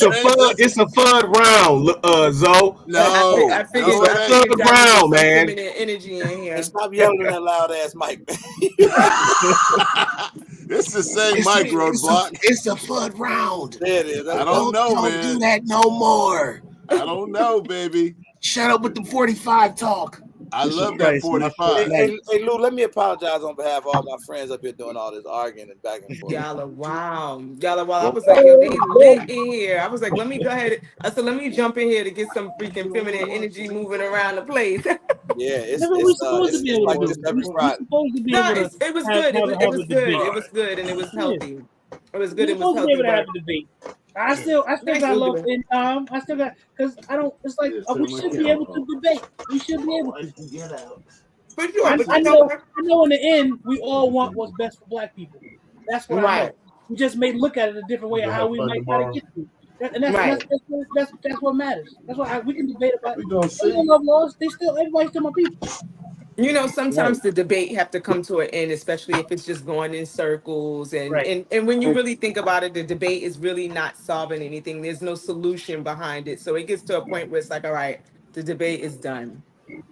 a fun round, Zoe. No, I figured it's a round, man. Energy in here. And stop yelling at that loud ass mic, man. It's the same mic, Roadblock. It's a fun round. There it is. I don't know, man. Don't do that no more. I don't know, baby. Shut up with the 45 talk. I love that 45. Hey, Lou, let me apologize on behalf of all my friends up here doing all this arguing and back and forth. Y'all are wow. I was like, yo, they lit in here. I was like, let me go ahead. I said, let me jump in here to get some freaking feminine energy moving around the place. Yeah, it's supposed to be able like to this do. every Friday. It was good. It was good, and it was healthy. It was good. It was healthy. Be able to have a debate. I still got love in time. I still got, because I don't. It's like we should be able to debate. We should be able to. For sure. I know. In the end, we all want what's best for Black people. That's what I know. We just may look at it a different way of how we might try to get to. And that's what matters. That's why we can debate about. We don't love laws. Everybody's still my people. You know, sometimes the debate have to come to an end, especially if it's just going in circles. And when you really think about it, the debate is really not solving anything. There's no solution behind it. So it gets to a point where it's like, all right, the debate is done.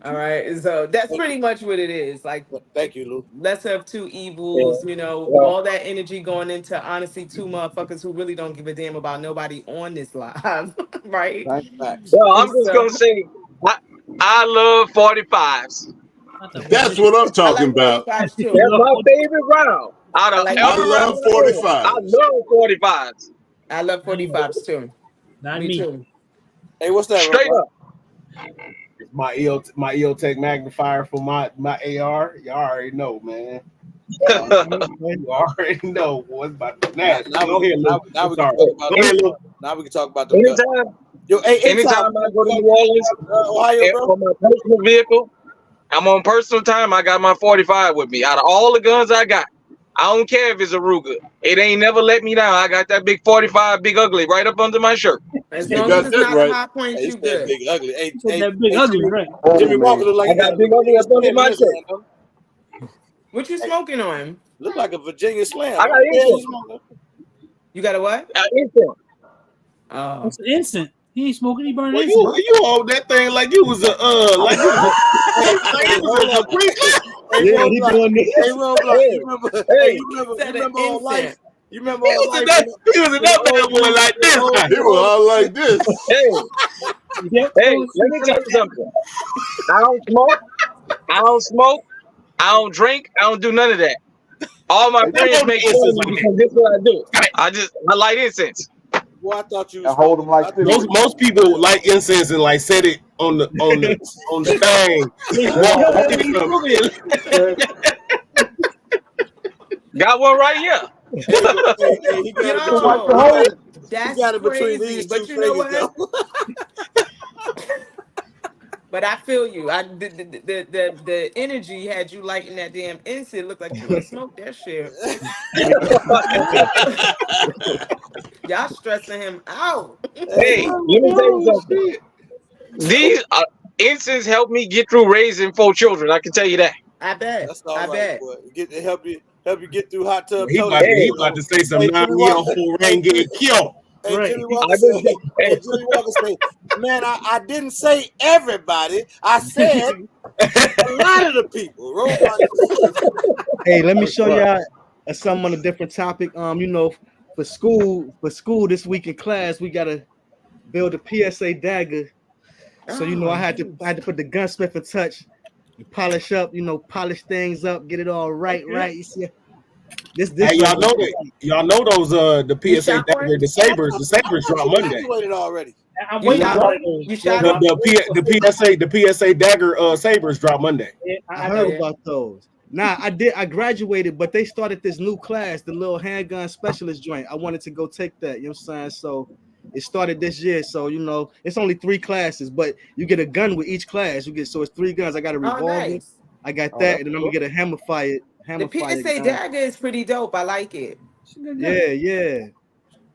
All right. So that's pretty much what it is. Like, thank you, Lou. Let's have 2 evils, you know, all that energy going into honestly 2 motherfuckers who really don't give a damn about nobody on this live. Right? Well, I'm just going to say, I love 45s. That's what I'm talking about. That's my favorite round. I love 45. I love 45s. I love 45s too. Not me too. Hey, what's that? Straight up. My EOTech magnifier for my AR. Y'all already know, man. You already know what's about to nasty. Now we can talk about the anytime. Anytime I go to New Orleans, Ohio, for my personal vehicle, I'm on personal time. I got my 45 with me. Out of all the guns I got, I don't care if it's a Ruger. It ain't never let me down. I got that big 45, big ugly, right up under my shirt. As long as it's not a high point, you good. Big ugly. That big ugly, right? Jimmy Walker look like I got big ugly up under my shirt. What you smoking on? Look like a Virginia Slam. I got instant. You got a what? Instant. Oh, it's instant. He ain't smoking. He burning. Well, you hold that thing like you was a Yeah, he doing this. Hey, Roadblock, you remember on Life? You remember? He was another bad boy like this. He was all like this. Hey, hey, let me tell you something. I don't smoke. I don't smoke. I don't drink. I don't do none of that. All my friends make fun of me because this is what I do. I light incense. Well, I thought you. I hold them like this. Most people like incense and like set it on the thing. Got one right here. He got it between these but two you know fingers, what? But I feel you. The energy had you lighting that damn incense. Looked like you would smoke that shit. Y'all stressing him out. Hey, let me tell you something. These incense helped me get through raising 4 children. I can tell you that. I bet. That's all I right, bet. boy. Help you get through hot tub. He about to say some 9-year-old rain getting killed. Hey, Right. Jimmy Walker say, man, I didn't say everybody. I said a lot of the people. Hey, let me show y'all something on a different topic. You know, for school this week in class, we gotta build a PSA dagger. So you know, I had to put the gunsmith in touch and polish things up, get it all right. You see, this Hey, y'all know that. Y'all know those the PSA dagger, the sabers drop Monday. Already. I'm You waiting. shot the PSA dagger sabers drop Monday. I heard about those. Nah, I graduated, but they started this new class, the little handgun specialist joint. I wanted to go take that, you know what I'm saying? So it started this year. So you know, it's only 3 classes, but you get a gun with each class. So it's 3 guns. I got a revolver, nice. I got that, and then I'm gonna get a hammer fired. The PSA dagger is pretty dope. I like it. Yeah. Yeah,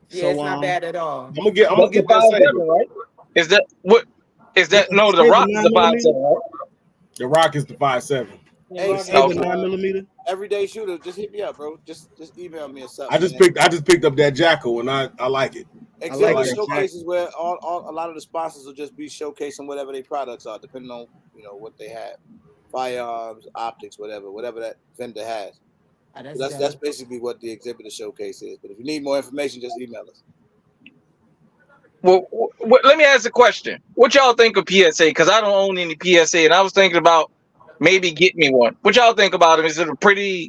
So, it's not bad at all. I'm gonna get the that 5.7, right? Is that what? Is that no? The Rock is the 5.7, right? The Rock is the 5.7. Hey, Saber 9mm. Everyday shooter, just hit me up, bro. Just email me or something. I just picked up that Jackal and I like it. Exhibit showcases where a lot of the sponsors will just be showcasing whatever their products are, depending on what they have, firearms, optics, whatever that vendor has. That's basically what the exhibitor showcase is. But if you need more information, just email us. Well, let me ask a question. What y'all think of PSA? Because I don't own any PSA, and I was thinking about maybe get me one. What y'all think about them? Is it pretty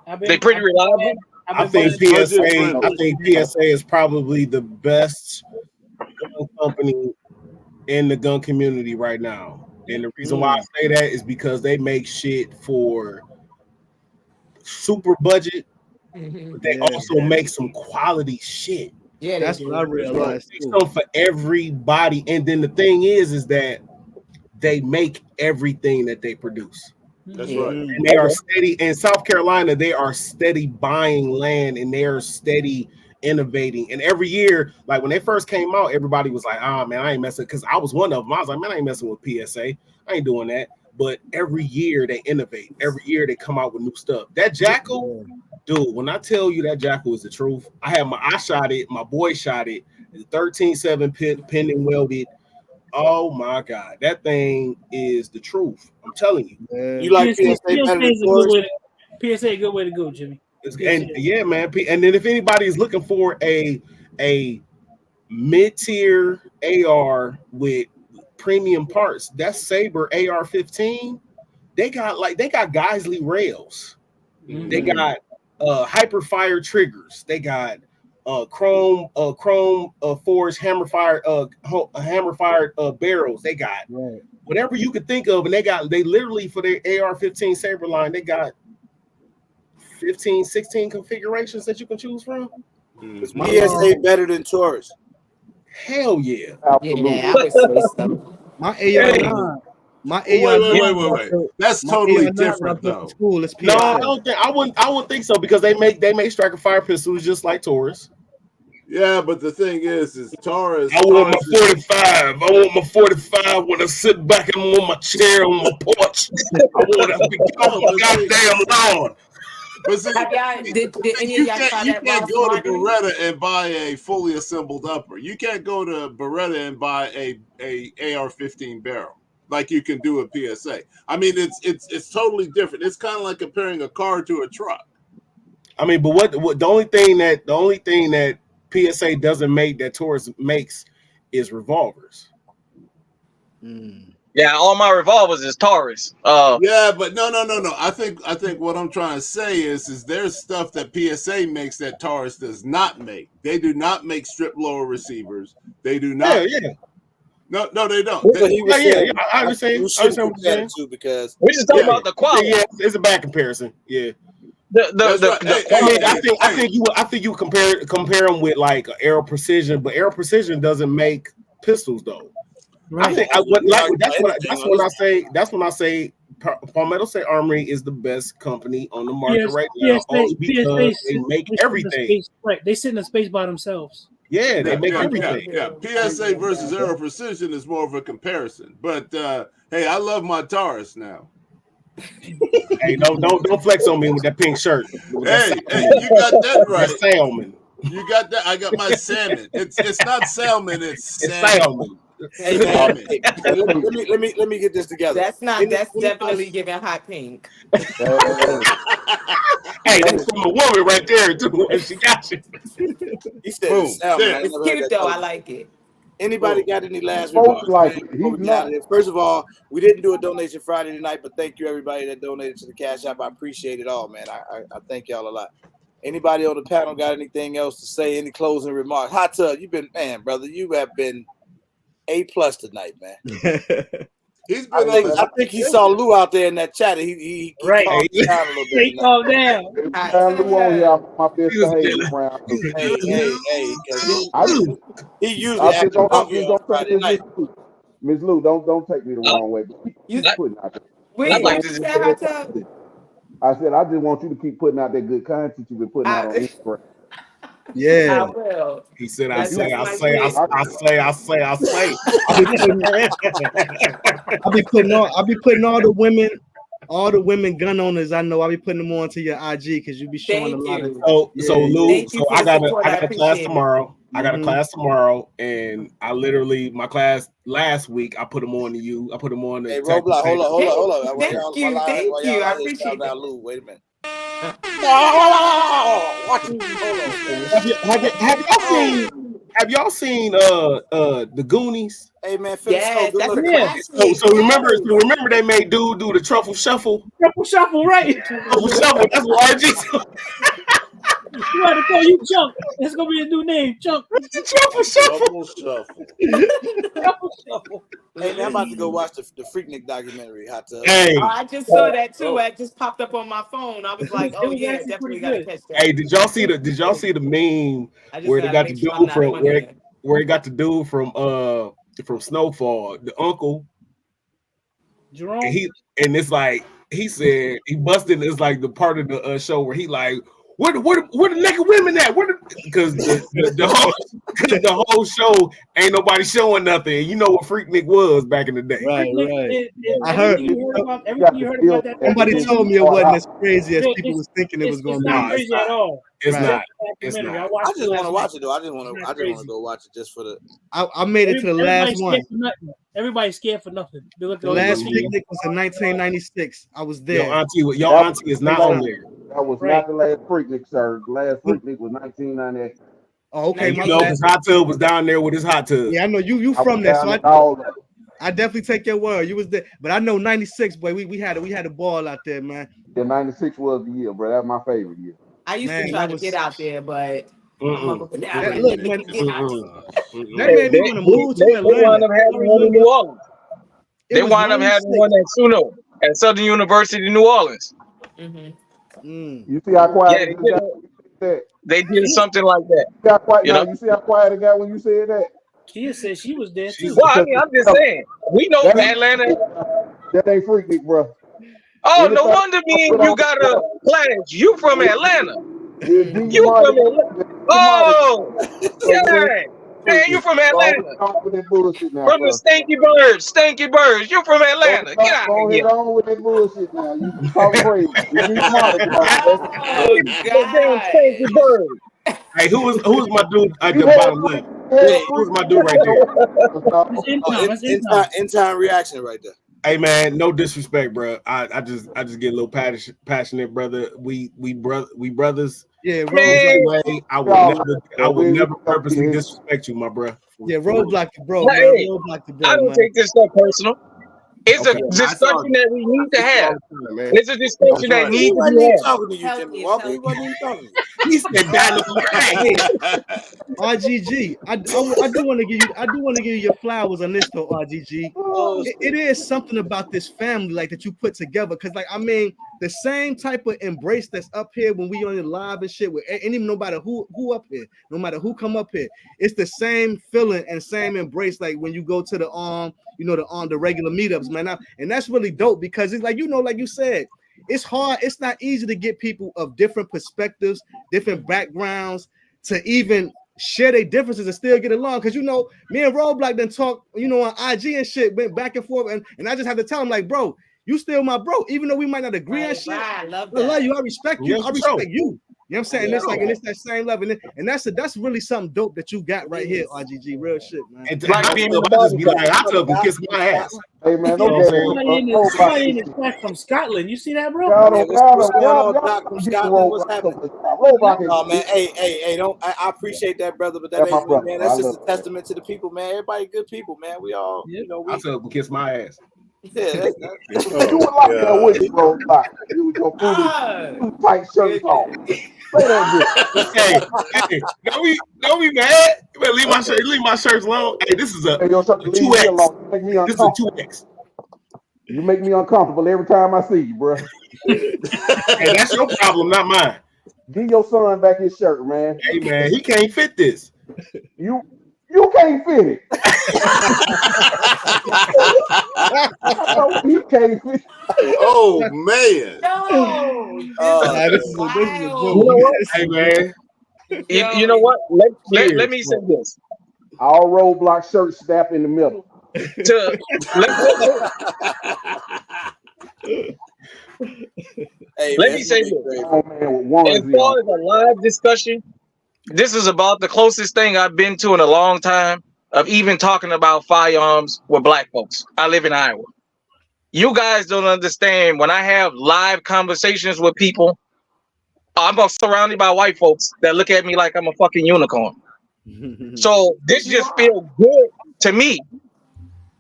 reliable? I think PSA is probably the best gun company in the gun community right now. And the reason why I say that is because they make shit for super budget, but they also make some quality shit. Yeah, that's what I realized. Stuff for everybody. And then the thing is that they make everything that they produce. That's right. And they are steady in South Carolina. They are steady buying land and they are steady innovating. And every year, like when they first came out, everybody was like, "Ah, man, I ain't messing." Because I was one of them. I was like, "Man, I ain't messing with PSA. I ain't doing that." But every year they innovate. Every year they come out with new stuff. That Jackal, dude. When I tell you that Jackal is the truth, I shot it. My boy shot it. 13.7 pending welded. Oh my God, that thing is the truth. I'm telling you. You like PSA better than Taurus? PSA a good way to go, Jimmy. And yeah, man. And then if anybody is looking for a mid-tier AR with premium parts, that's Saber AR-15. They got Geisley rails. They got Hyperfire triggers. They got chrome forged hammer fired barrels. They got whatever you could think of, and they literally for their AR-15 Saber line, they got 15, 16 configurations that you can choose from. Is PSA better than Taurus? Hell yeah. Absolutely. Yeah, I would say so. My AR-9. Wait. That's totally different though. School is PSA. No, I wouldn't think so because they make striker fire pistols just like Taurus. Yeah, but the thing is Taurus. I want my 45. I want my 45 when I sit back and I'm on my chair on my porch. I want to be goddamn loud. But see, did any of y'all try that? You can't go to Beretta and buy a fully assembled upper. You can't go to Beretta and buy a AR-15 barrel like you can do a PSA. I mean, it's totally different. It's kind of like comparing a car to a truck. I mean, but what the only thing that PSA doesn't make that Taurus makes is revolvers. Yeah, all my revolvers is Taurus. Yeah, but no. I think what I'm trying to say is there's stuff that PSA makes that Taurus does not make. They do not make strip lower receivers. They do not. Yeah. No, they don't. I understand. I understand what you're saying too, because we're just talking about the quality. Yeah, it's a bad comparison. Yeah. I think you compare them with like Aero Precision, but Aero Precision doesn't make pistols though. Right. I think that's when I say Palmetto State Armory is the best company on the market right now, only because they make everything. Right, they sit in a space by themselves. Yeah, they make everything. Yeah. PSA versus Aero Precision is more of a comparison. But hey, I love my Taurus now. Hey, don't flex on me with that pink shirt. Hey, you got that right. That's salmon. You got that. I got my salmon. It's not salmon. It's salmon. Hey, man, let me get this together. That's definitely giving hot pink. Hey, that's from a woman right there too. And she got you. He said salmon. It's cute though. I like it. Anybody got any last remarks? First of all, we didn't do a donation Friday tonight, but thank you everybody that donated to the Cash App. I appreciate it all, man. I thank y'all a lot. Anybody on the panel got anything else to say? Any closing remarks? Hot Tub, brother, you have been A+ tonight, man. He's been I think he saw Lou out there in that chat. He calmed down a little bit. He calmed down. Lou on here, my best behavior around. He usually acts on Friday night. Miss Lou, don't take me the wrong way. But keep putting out there. I said I just want you to keep putting out that good content you've been putting out on Instagram. Yeah. I will. He said, I say. I'll be putting all the women gun owners I know. I'll be putting them on to your IG because you be showing a lot of. So Lou, I got a class tomorrow. I got a class tomorrow, and I literally my class last week. I put them on to you. I put them on. Hey, Roadblock, hold on. Thank you. I appreciate it. Lou, wait a minute. Have y'all seen the Goonies? Hey man, yes, that's a classic. So remember they made dude do the truffle shuffle. Truffle shuffle, right? Truffle shuffle. That's what RG. You had to call you Chunk. It's gonna be a new name, Chunk. Truffle shuffle. Truffle shuffle. Hey man, I'm about to go watch the Freaknik documentary. Hot Tub. Hey, I just saw that too. It just popped up on my phone. I was like, oh yeah, definitely gotta catch that. Hey, did y'all see the meme where they got the dude from where he got the dude from Snowfall, the uncle Jerome, and it's like he said he busted. It's like the part of the show where he like. Where the naked women at? Because the whole show ain't nobody showing nothing. You know what Freaknik was back in the day. Right. I heard everything you heard about that. Somebody told me it wasn't as crazy as people was thinking it was going to be. It's not crazy at all. It's not. I just want to watch it though. I just want to go watch it just for the. I made it to the last one. Everybody's scared for nothing. The last Freaknik was in 1996. I was there. Your auntie is not on there. That was not the last Freaknik, sir. The last Freaknik was 1998. Oh, okay. You know, his hot tub was down there with his hot tub. Yeah, I know you from there, so I definitely take your word. You was there, but I know 96, boy. We had a ball out there, man. Yeah, 96 was the year, bro. That's my favorite year. I used to try to get out there, but that made me want to move to Atlanta. They wound up having one in New Orleans. They wound up having one at SUNO at Southern University, New Orleans. You see how quiet it got? They did something like that. You see how quiet it got when you said that? Kia said she was there too. Well, I mean, I'm just saying. We know Atlanta. That ain't Freaknik, bro. Oh, no wonder me and you got a clash. You from Atlanta. You from Atlanta. Oh, yeah. Man, you from Atlanta. From the Stinky Birds. You from Atlanta. Get out of here. Go on with that bullshit now. You talk crazy. You be smart about damn Stinky Birds. Hey, who's my dude at the bottom left? Who's my dude right there? In time reaction right there. Hey man, no disrespect, bro. I just get a little passionate, brother. We brothers. Yeah, I would never purposely disrespect you, my bro. Yeah, roadblock the bro, man. Hey, Roadblock the bro, I don't man. take this stuff personal. It's Okay. a discussion that we need to have. It's a discussion that He needs to wasn't be even had. talking to you, Jimmy Walker. He wasn't even talking to you. He said RGG, I do want to give you your flowers on this though, RGG. It is something about this family like that you put together, because like I mean the same type of embrace that's up here when we on the live and shit with and even no matter who up here, no matter who come up here, it's the same feeling and same embrace like when you go to the the regular meetups, man. And that's really dope because it's like like you said. It's hard. It's not easy to get people of different perspectives, different backgrounds to even share their differences and still get along. Because me and Roadblock done talk, on IG and shit, went back and forth, and I just have to tell him like, bro, you still my bro, even though we might not agree on shit. I love you. I respect you. I respect you. You know what I'm saying? It's like, and it's that same level, and that's really something dope that you got right here, RGG. Real shit, man. And I just be like, I took him kiss my ass. Hey man, Somebody in the chat from Scotland. You see that, bro? What's going on, Doc from Scotland? What's happening? Oh man, hey, don't. I appreciate that, brother, but that ain't me, man. That's just a testament to the people, man. Everybody good people, man. We all, I took him kiss my ass. Yeah, you would like that with you, bro. Like you with your food tight shirts on. Say that Hey, don't be mad. You better leave my shirts alone. Hey, this is a 2X. This is a 2X. You make me uncomfortable every time I see you, bro. Hey, that's your problem, not mine. Give your son back his shirt, man. Hey man, he can't fit this. You can't fit it. He can't fit. Oh man. No. This is a You know what? Hey man. You know what? Let me say this. All Roadblock shirts snap in the middle. Let me say this. As far as a live discussion, this is about the closest thing I've been to in a long time of even talking about firearms with black folks. I live in Iowa. You guys don't understand when I have live conversations with people, I'm surrounded by white folks that look at me like I'm a fucking unicorn. So this just feels good to me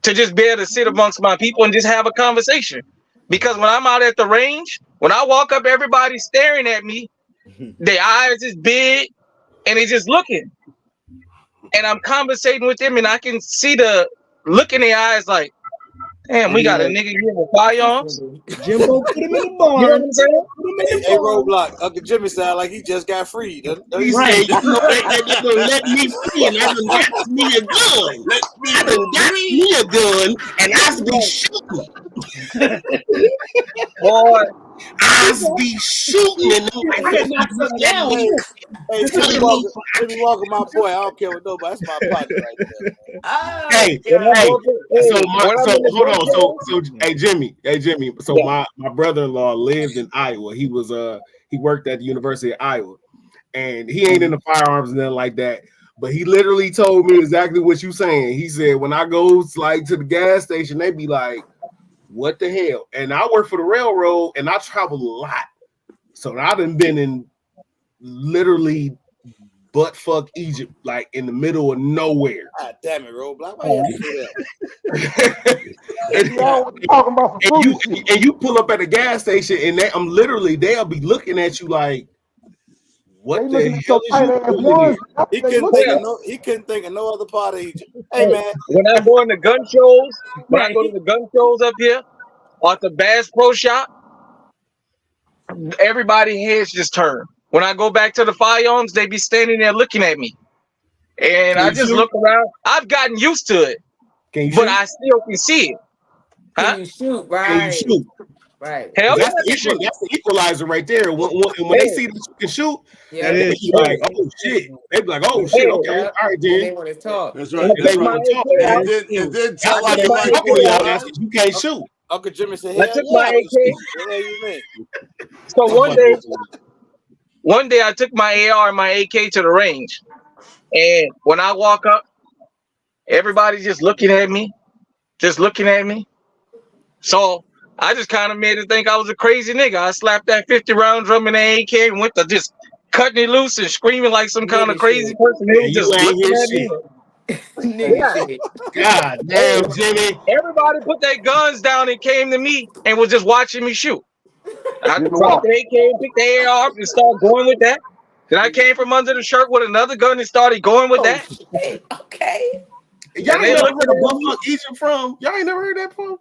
to just be able to sit amongst my people and just have a conversation. Because when I'm out at the range, when I walk up, everybody's staring at me. Their eyes is big and they just looking. And I'm conversating with them and I can see the look in their eyes like, damn, we got a nigga here with firearms. Jimbo, put him in the barn. You know what I'm saying? Hey, Roadblock, Uncle Jimmy sound like he just got freed. He said, they gonna let me free, and I done got me a gun. I done got me a gun, and I be shooting. Boy, I be shooting, and Hey, Jimmy Walker, my boy. I don't care what nobody. That's my partner right there. Hey, Jimmy. So my brother-in-law lived in Iowa. He worked at the University of Iowa, and he ain't into firearms and nothing like that. But he literally told me exactly what you saying. He said when I go like to the gas station, they be like, "What the hell?" And I work for the railroad, and I travel a lot, so I done been in literally butt fuck Egypt, like in the middle of nowhere. God damn it, Roadblock. Why you have to do that? and you pull up at a gas station and they'll be looking at you like, what the hell is you doing here? He couldn't think of no other part of Egypt. Hey man, when I'm going to gun shows, I go to the gun shows up here or at the Bass Pro Shop, everybody heads just turn. When I go back to the firearms, they be standing there looking at me. And I just look around. I've gotten used to it. But I still can see it. Can you shoot? Right. Can you shoot? Right. Hell, that's the equalizer right there. When they see that you can shoot, they be like, oh shit. They be like, oh shit, okay, all right, then. They want to talk. That's right. They want to talk. And then tell them you can't shoot. Uncle Jimmy said, I took my AK. What the hell you mean? So one day I took my AR and my AK to the range. And when I walk up, everybody just looking at me. So I just kind of made it think I was a crazy nigga. I slapped that 50-round drum in the AK and went to just cutting it loose and screaming like some kind of crazy person. They was just looking at me. Nigga shit. God damn, Jimmy. Everybody put their guns down and came to me and was just watching me shoot. I dropped the AK and picked the AR up and started going with that. Then I came from under the shirt with another gun and started going with that. Shit. Okay. Y'all And ain't they never looked heard of at me. Buffalo Egypt from? Y'all ain't never heard that from?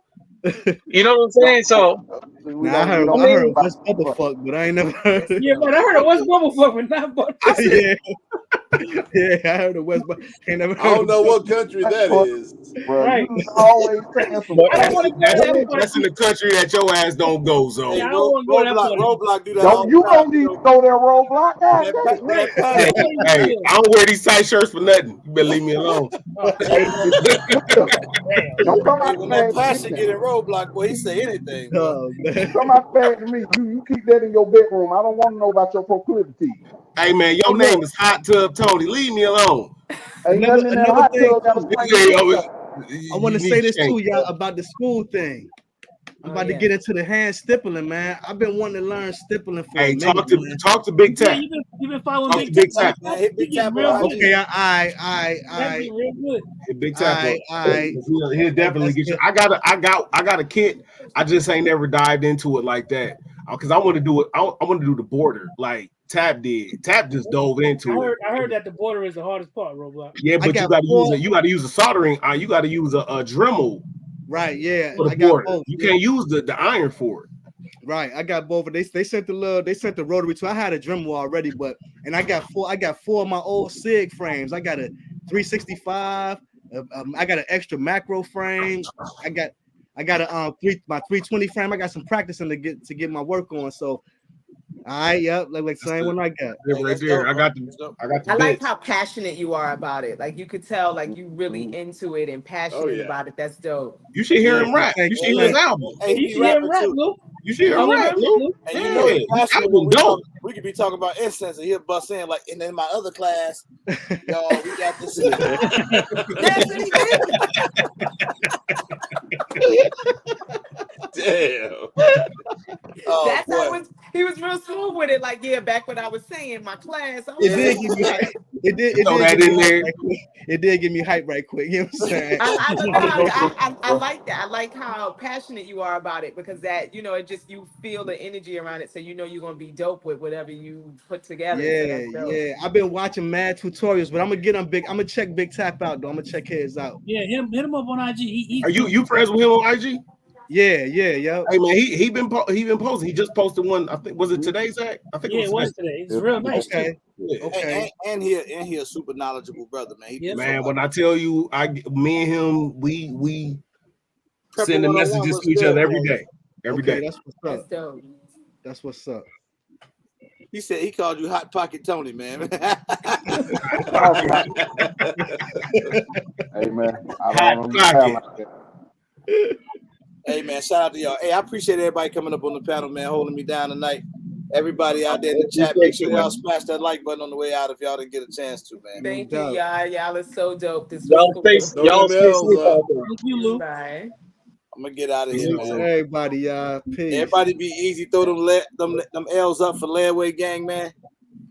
You know what I'm saying? So Nah, I heard what's Bubblefuck, but I ain't never heard it. Yeah, but I heard it was Bubblefuck, but not Bubblefuck. Yeah. Yeah, I heard it was, but I ain't never heard I don't know what country that is. Bro, Right. you always saying some That's in the country that your ass don't go, so. Yeah, I don't want to go that far. Roadblock do that all Don't the you time. don't need to go there, Roadblock. God damn. Hey, hey, I don't wear these tight shirts for nothing. You better leave me alone. Don't come out When bad that to passion me. get in Roadblock, boy, he say anything. Bro. Come out bad to me. You keep that in your bedroom. I don't want to know about your proclivity. Hey man, your name is Hot Tub Tony. Leave me alone. Ain't nothing in that hot tub got a I want to say this too, y'all, about the school thing. I'm about to get into the hand stippling, man. I've been wanting to learn stippling for a minute. Talk to Big Tap. You've been following Talk Big to Big Tap. Tap. Hit Big Tap. Okay, That'd be real good. Hit Big Tap up. I He'll definitely get you. I got a kit. I just ain't never dived into it like that. Cause I want to do it. I want to do the border like Tap did. Tap just dove into it. I heard that the border is the hardest part, Roblox. Yeah, but you got to use a soldering. You got to use a Dremel. Right, yeah. For the border. You can't use the iron for it. Right, I got both. They sent the rotary too. I had a Dremel already, and I got four of my old SIG frames. I got a 365. I got an extra macro frame. I got a my 320 frame. I got some practicing to get my work on. So, all right, yep, like same one I got. Right there. I got the I like how passionate you are about it. Like you could tell, like you really into it and passionate about it. That's dope. You should hear him rap. You should hear his album. Hey, You should hear him rap, Lou. You should hear him rap, Lou. And you know the passion we could be talking about incense and he'll bust in like, and in my other class, y'all, we got this. Damn. That's how he was real smooth with it. Like, yeah, back when I was saying my class, I was It did give me hype right quick. You know what I'm saying? I like that. I like how passionate you are about it because that, it just you feel the energy around it, so you're gonna be dope with whatever you put together. Yeah. I've been watching mad tutorials, but I'm gonna check Big Tap out though. I'm gonna check his out. Yeah, hit him up on IG. Are you friends with him on IG? Yeah. Hey man, he been posting. He just posted one. I think was it today, Zach? I think it was today. It's real nice. Okay. And he a super knowledgeable brother, man. Man, when I tell you, me and him, we send the messages to each other every day. Every day. That's what's up. That's dope. That's what's up. He said he called you Hot Pocket Tony, man. Hey man, I don't know. Hey man, shout out to y'all. Hey, I appreciate everybody coming up on the panel, man, holding me down tonight. Everybody out there in the chat, make sure y'all smash that like button on the way out if y'all didn't get a chance to, man. Thank you, y'all. Y'all are so dope. This Y'all stay safe. Thank you, Lou. Bye. I'm gonna get out of here, man. Everybody, y'all. Peace. Everybody be easy. Throw them L's up for Layaway Gang, man.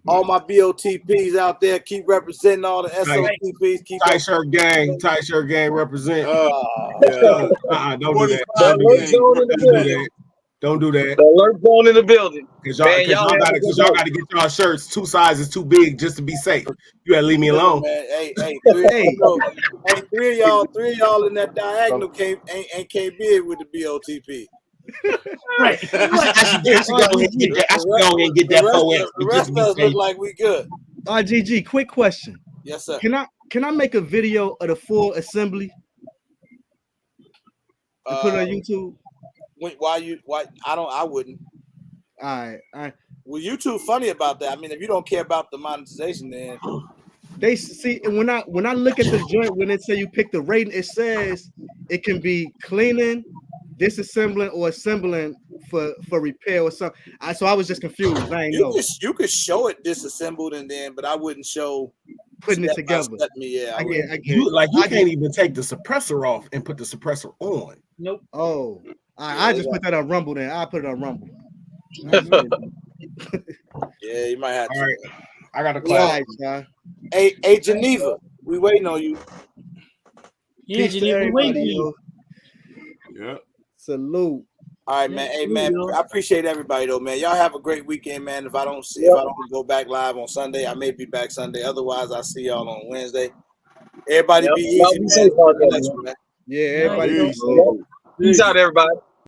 All my BOTPs out there, keep representing all the SOTPs. Keep Tight shirt gang represent. Don't do that. Don't do that. The alert zone in the building. Because y'all gotta get y'all shirts 2 sizes too big just to be safe. You gotta leave me alone. Man, hey, three of y'all in that diagonal came big with the BOTP. Right. I should go ahead and get that 4X. The rest of us look like we good. RGG, quick question. Yes, sir. Can I make a video of the full assembly and put it on YouTube? Why I wouldn't. All right. Well, YouTube funny about that. I mean, if you don't care about the monetization, then they see when I look at the joint when it say you pick the rating, it says it can be cleaning, disassembling, or assembling for repair or something. So I was just confused. I ain't know. You could show it disassembled but I wouldn't show putting it together. You can't even take the suppressor off and put the suppressor on. Nope. Oh, I just put that on Rumble. Then I put it on Rumble. Yeah, you might have to. All right, I got a class. Hey, Geneva, we waiting on you. Yeah, Geneva, we waiting on you. Yeah. Salute. All right, man. Hey, man, I appreciate everybody though, man. Y'all have a great weekend, man. If I don't go back live on Sunday, I may be back Sunday. Otherwise, I'll see y'all on Wednesday. Everybody be easy, man. Safe out there, Relax, man. Yeah, everybody. Peace out, everybody.